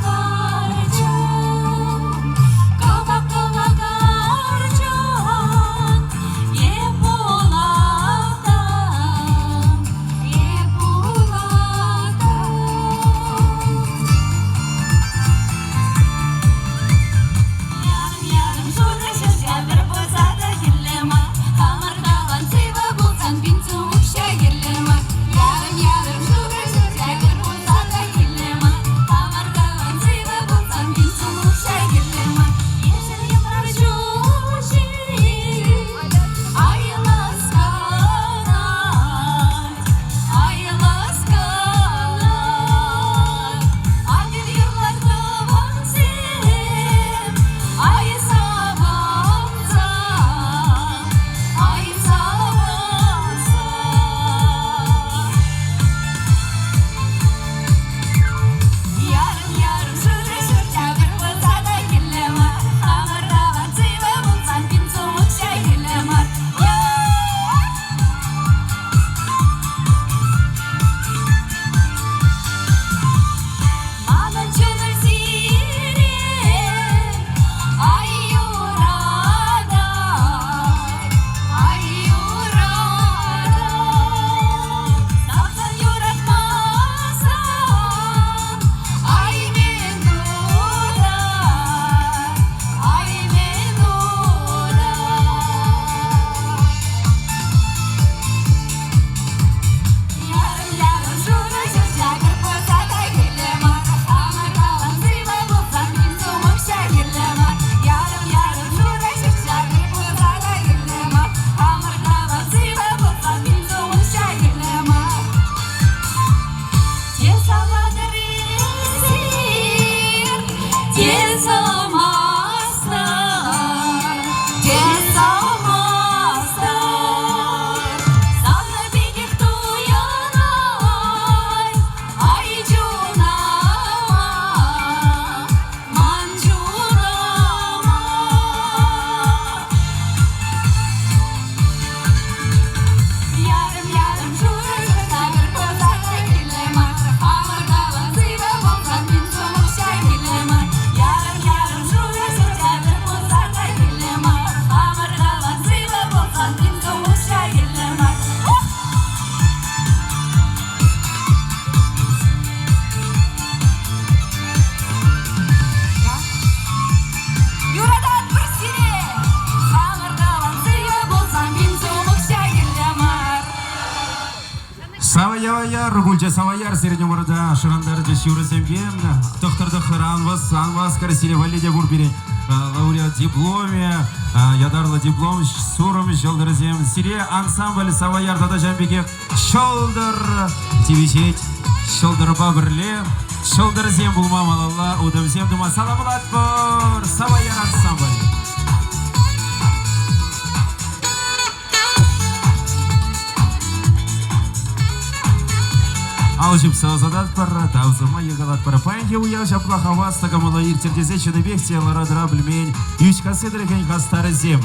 Саваяр, Гульча Саваяр, Среднеморда, Шарандарды Шюра Семген, Тохтарды Хранвас, Анвас, Карасили Валидия Бурбери, лауреат дипломе, Ядарлы диплом, Сурым, Шолдырзем, Сире, ансамбль Саваяр, Тада Жамбеге, Шолдыр, Тивичет, Шолдыр Бабырле, Шолдырзем Булмамалала, Удамзем Дума Саламулатпор, Саваяр ансамбль. Алжып сазадат пара, тавзыма егалат пара. Паянге уял жаплахавас, тагамала иртердезе чудебехте, ларадра блемень, ючкасы дырген хастары зем.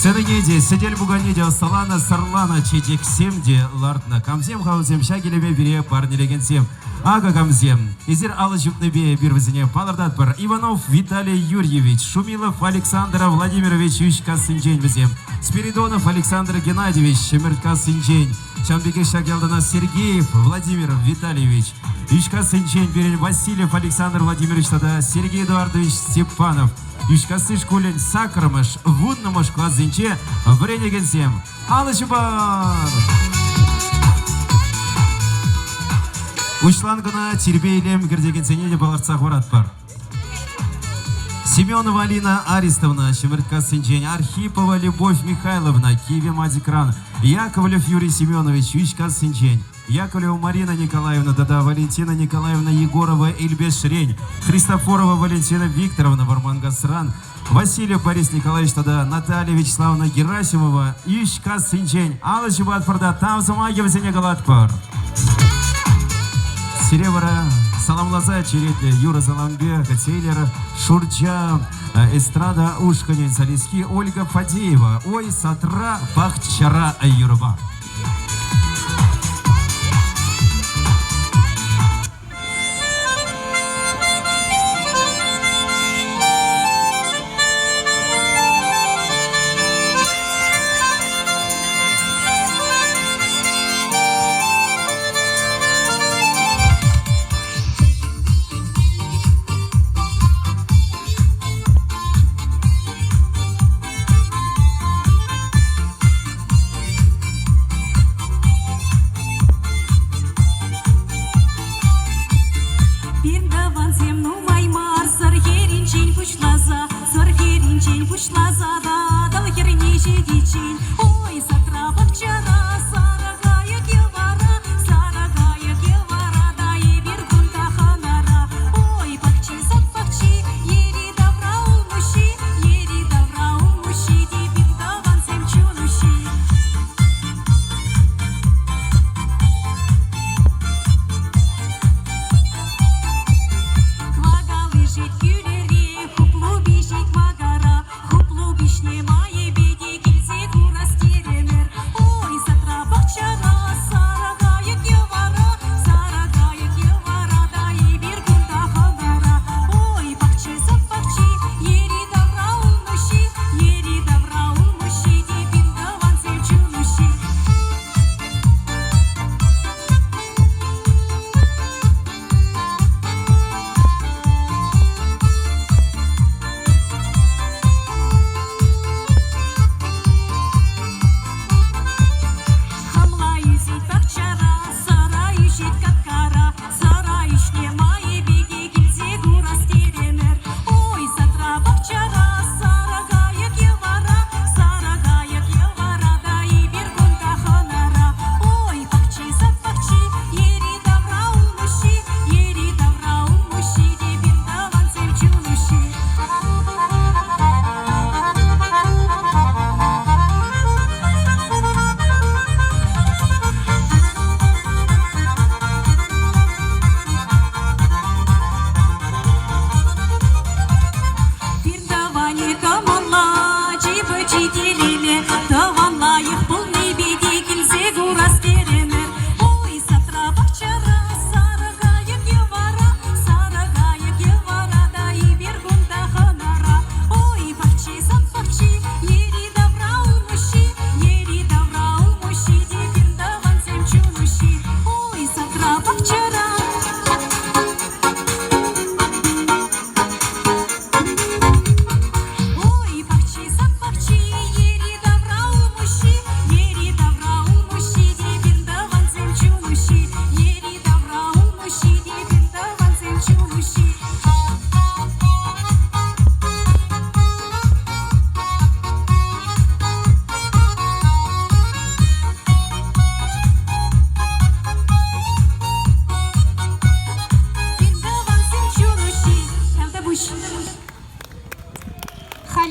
Сенегеде, седель буганеде, салана, сарлана, чечек семде, лартна, камзем хаузем, шагелебе бере, парнелеген зем. Ага камзем, изер алжып небе, бирвазине, палардат пара. Иванов Виталий Юрьевич, Шумилов Александр Владимирович, ючка синжень вазем. Спиридонов Александр Геннадьевич, Шемертка синжень. Чамбеке Шагелдана Сергеев Владимир Витальевич, Ючка Сынчень Берень Васильев Александр Владимирович, тогда Сергей Эдуардович Степанов, Ючка Сышкулин Сакрамыш, Вуднамыш Клазинче, Вренегенсем, Алышыбар. Учлангана Тербейлем Гердегенсенеде Баларцах Варатпар. Семенова Алина Аристовна, Шемертка Синчень, Архипова Любовь Михайловна, Киеве Мадикран, Яковлев Юрий Семенович, Ючка Синчень, Яковлева Марина Николаевна, Дада Валентина Николаевна Егорова, Эльбеш Рень, Христофорова Валентина Викторовна, Вармангасран, Васильев Борис Николаевич, Дада Наталья Вячеславовна Герасимова, Ючка Синчень, Алла Жибатфорда, Тавзама Евзене Галатпар. Серевара Саламлаза, Черетля, Юра Заламбе, Кацейлер, Шурча, Эстрада, Ушканин, Салиски, Ольга Фадеева, Ой, Сатра, Бахчара, Юрба.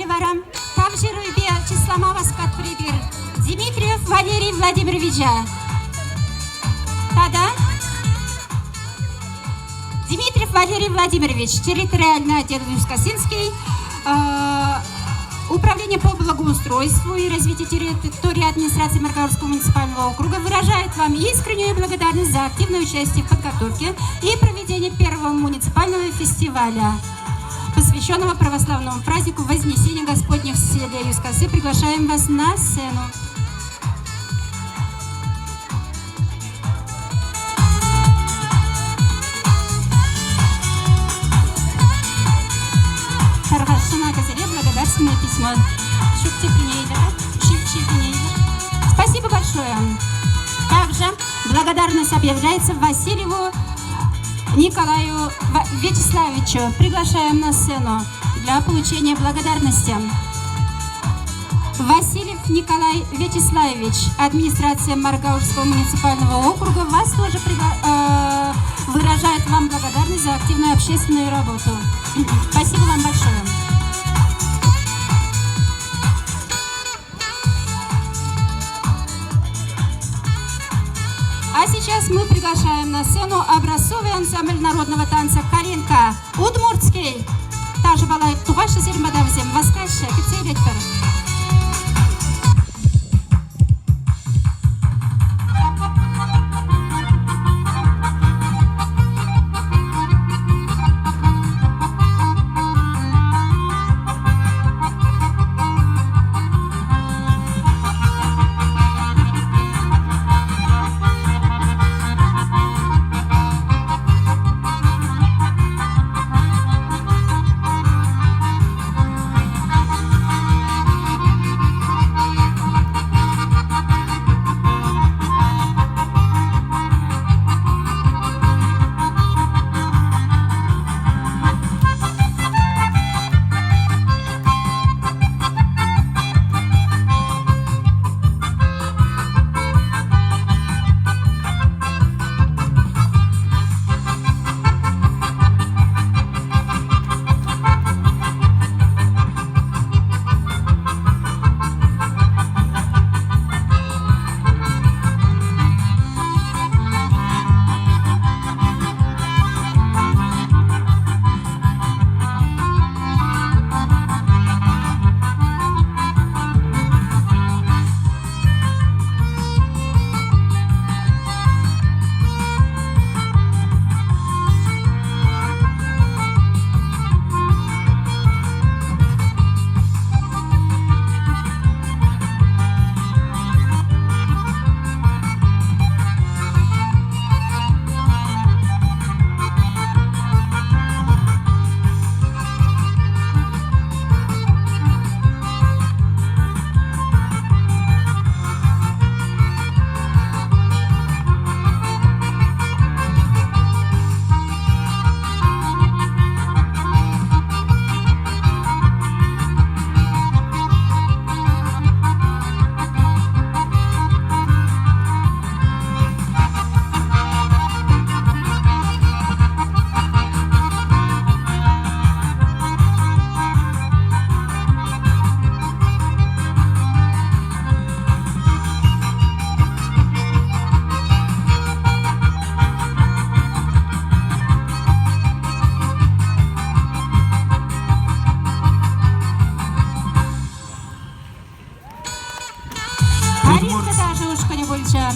Варам, также Рубе Числамова Скатприбир, Дмитриев Валерий Владимировича. Тогда Дмитриев Валерий Владимирович, территориальный отдел Южно-Касинский, Управление по благоустройству и развитию территории администрации Маргаурского муниципального округа выражает вам искреннюю благодарность за активное участие в подготовке и проведении первого муниципального фестиваля, посвященного православному празднику Вознесения Господня в селе Юзкасы. Приглашаем вас на сцену. Благодарственное письмо. Спасибо большое. Также благодарность объявляется Васильеву Николаю Вячеславовичу. Приглашаем на сцену для получения благодарности. Васильев Николай Вячеславович, администрация Маргаурского муниципального округа, вас тоже выражает вам благодарность за активную общественную работу. Спасибо вам большое. А сейчас мы приглашаем на сцену образцовый ансамбль народного танца «Калинка» Удмуртский. Также балай тугаши зермадавзем васкаша кицейлектор.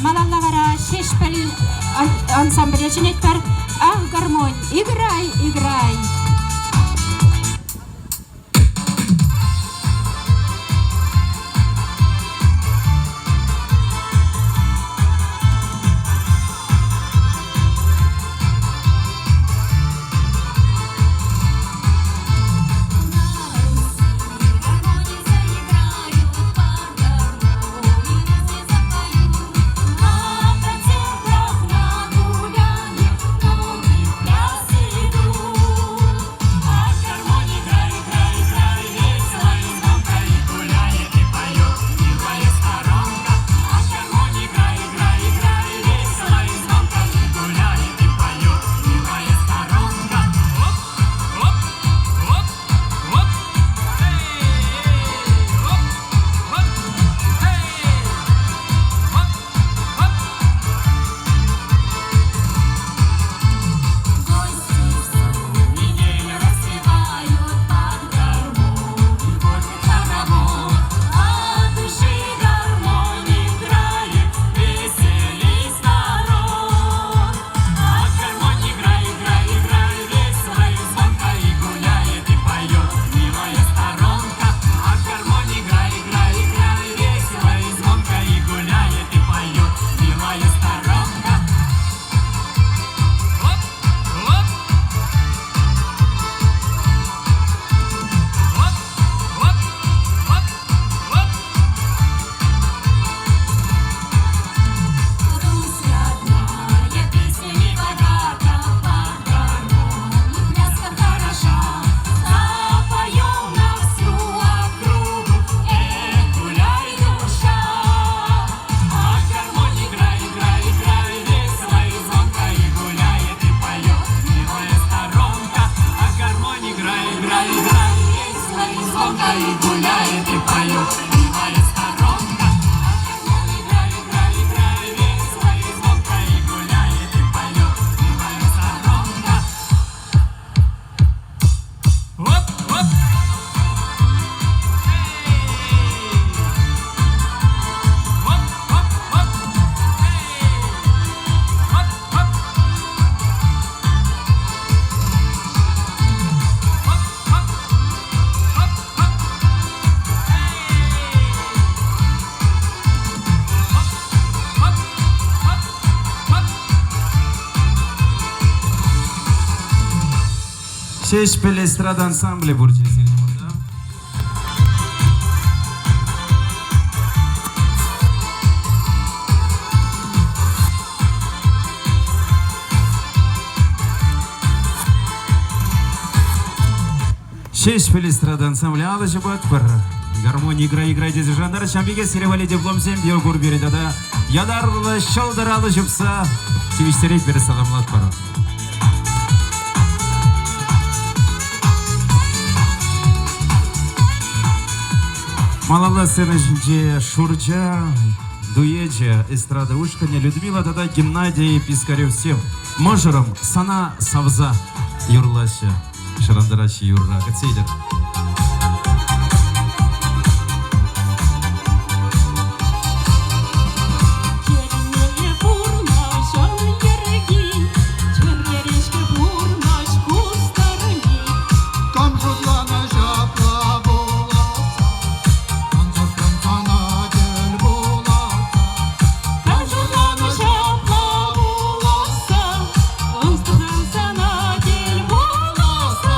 Малалавара шешпел ансамбль жинектар. Ах, гармонь, играй, играй. Иду. звонко и гуляет и поет, милая сторонка. Играй, играй, играй, весело и звонко и гуляет и поет, милая сторонка. Оп, оп. Шеш пелестрада ансамбле бурчи сирмурда. Шеш пелестрада ансамбле алыжы бат бір. Гармония играй дези жандар шамбиге сиревали дипломсем биогур бередада. Ядарлы шалдар алыжыпса. Севиштерек бері саламлат бара. Малала сцена жинже Шурджа, Дуеджа, эстрада Ушканя, Людмила Дада, Геннадий Пискарев всем. Мажором Сана Савза, Юрлаша, Шарандараши Юрра, Кацейдер. Sana gel bolasa,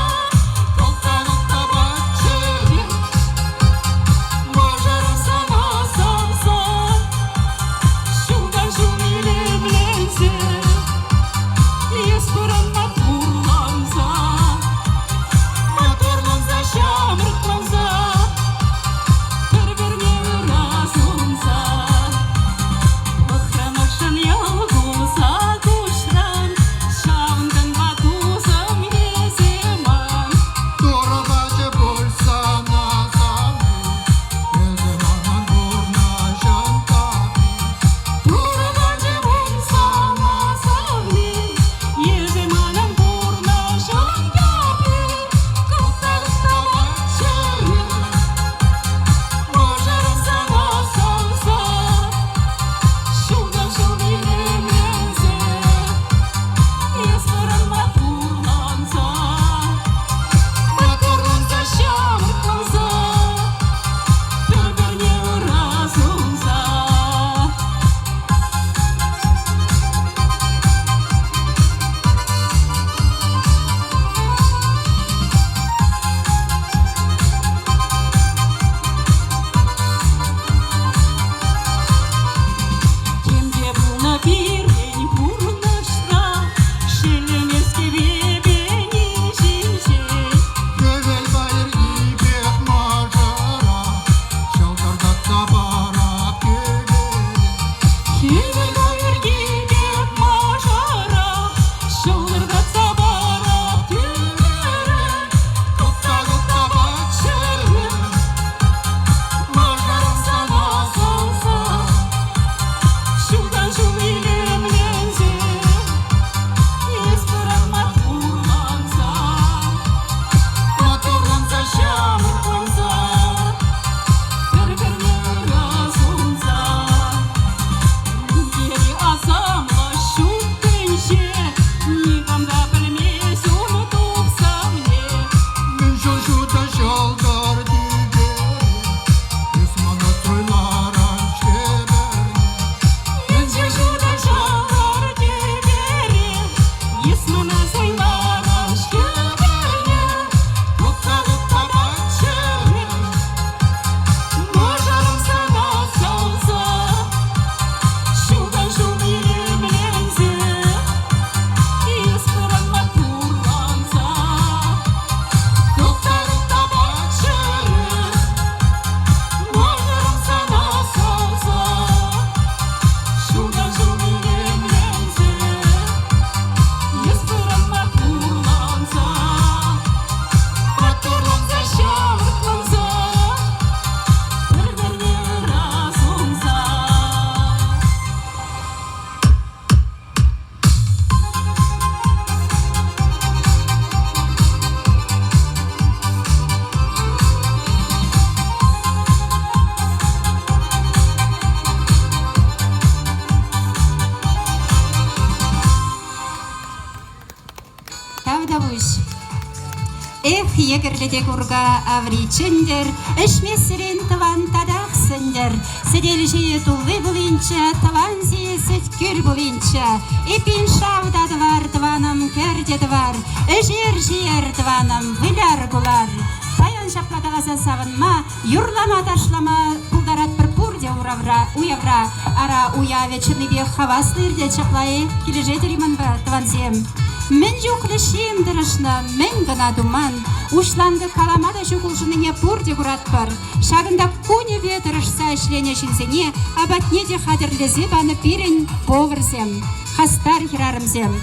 егерледе курга авричендер, эшмесерен тыван тадақсындер. Сидел жие тулы булинча, тыван зиесет күл булинча. Ипин шауда двар, дванам керде двар, жер дванам выляр гулар. Паян шапладағаса савынма, юрлама ташлама, пулдарат бір пурде уявра, ара уяве чыныбе хаваслырде чаплайы, кележетериман ба тванзем. Мен жоқлышын дырышна, мен гына думан, ушланды каламада жоқылжыныне пурде куратпар. Шагында куне ветырышса ішлене шинсене, абатне де хадырлезе баны пирен повырзем, хастар хирарымзем,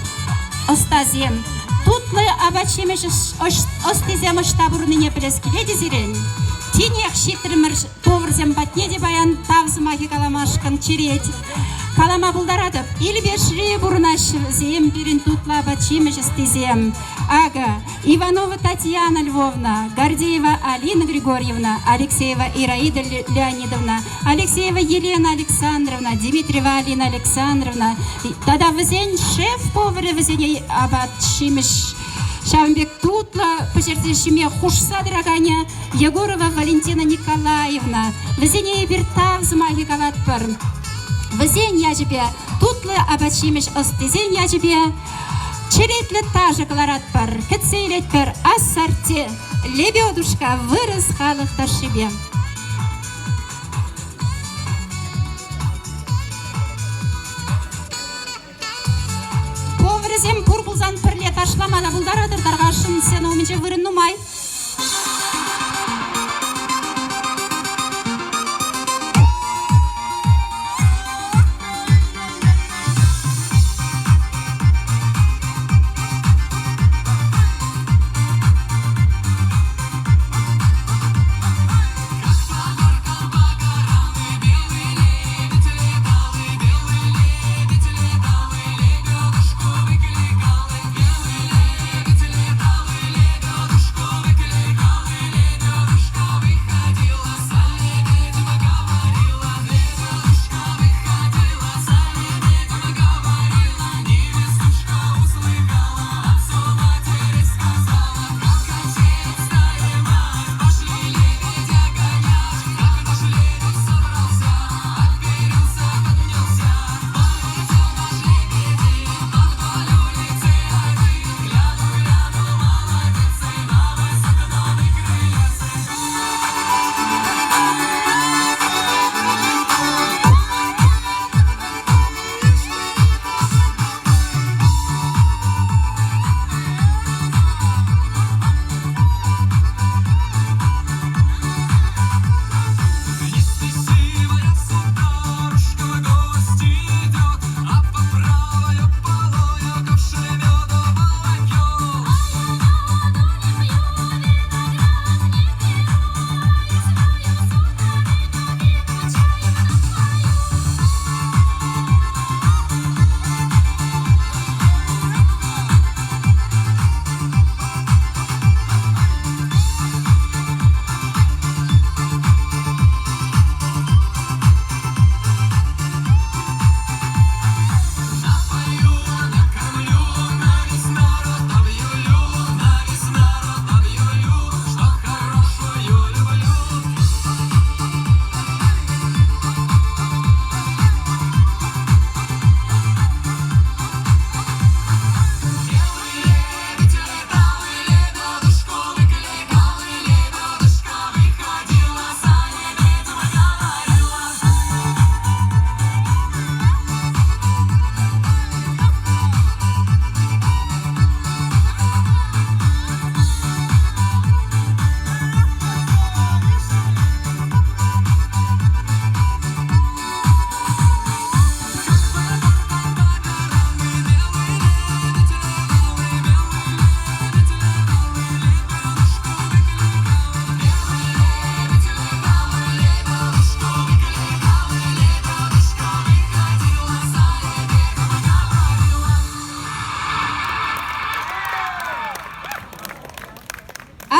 остазем. Тутлы абачемеш остезем штабурныне плескеледе зирен. Тинех шитрмыр повырзем батне де баян тавзымахи каламашкан череть. Калама булдарадып, илбешри бурнашзем пирен тутла абачемеш остезем. Ага, Иванова Татьяна Львовна, Гордеева Алина Григорьевна, Алексеева Ираида Леонидовна, Алексеева Елена Александровна, Дмитриева Алина Александровна. Тогда везень шеф-повар везень абачемеш Шамбек Тутла, пожертвующими хушса дорогая, Егорова Валентина Николаевна, везень Бертавзмахи Галатпар. Везень я тебе, Тутла абачемеш остезень я тебе. Черетлі тажы кларатпар, кецейлетпер ассарте, лебедушка вырос халық ташибе. Поврезем пурбулзан пірле ташламана бұлдарадыр дарғашын сені оменже вырын нумай.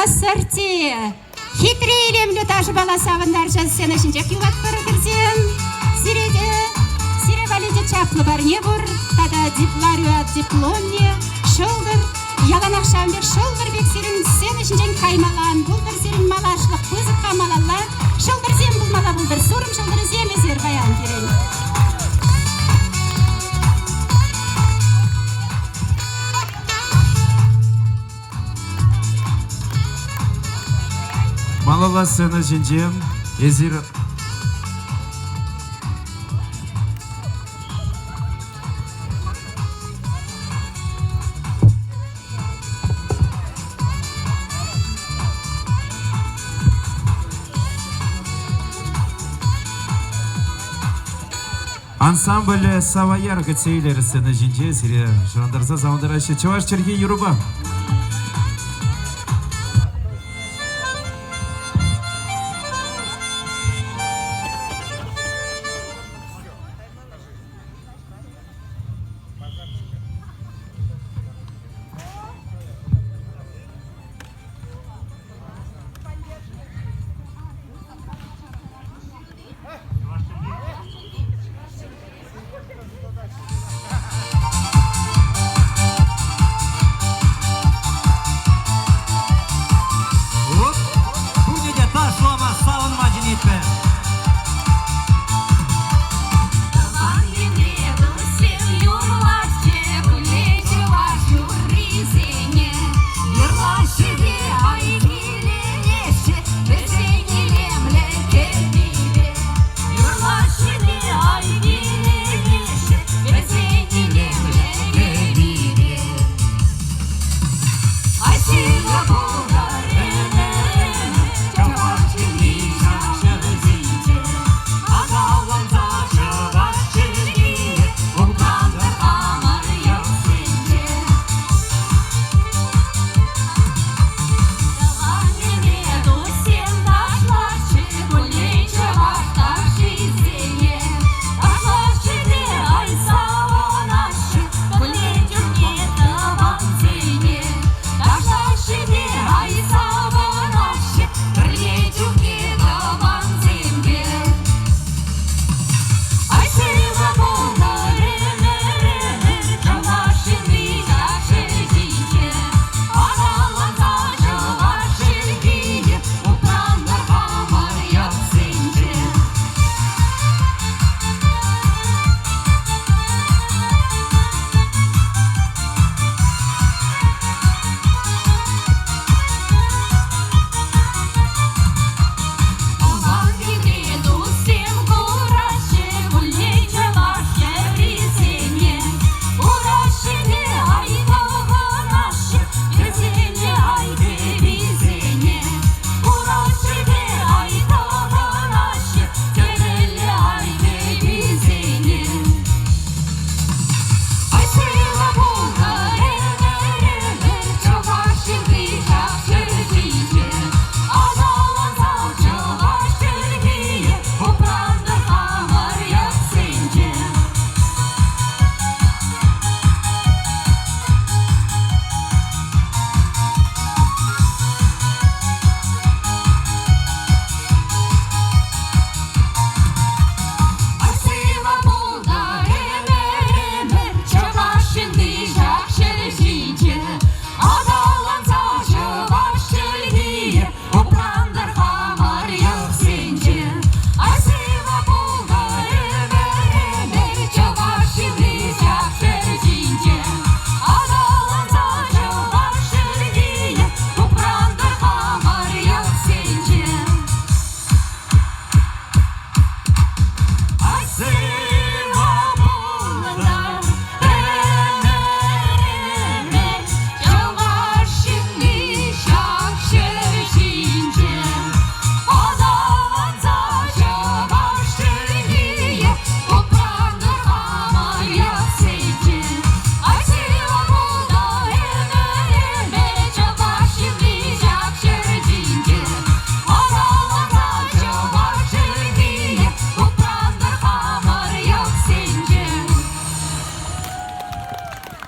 Ассорте, хитрелемлі тажы бала савындар жазсен ішінде кюват бары кірсен. Сире валиде чаплы бар не бұр, тада дипларю от дипломне, шылдыр, яланақ шамбер шылдыр бек сирен сен ішінжен каймалан бұлдыр сирен малашлық көзі қамалалла шылдыр зем бұлмала бұлдыр сұрым шылдыр зем ezер баян керен. Малала сцена жинжем ezir ансамбль Саваяр гацейлер сцена жинже сире жандарса замандарашы чуваш черги юруба.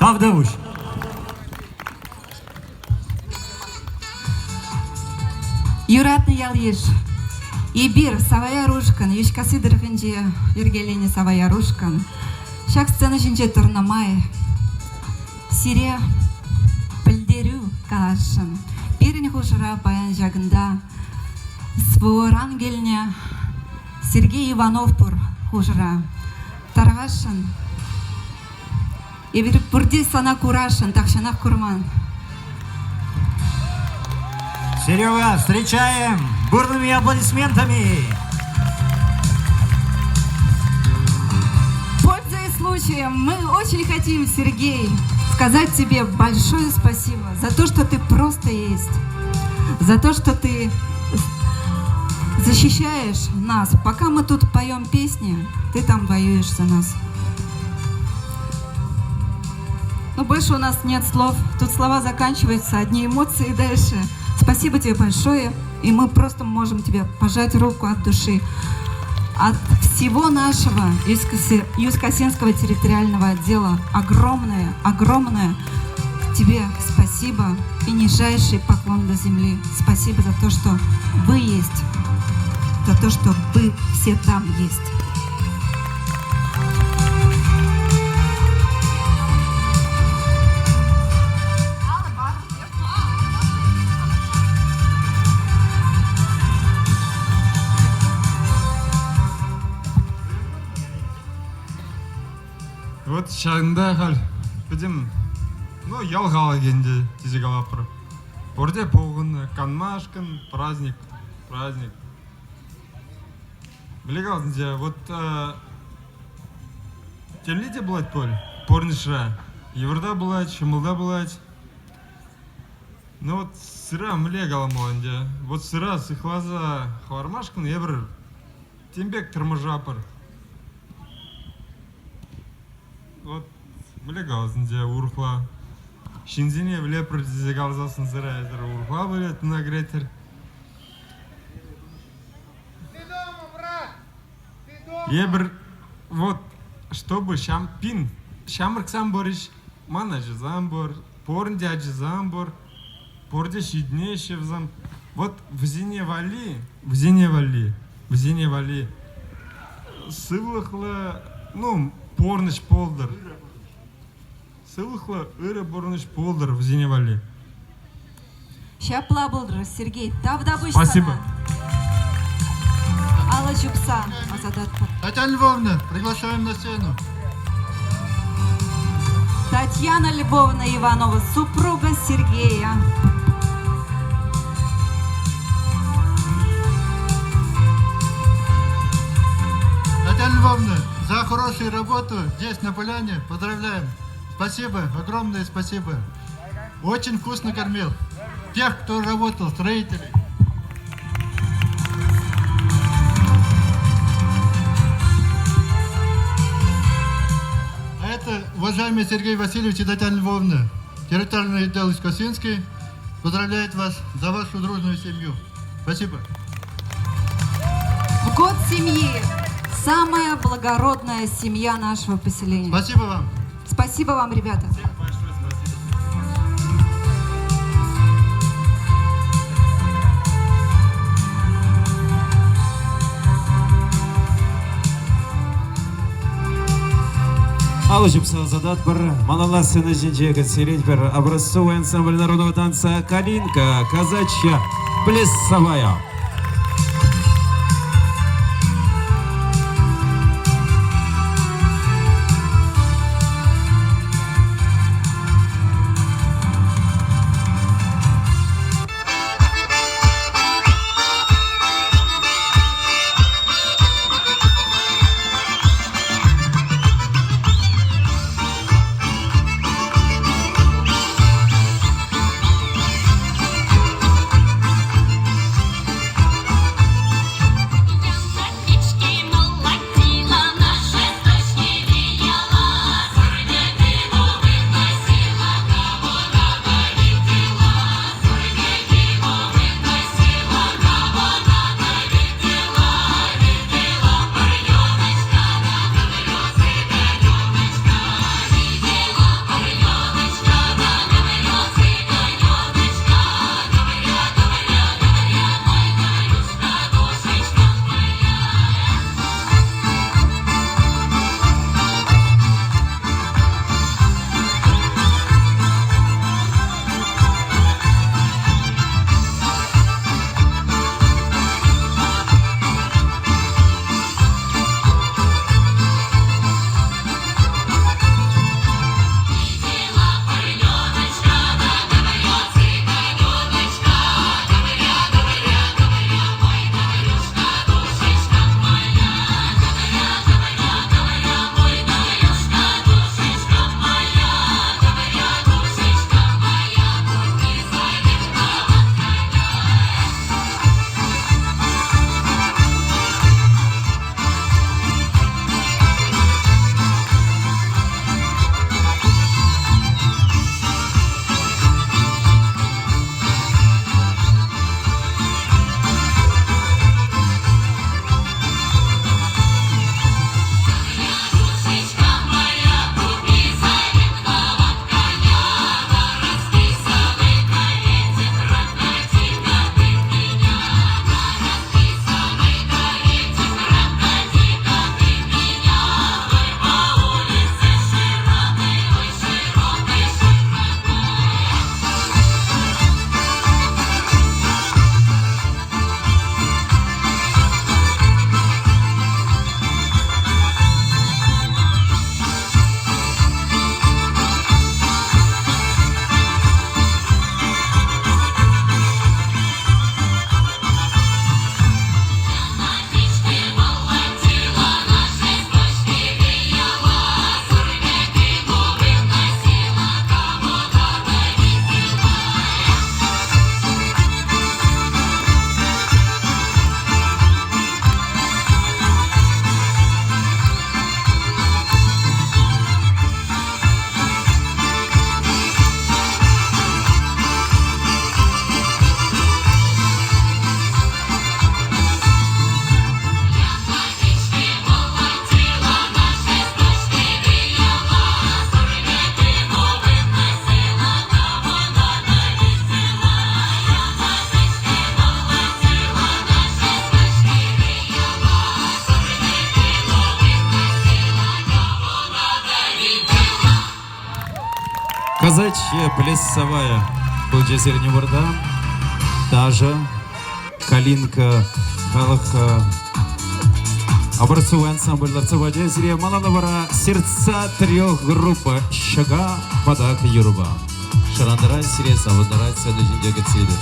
Avdavush. Юратны ялеш. Ибир Саваярушкан, Юшкасы дыргынже Ергелене Саваярушкан. Шак сцена жинже турнамай. Сире пілдер калашын. Перен хушыра паян жагында. Своран гельне Сергей Иванов пур хушыра. Таргашын. Евер пурди сана курашын, такшанах курман. Серега, встречаем бурными аплодисментами. Пользуясь случаем, мы очень хотим, Сергей, сказать тебе большое спасибо за то, что ты просто есть, за то, что ты защищаешь нас. Пока мы тут поем песни, ты там воюешь за нас. Но больше у нас нет слов. Тут слова заканчиваются, одни эмоции дальше. Спасибо тебе большое. И мы просто можем тебе пожать руку от души. От всего нашего Южно-Касимского территориального отдела огромное тебе спасибо и нижайший поклон до земли. Спасибо за то, что вы есть, за то, что вы все там есть. Вот шағында қал, бідім, ялғалы кенде тезек алапыр. Орде поғын, канмашкын, праздник. Білек алдынде, вот теледе бұлайт пөл, порнышра. Еврда бұлайт, шымылда бұлайт. Ну вот сыра мілек аламаланде. Вот сыра сыхлаза хвармашкын, ебір тембек тұрмыжапыр. Вот, білек алдынде урхла. Шинзине влепір тезек алзасын сыра езір урхла білет, нагретер. Ебір, вот, чтобы шамырк самбориш, мана жызамбор, порнде ажызамбор, порде шидне шевзам. Вот в зине вали, сывлықлы, порныш полдыр. Сывлықлы ыры порныш полдыр в зине вали. Шапла болдыр, Сергей, тавда бұш Спасибо. Алла Чупса, Азадат. Татьяна Львовна, приглашаем на сцену. Татьяна Львовна Иванова, супруга Сергея. Татьяна Львовна, за хорошую работу здесь на поляне поздравляем. Спасибо, огромное спасибо. Очень вкусно кормил тех, кто работал, строителей. Уважаемый Сергей Васильевич и Татьяна Львовна, территориальный отдел Южно-Касимский поздравляет вас за вашу дружную семью. Спасибо. В год семьи самая благородная семья нашего поселения. Спасибо вам. Спасибо вам, ребята. Алучимся задат бір малаласыны жинжегі серень бір образцовый ансамбль народного танца «Калинка», казачья, плясовая. вообще плясовая. Будет Сирень Мурда. Даже Калинка, Галаха. Образцовый ансамбль Ларцевая Сирия Маланавара. Сердца трех группа. Шага, Падак, Юруба. Шарандара, Сирия, Савандара, Сядужин, Дягациды.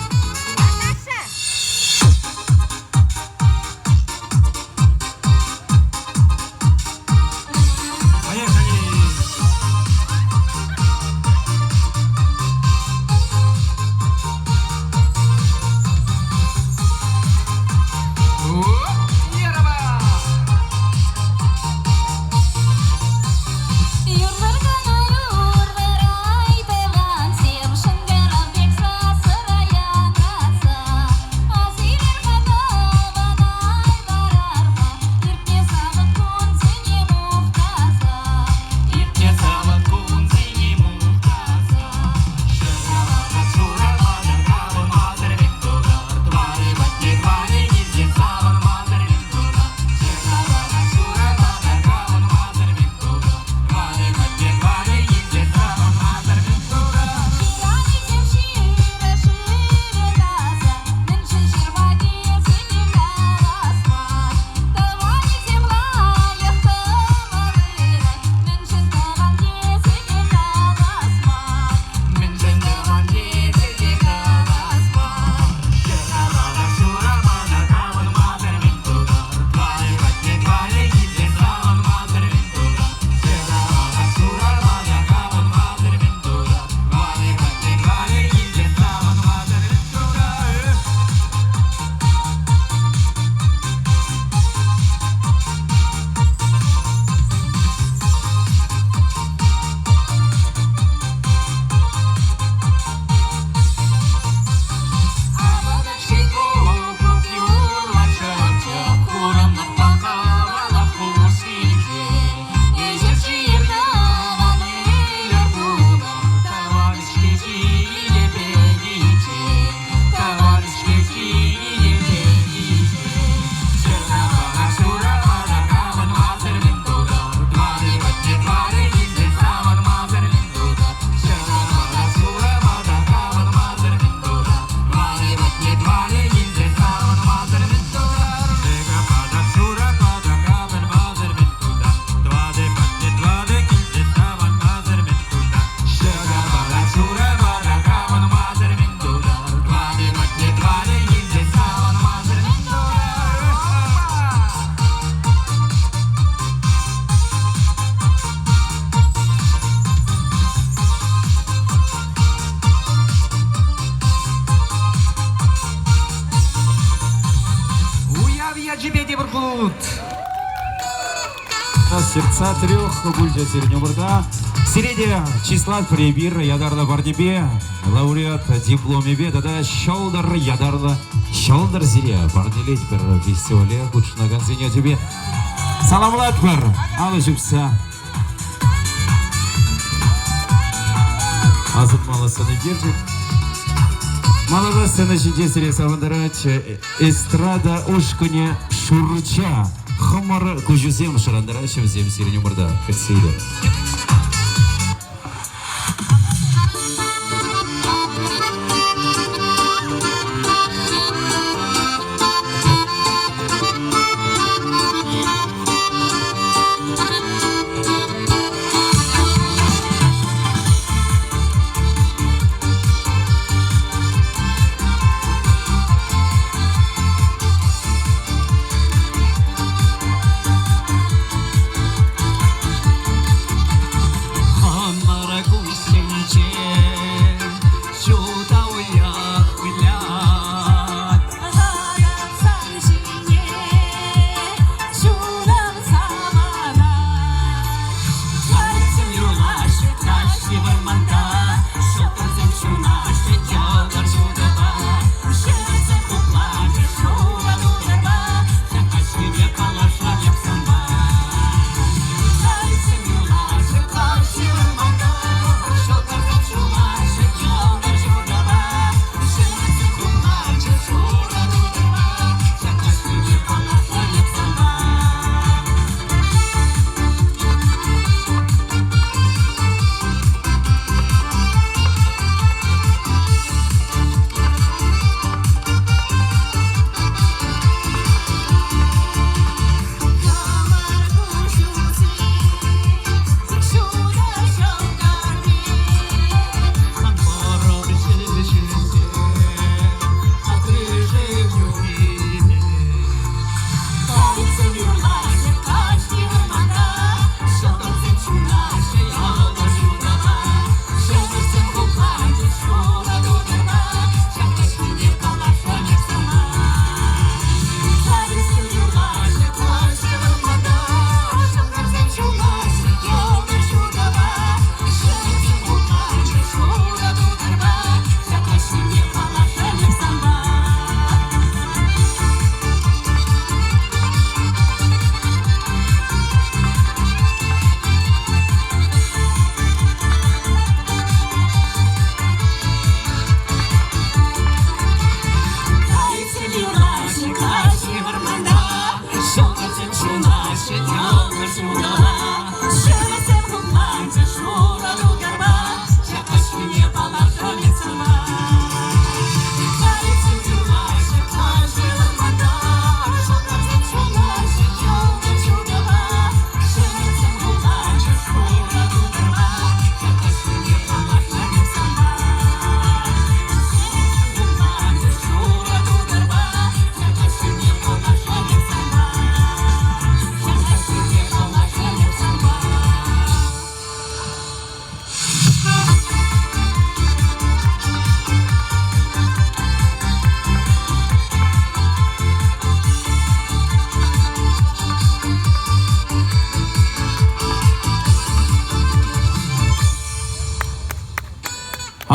Сердца трех будет Сирень Мурда. Сиреде числа прибир Ядарла Бардибе. Лауреат дипломе беда да Шолдер Ядарла Шолдер Сирия. Бардилет пер фестивале худшна концене тебе. Саламлат пер. Алышыпса. Азык маласыны держит. Малага сцена жиде Сирия Савандарач. Эстрада ушкуне шурча. Хамар кужусем шарандарашем зем Сирень Мурда. Касида.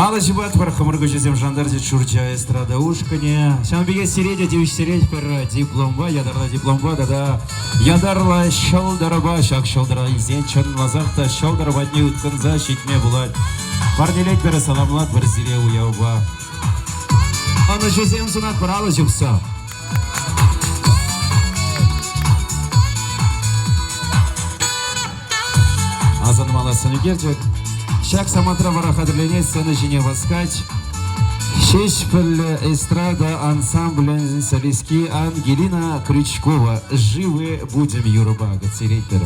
Ала жибат бар хамыргы жүзем жандарде чурча эстрада ушкане. Шанбеге сиреде девиш сирет пер дипломба, ядарла дипломба, да ядарла шалдарба, шак шалдара изен чын лазақта шалдарба дне утканза шитме булат. Парнелет бері саламлат бір зире уяуба. Ана жүзем сунат бір ала жүкса. Азан мала санюгерчик. Шак саматра вара хадырлене сцена жине васкач. Шешпілі эстрада ансамбль солистки Ангелина Крючкова. Живы будем Юруба. Гацерейтер.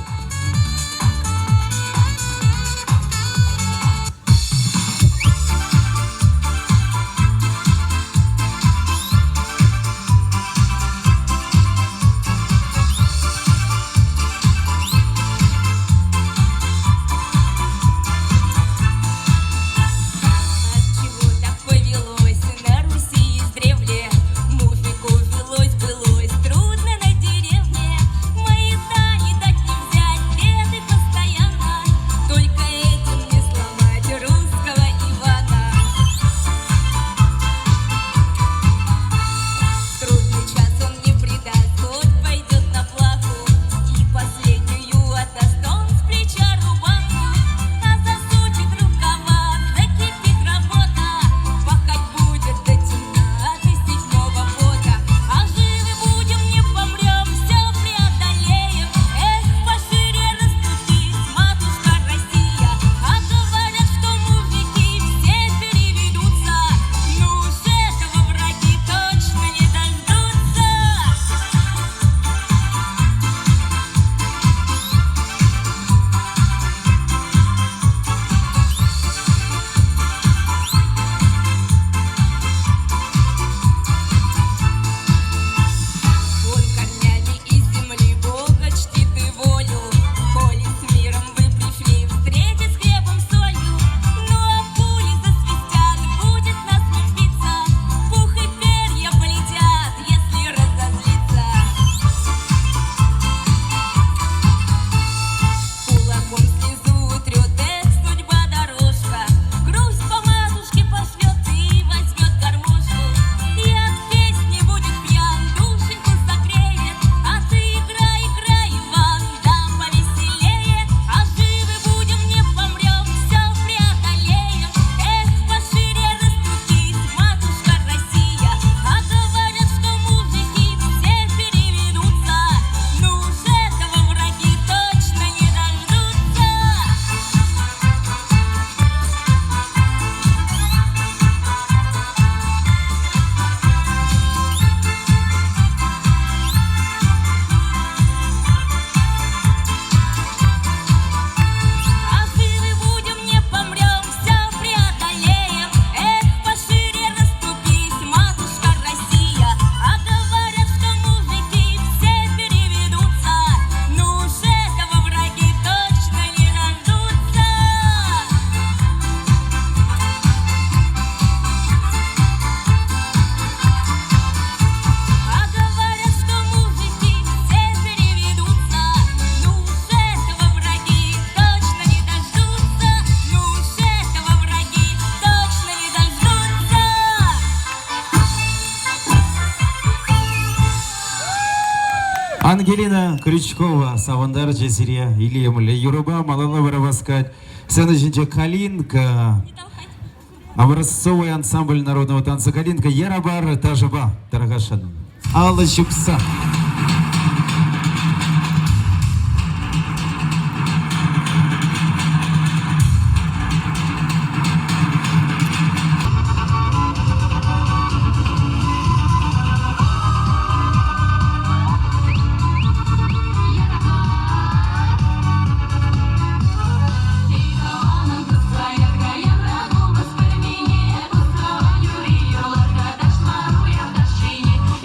Ангелина Крючкова, Савандар Джезирия, Ильямля, Юруба, Малала Вороваскать, Сенежинча Калинка, образцовый ансамбль народного танца Калинка, Ярабар, Тажаба, Тарагашан, Алла Щукса.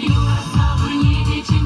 Юра,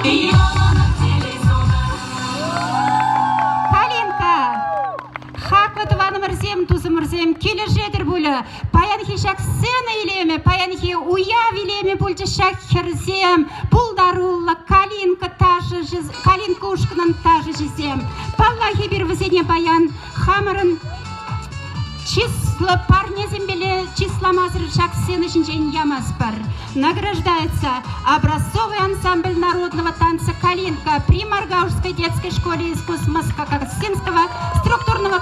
Калинка, хаква туванымырзем, тузымырзем, келі жедір бұлі, паянхи шак сцена илеме, паянхи уяв илеме бұлчы шак херзем, пулдарулла, калинка тажы, калинка ушкынан тажы жезем. Паллахи бір візене баян, хамырын число парня зембеле, числа мазры шак сцена жинжен ямаспар. Награждается образцовый ансамбль народного танца «Калинка» при Маргаушской детской школе искусств Москва-Касинского структурного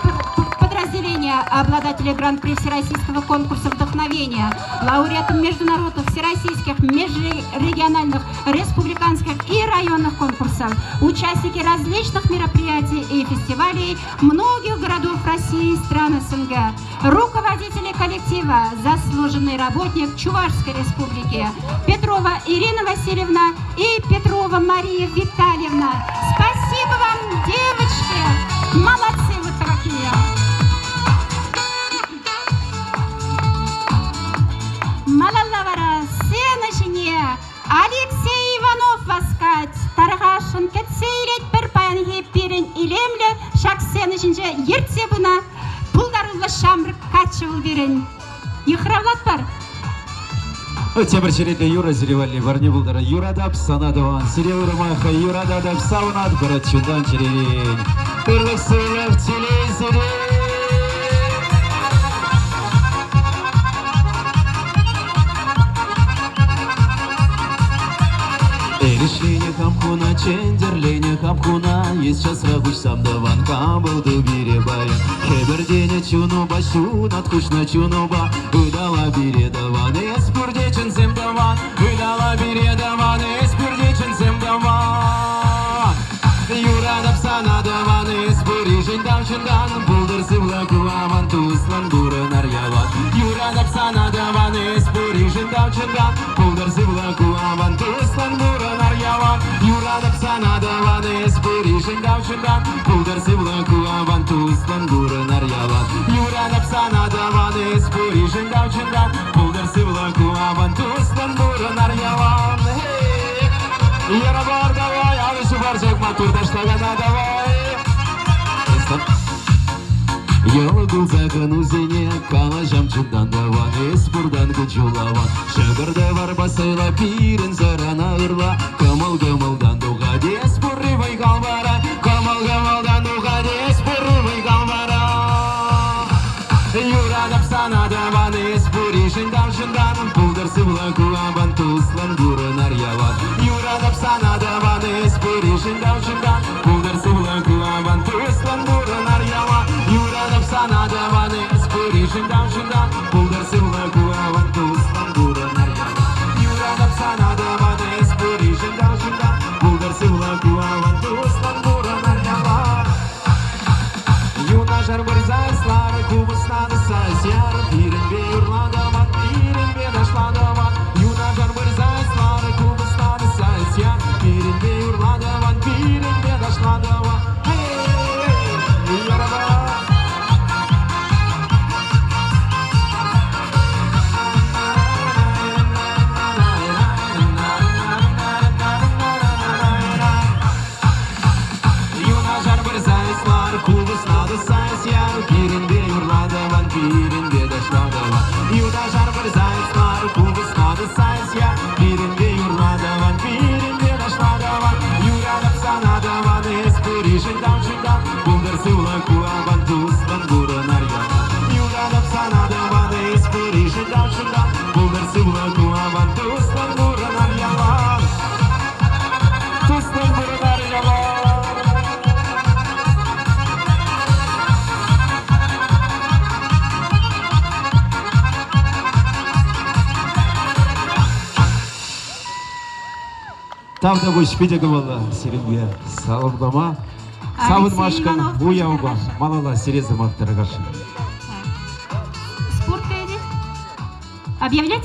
подразделения, обладатели гран-при Всероссийского конкурса вдохновения, лауреатом международных, всероссийских, межрегиональных, республиканских и районных конкурсов, участники различных мероприятий и фестивалей многих городов России и стран СНГ, руководители коллектива, заслуженный работник Чувашской республики Петрова Ирина Васильевна и Петрова Мария Витальевна. Спасибо вам, девочки! Молодцы вы какие! Малалавара, сенашине, Алексей Иванов васкать, Таргашын кетсейлет бір паянхи перен илемле, шак сенашинже ертебіна, пулдарулы шамрық качывыл берен. Ихравлат бар? Темір череде Юра зелевали, варне булдара Юрадап санадаван, сиревы ромаха Юрададап саунат, город чудан черерень, кырлық сылық телезерень. Эришлине хамхуна, чендерлене хамхуна, есть час рагуш сам даван, камбалду бире баян. Хебердене чунуба, шунат кушна чунуба, выдала бире даван, эспюрдечен зем даван, выдала бире даван, эспюрдечен зем даван. Юрадап сана даван, эспюрижен давчендан, булдыр сывлаку аван, туслан бурын арьяван. Юрадап сана даван, эспюрижен давчендан, булдыр сывлаку аван, туслан бурын арьяван. Юрадап сана даван, эспюрижен давчендан, булдыр сывлаку аван, туслан бурын арьяван. Юрадап сана даван, эспюрижен давчендан, булдыр сывлаку аван, туслан бурын арьяван. Яра бар давай, алышы бар жек матурда штагана давай. Йолы гулзакын үзене, кала жамчугдан даван, эспурдан күчулаван. Шыгырды бар басайла, пирін зарана ырла, кымыл-кымылдан дуға дес бұрри байқал бара, кымыл-кымылдан дуға дес бұрри байқал бара. Юрадап сана даван, эспуришін дамшындан, пулдыр сывла куамбан, туслан бұрын арьяван. Юрадап сана даван, эспуришін дамшындан, пулдыр сывла куамбан, туслан бұрын арьяван. Юрадап сана даван, эспуришін дамшындан, пулдыр сывла куамбан, туслан бұрын арьяван. Юрадап сана даван, эспуришін дамшындан, пулдыр сывла куамбан, туслан бұрын арьяван. Юна жар бір зайслары, кубысна дысайсяр, пирінбе юрладаман, пирінбе дашладаман. Юна жар бір зайслары, кубысна дысайсяр, пирінбе юрладаман, пирінбе дашладаман. Там да больше педагога сиренге салымдама, савын машкан уяуба, малала сирезы маттары каршы. Спорт кайды? Объявлять?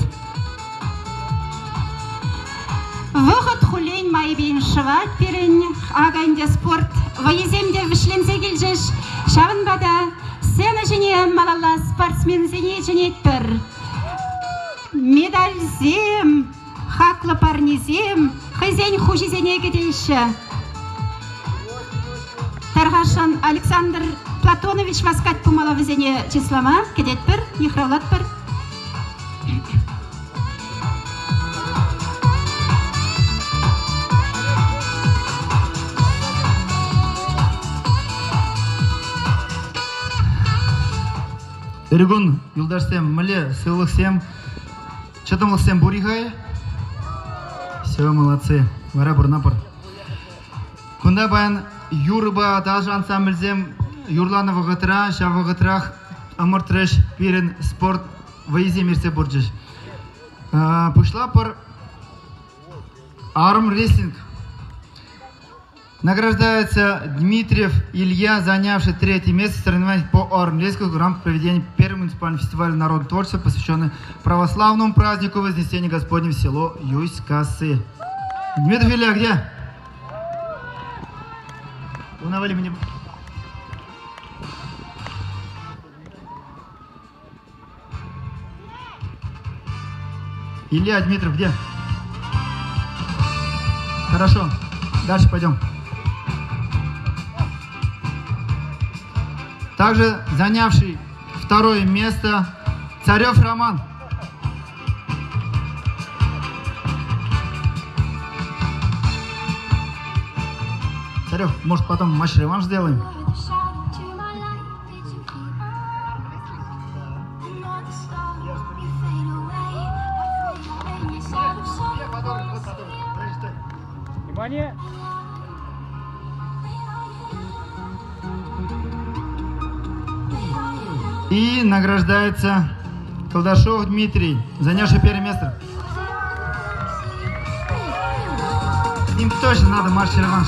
Выход хулень майбин шыват перен, агайнде спорт, ваеземде вишлензе келжеш, шавынбада, сцена жене малала спортсмен зене женеттір. Медаль зем, хаклы парнезем, Хызень хужизене кетейші. Таргашан Александр Платонович васкат пумала везене числама. Кедет бір, ехравлат бір. Эргун, юлдаштем, мле, сылықсем, чатымлықсем бурихай. Все, молодцы. Вара бурнапыр. Кунда баян юрыба даже ансамбльзем юрланы вағытыра, ша вағытырах амыртырыш пирен спорт вайзе мерсе бурджиш. Пышла пыр арм рестлинг. Награждается Дмитриев Илья, занявший 3-е место в соревнованиях по армрестлингу в рамках проведения первого муниципального фестиваля народного творчества, посвященного православному празднику Вознесения Господня в село Юсть-Косы. Дмитриев Илья, где? Унавали мне. Илья Дмитриев, где? Хорошо, дальше пойдем. Также занявший 2-е место Царев Роман. Царев, может потом матч-реванш сделаем? Внимание! И награждается Колдашов Дмитрий, занявший 1-е место. Им точно надо матч-реванш.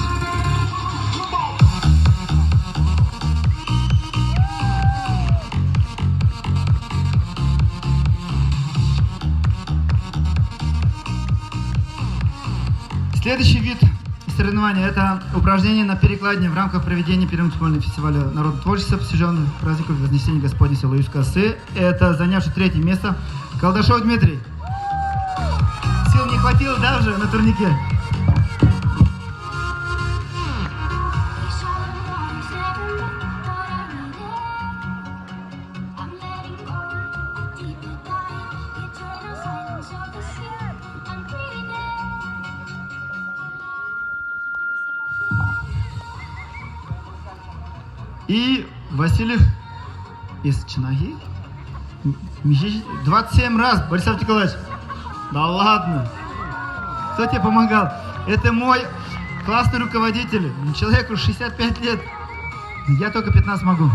Следующий вид соревнования – это упражнение на перекладине в рамках проведения первого муниципального фестиваля народного творчества, посвященного празднику Вознесения Господня село Юсть-Косы. Это занявший 3-е место Колдашов Дмитрий. Сил не хватило даже на турнике. И Васильев из Чинаги 27 раз, Борислав Николаевич. Да ладно. Кто тебе помогал? Это мой классный руководитель. Человеку 65 лет. Я только 15 могу.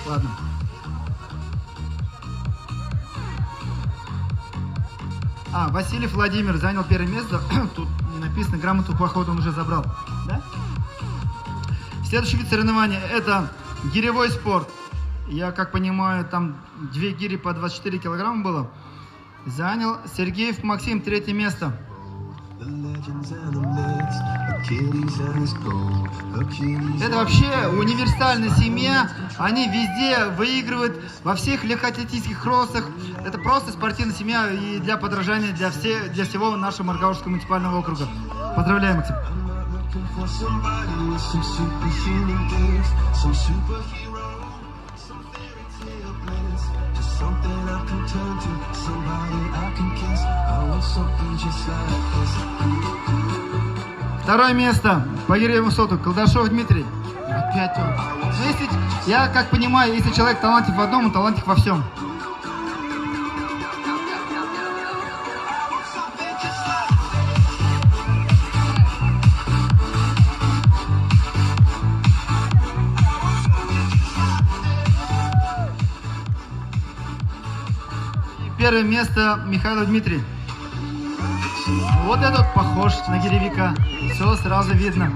Ладно. Васильев Владимир занял 1-е место. Тут не написано, грамоту походу он уже забрал. Да? Следующий вид соревнования – это гиревой спорт. Я как понимаю, там 2 гири по 24 килограмма было. Занял Сергеев Максим 3-е место. Это вообще универсальная семья. Они везде выигрывают, во всех легкоатлетических кроссах. Это просто спортивная семья и для подражания для всего нашего Маргаушского муниципального округа. Поздравляем, Максим. Второе место по гиревому соту Колдашов Дмитрий. Опять он. Ну, если, я как понимаю, если человек талантлив в одном, он талантлив во всем. Первое место Михайлов Дмитрий. Вот этот похож на гиревика. Все сразу видно.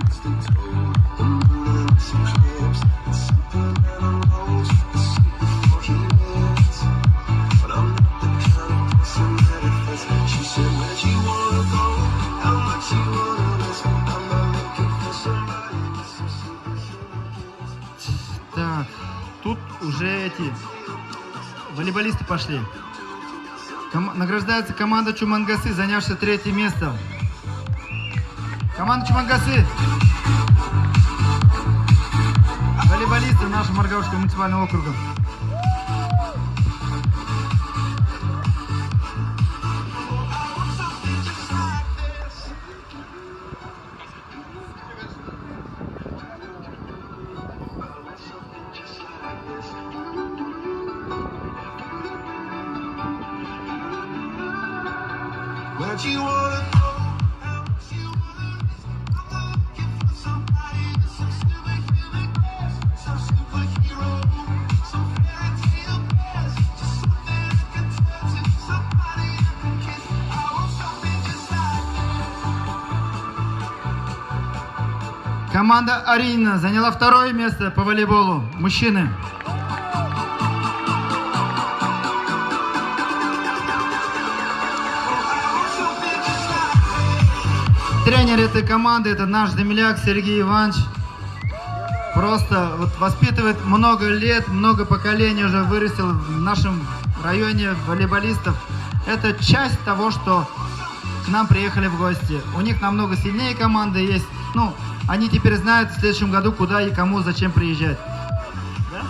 уже эти волейболисты пошли. Награждается команда Чумангасы, занявшая 3-е место. Команда Чумангасы. Волейболисты нашего Маргаушского муниципального округа. Команда Арина заняла 2-е место по волейболу. Мужчины. Тренер этой команды — это наш земляк Сергей Иванович. Просто вот воспитывает много лет, много поколений уже вырастил в нашем районе волейболистов. Это часть того, что к нам приехали в гости. У них намного сильнее команды есть. Ну, они теперь знают в следующем году, куда и кому, зачем приезжать. Да?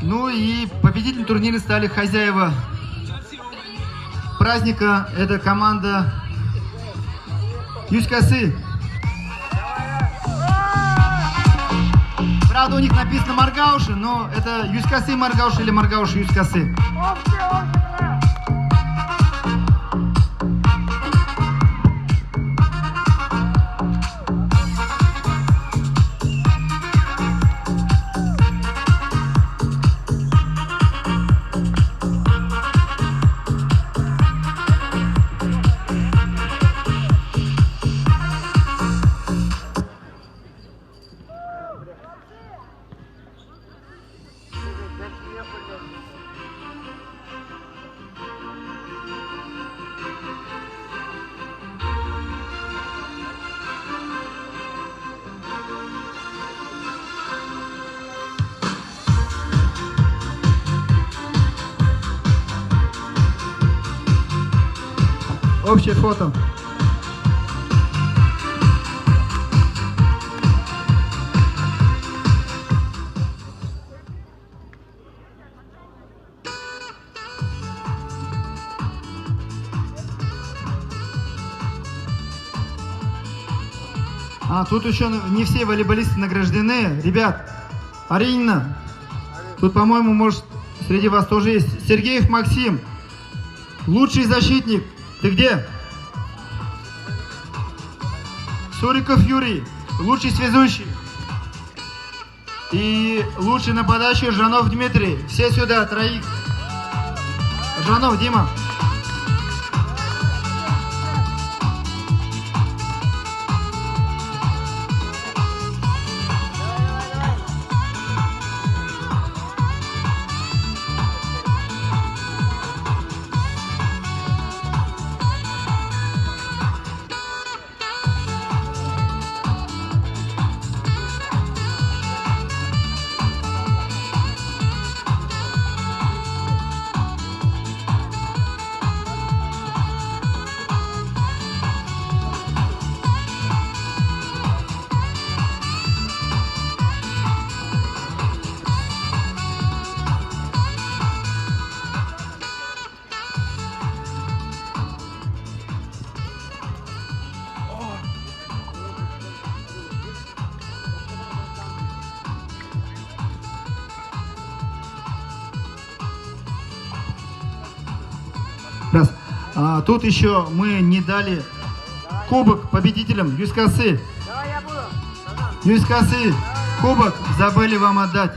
Ну и победителем турнира стали хозяева праздника. Это команда Юскасы. Правда, у них написано Маргауши, но это Юскасы Маргауши или Маргауши Юскасы. Общее фото. А, тут еще не все волейболисты награждены. Ребят, Арина, тут, по-моему, может, среди вас тоже есть. Сергеев Максим, лучший защитник. Ты где? Суриков Юрий, лучший связующий. И лучший нападающий Жанов Дмитрий. Все сюда, троих. Жанов Дима. Раз. Тут еще мы не дали кубок победителям Юскасы. Юскасы, кубок забыли вам отдать.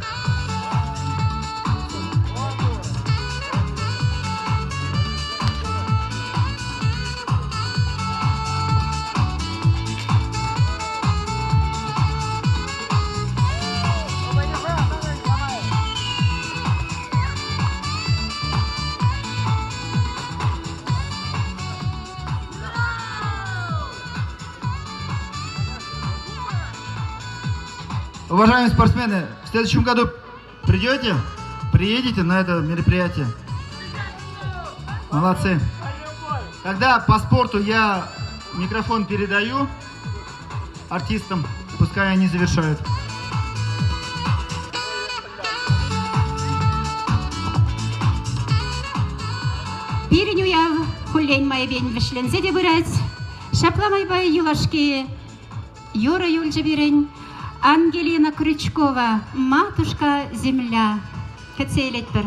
Уважаемые спортсмены, в следующем году приедете на это мероприятие? Молодцы. Тогда по спорту я микрофон передаю артистам, пускай они завершают. Пирень уяв, хулень моя бень вишлензе де бырать, шапламай бай юлашки, Юра Юльджи бирень, Ангелина Крючкова, матушка земля. Хотелить пер.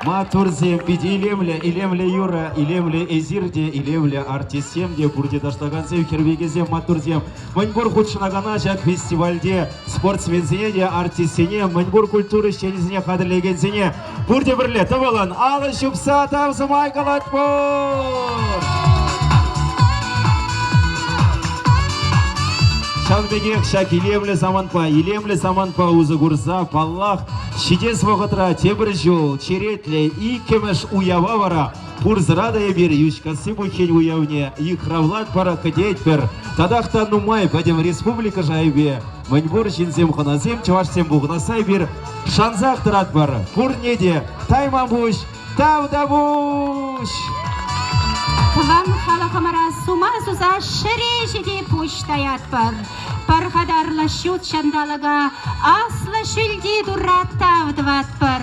Матурзем биди илемле Юра, илемле Эзирде, илемле артисемде, бурде даштаганзем, хервегезем матурзем. Маньбур худшынагана жак фестивальде, спортсмензене, артисене, маньбур культуры шенизіне қадірлегензене. Бурде бірле, табалан, алы шупса, тавзымай қалатпор! Шанбегек шак илемле заманпа узы гурса, паллах, шидес вағытра тебір жол, черетле, и кемеш уява вара, пурзрада ебір, юшкасы бұхен уявне, и хравлад пара кадеть пер, тадақта нумай, падем республика жайбе, маньбур жинзем ханазем, чавашсем бұғнасай бір, шанзақ тұрат бар, пурнеде, тайман бұш, тавда бұш! Кван халахамара сума суза шерешеде пуштаят пар. Пархадарлы шут шандалага аслы шүлде дураттав дват пар.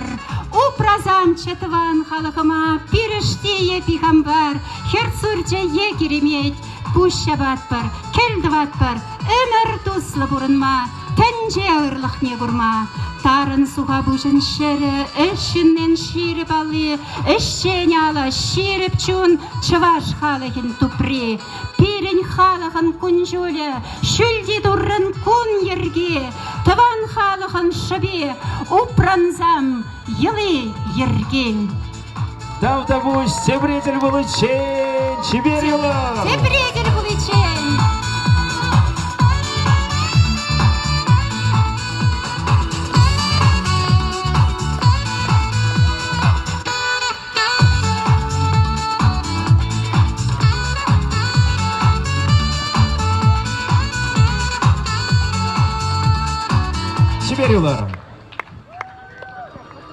Упразам четван халахама пирештее пихамбар. Херцурча екеремет пущабат пар. Келдват пар. Өмір туслы бурынма. Тәнже ауырлық не гурма. Тарын суға бұжын шері, ішінен ширіп алы, ішшен ала ширіп чун, чываш халығын тупри. Пирен халығы халықын күнжөлі, шүлде дұрын күн ерге, тыван халықын шыбе, упранзам елы ерген. Тавдавуш, Себретель Булычен, Чиберила! Себретель Булычен! Чиберила!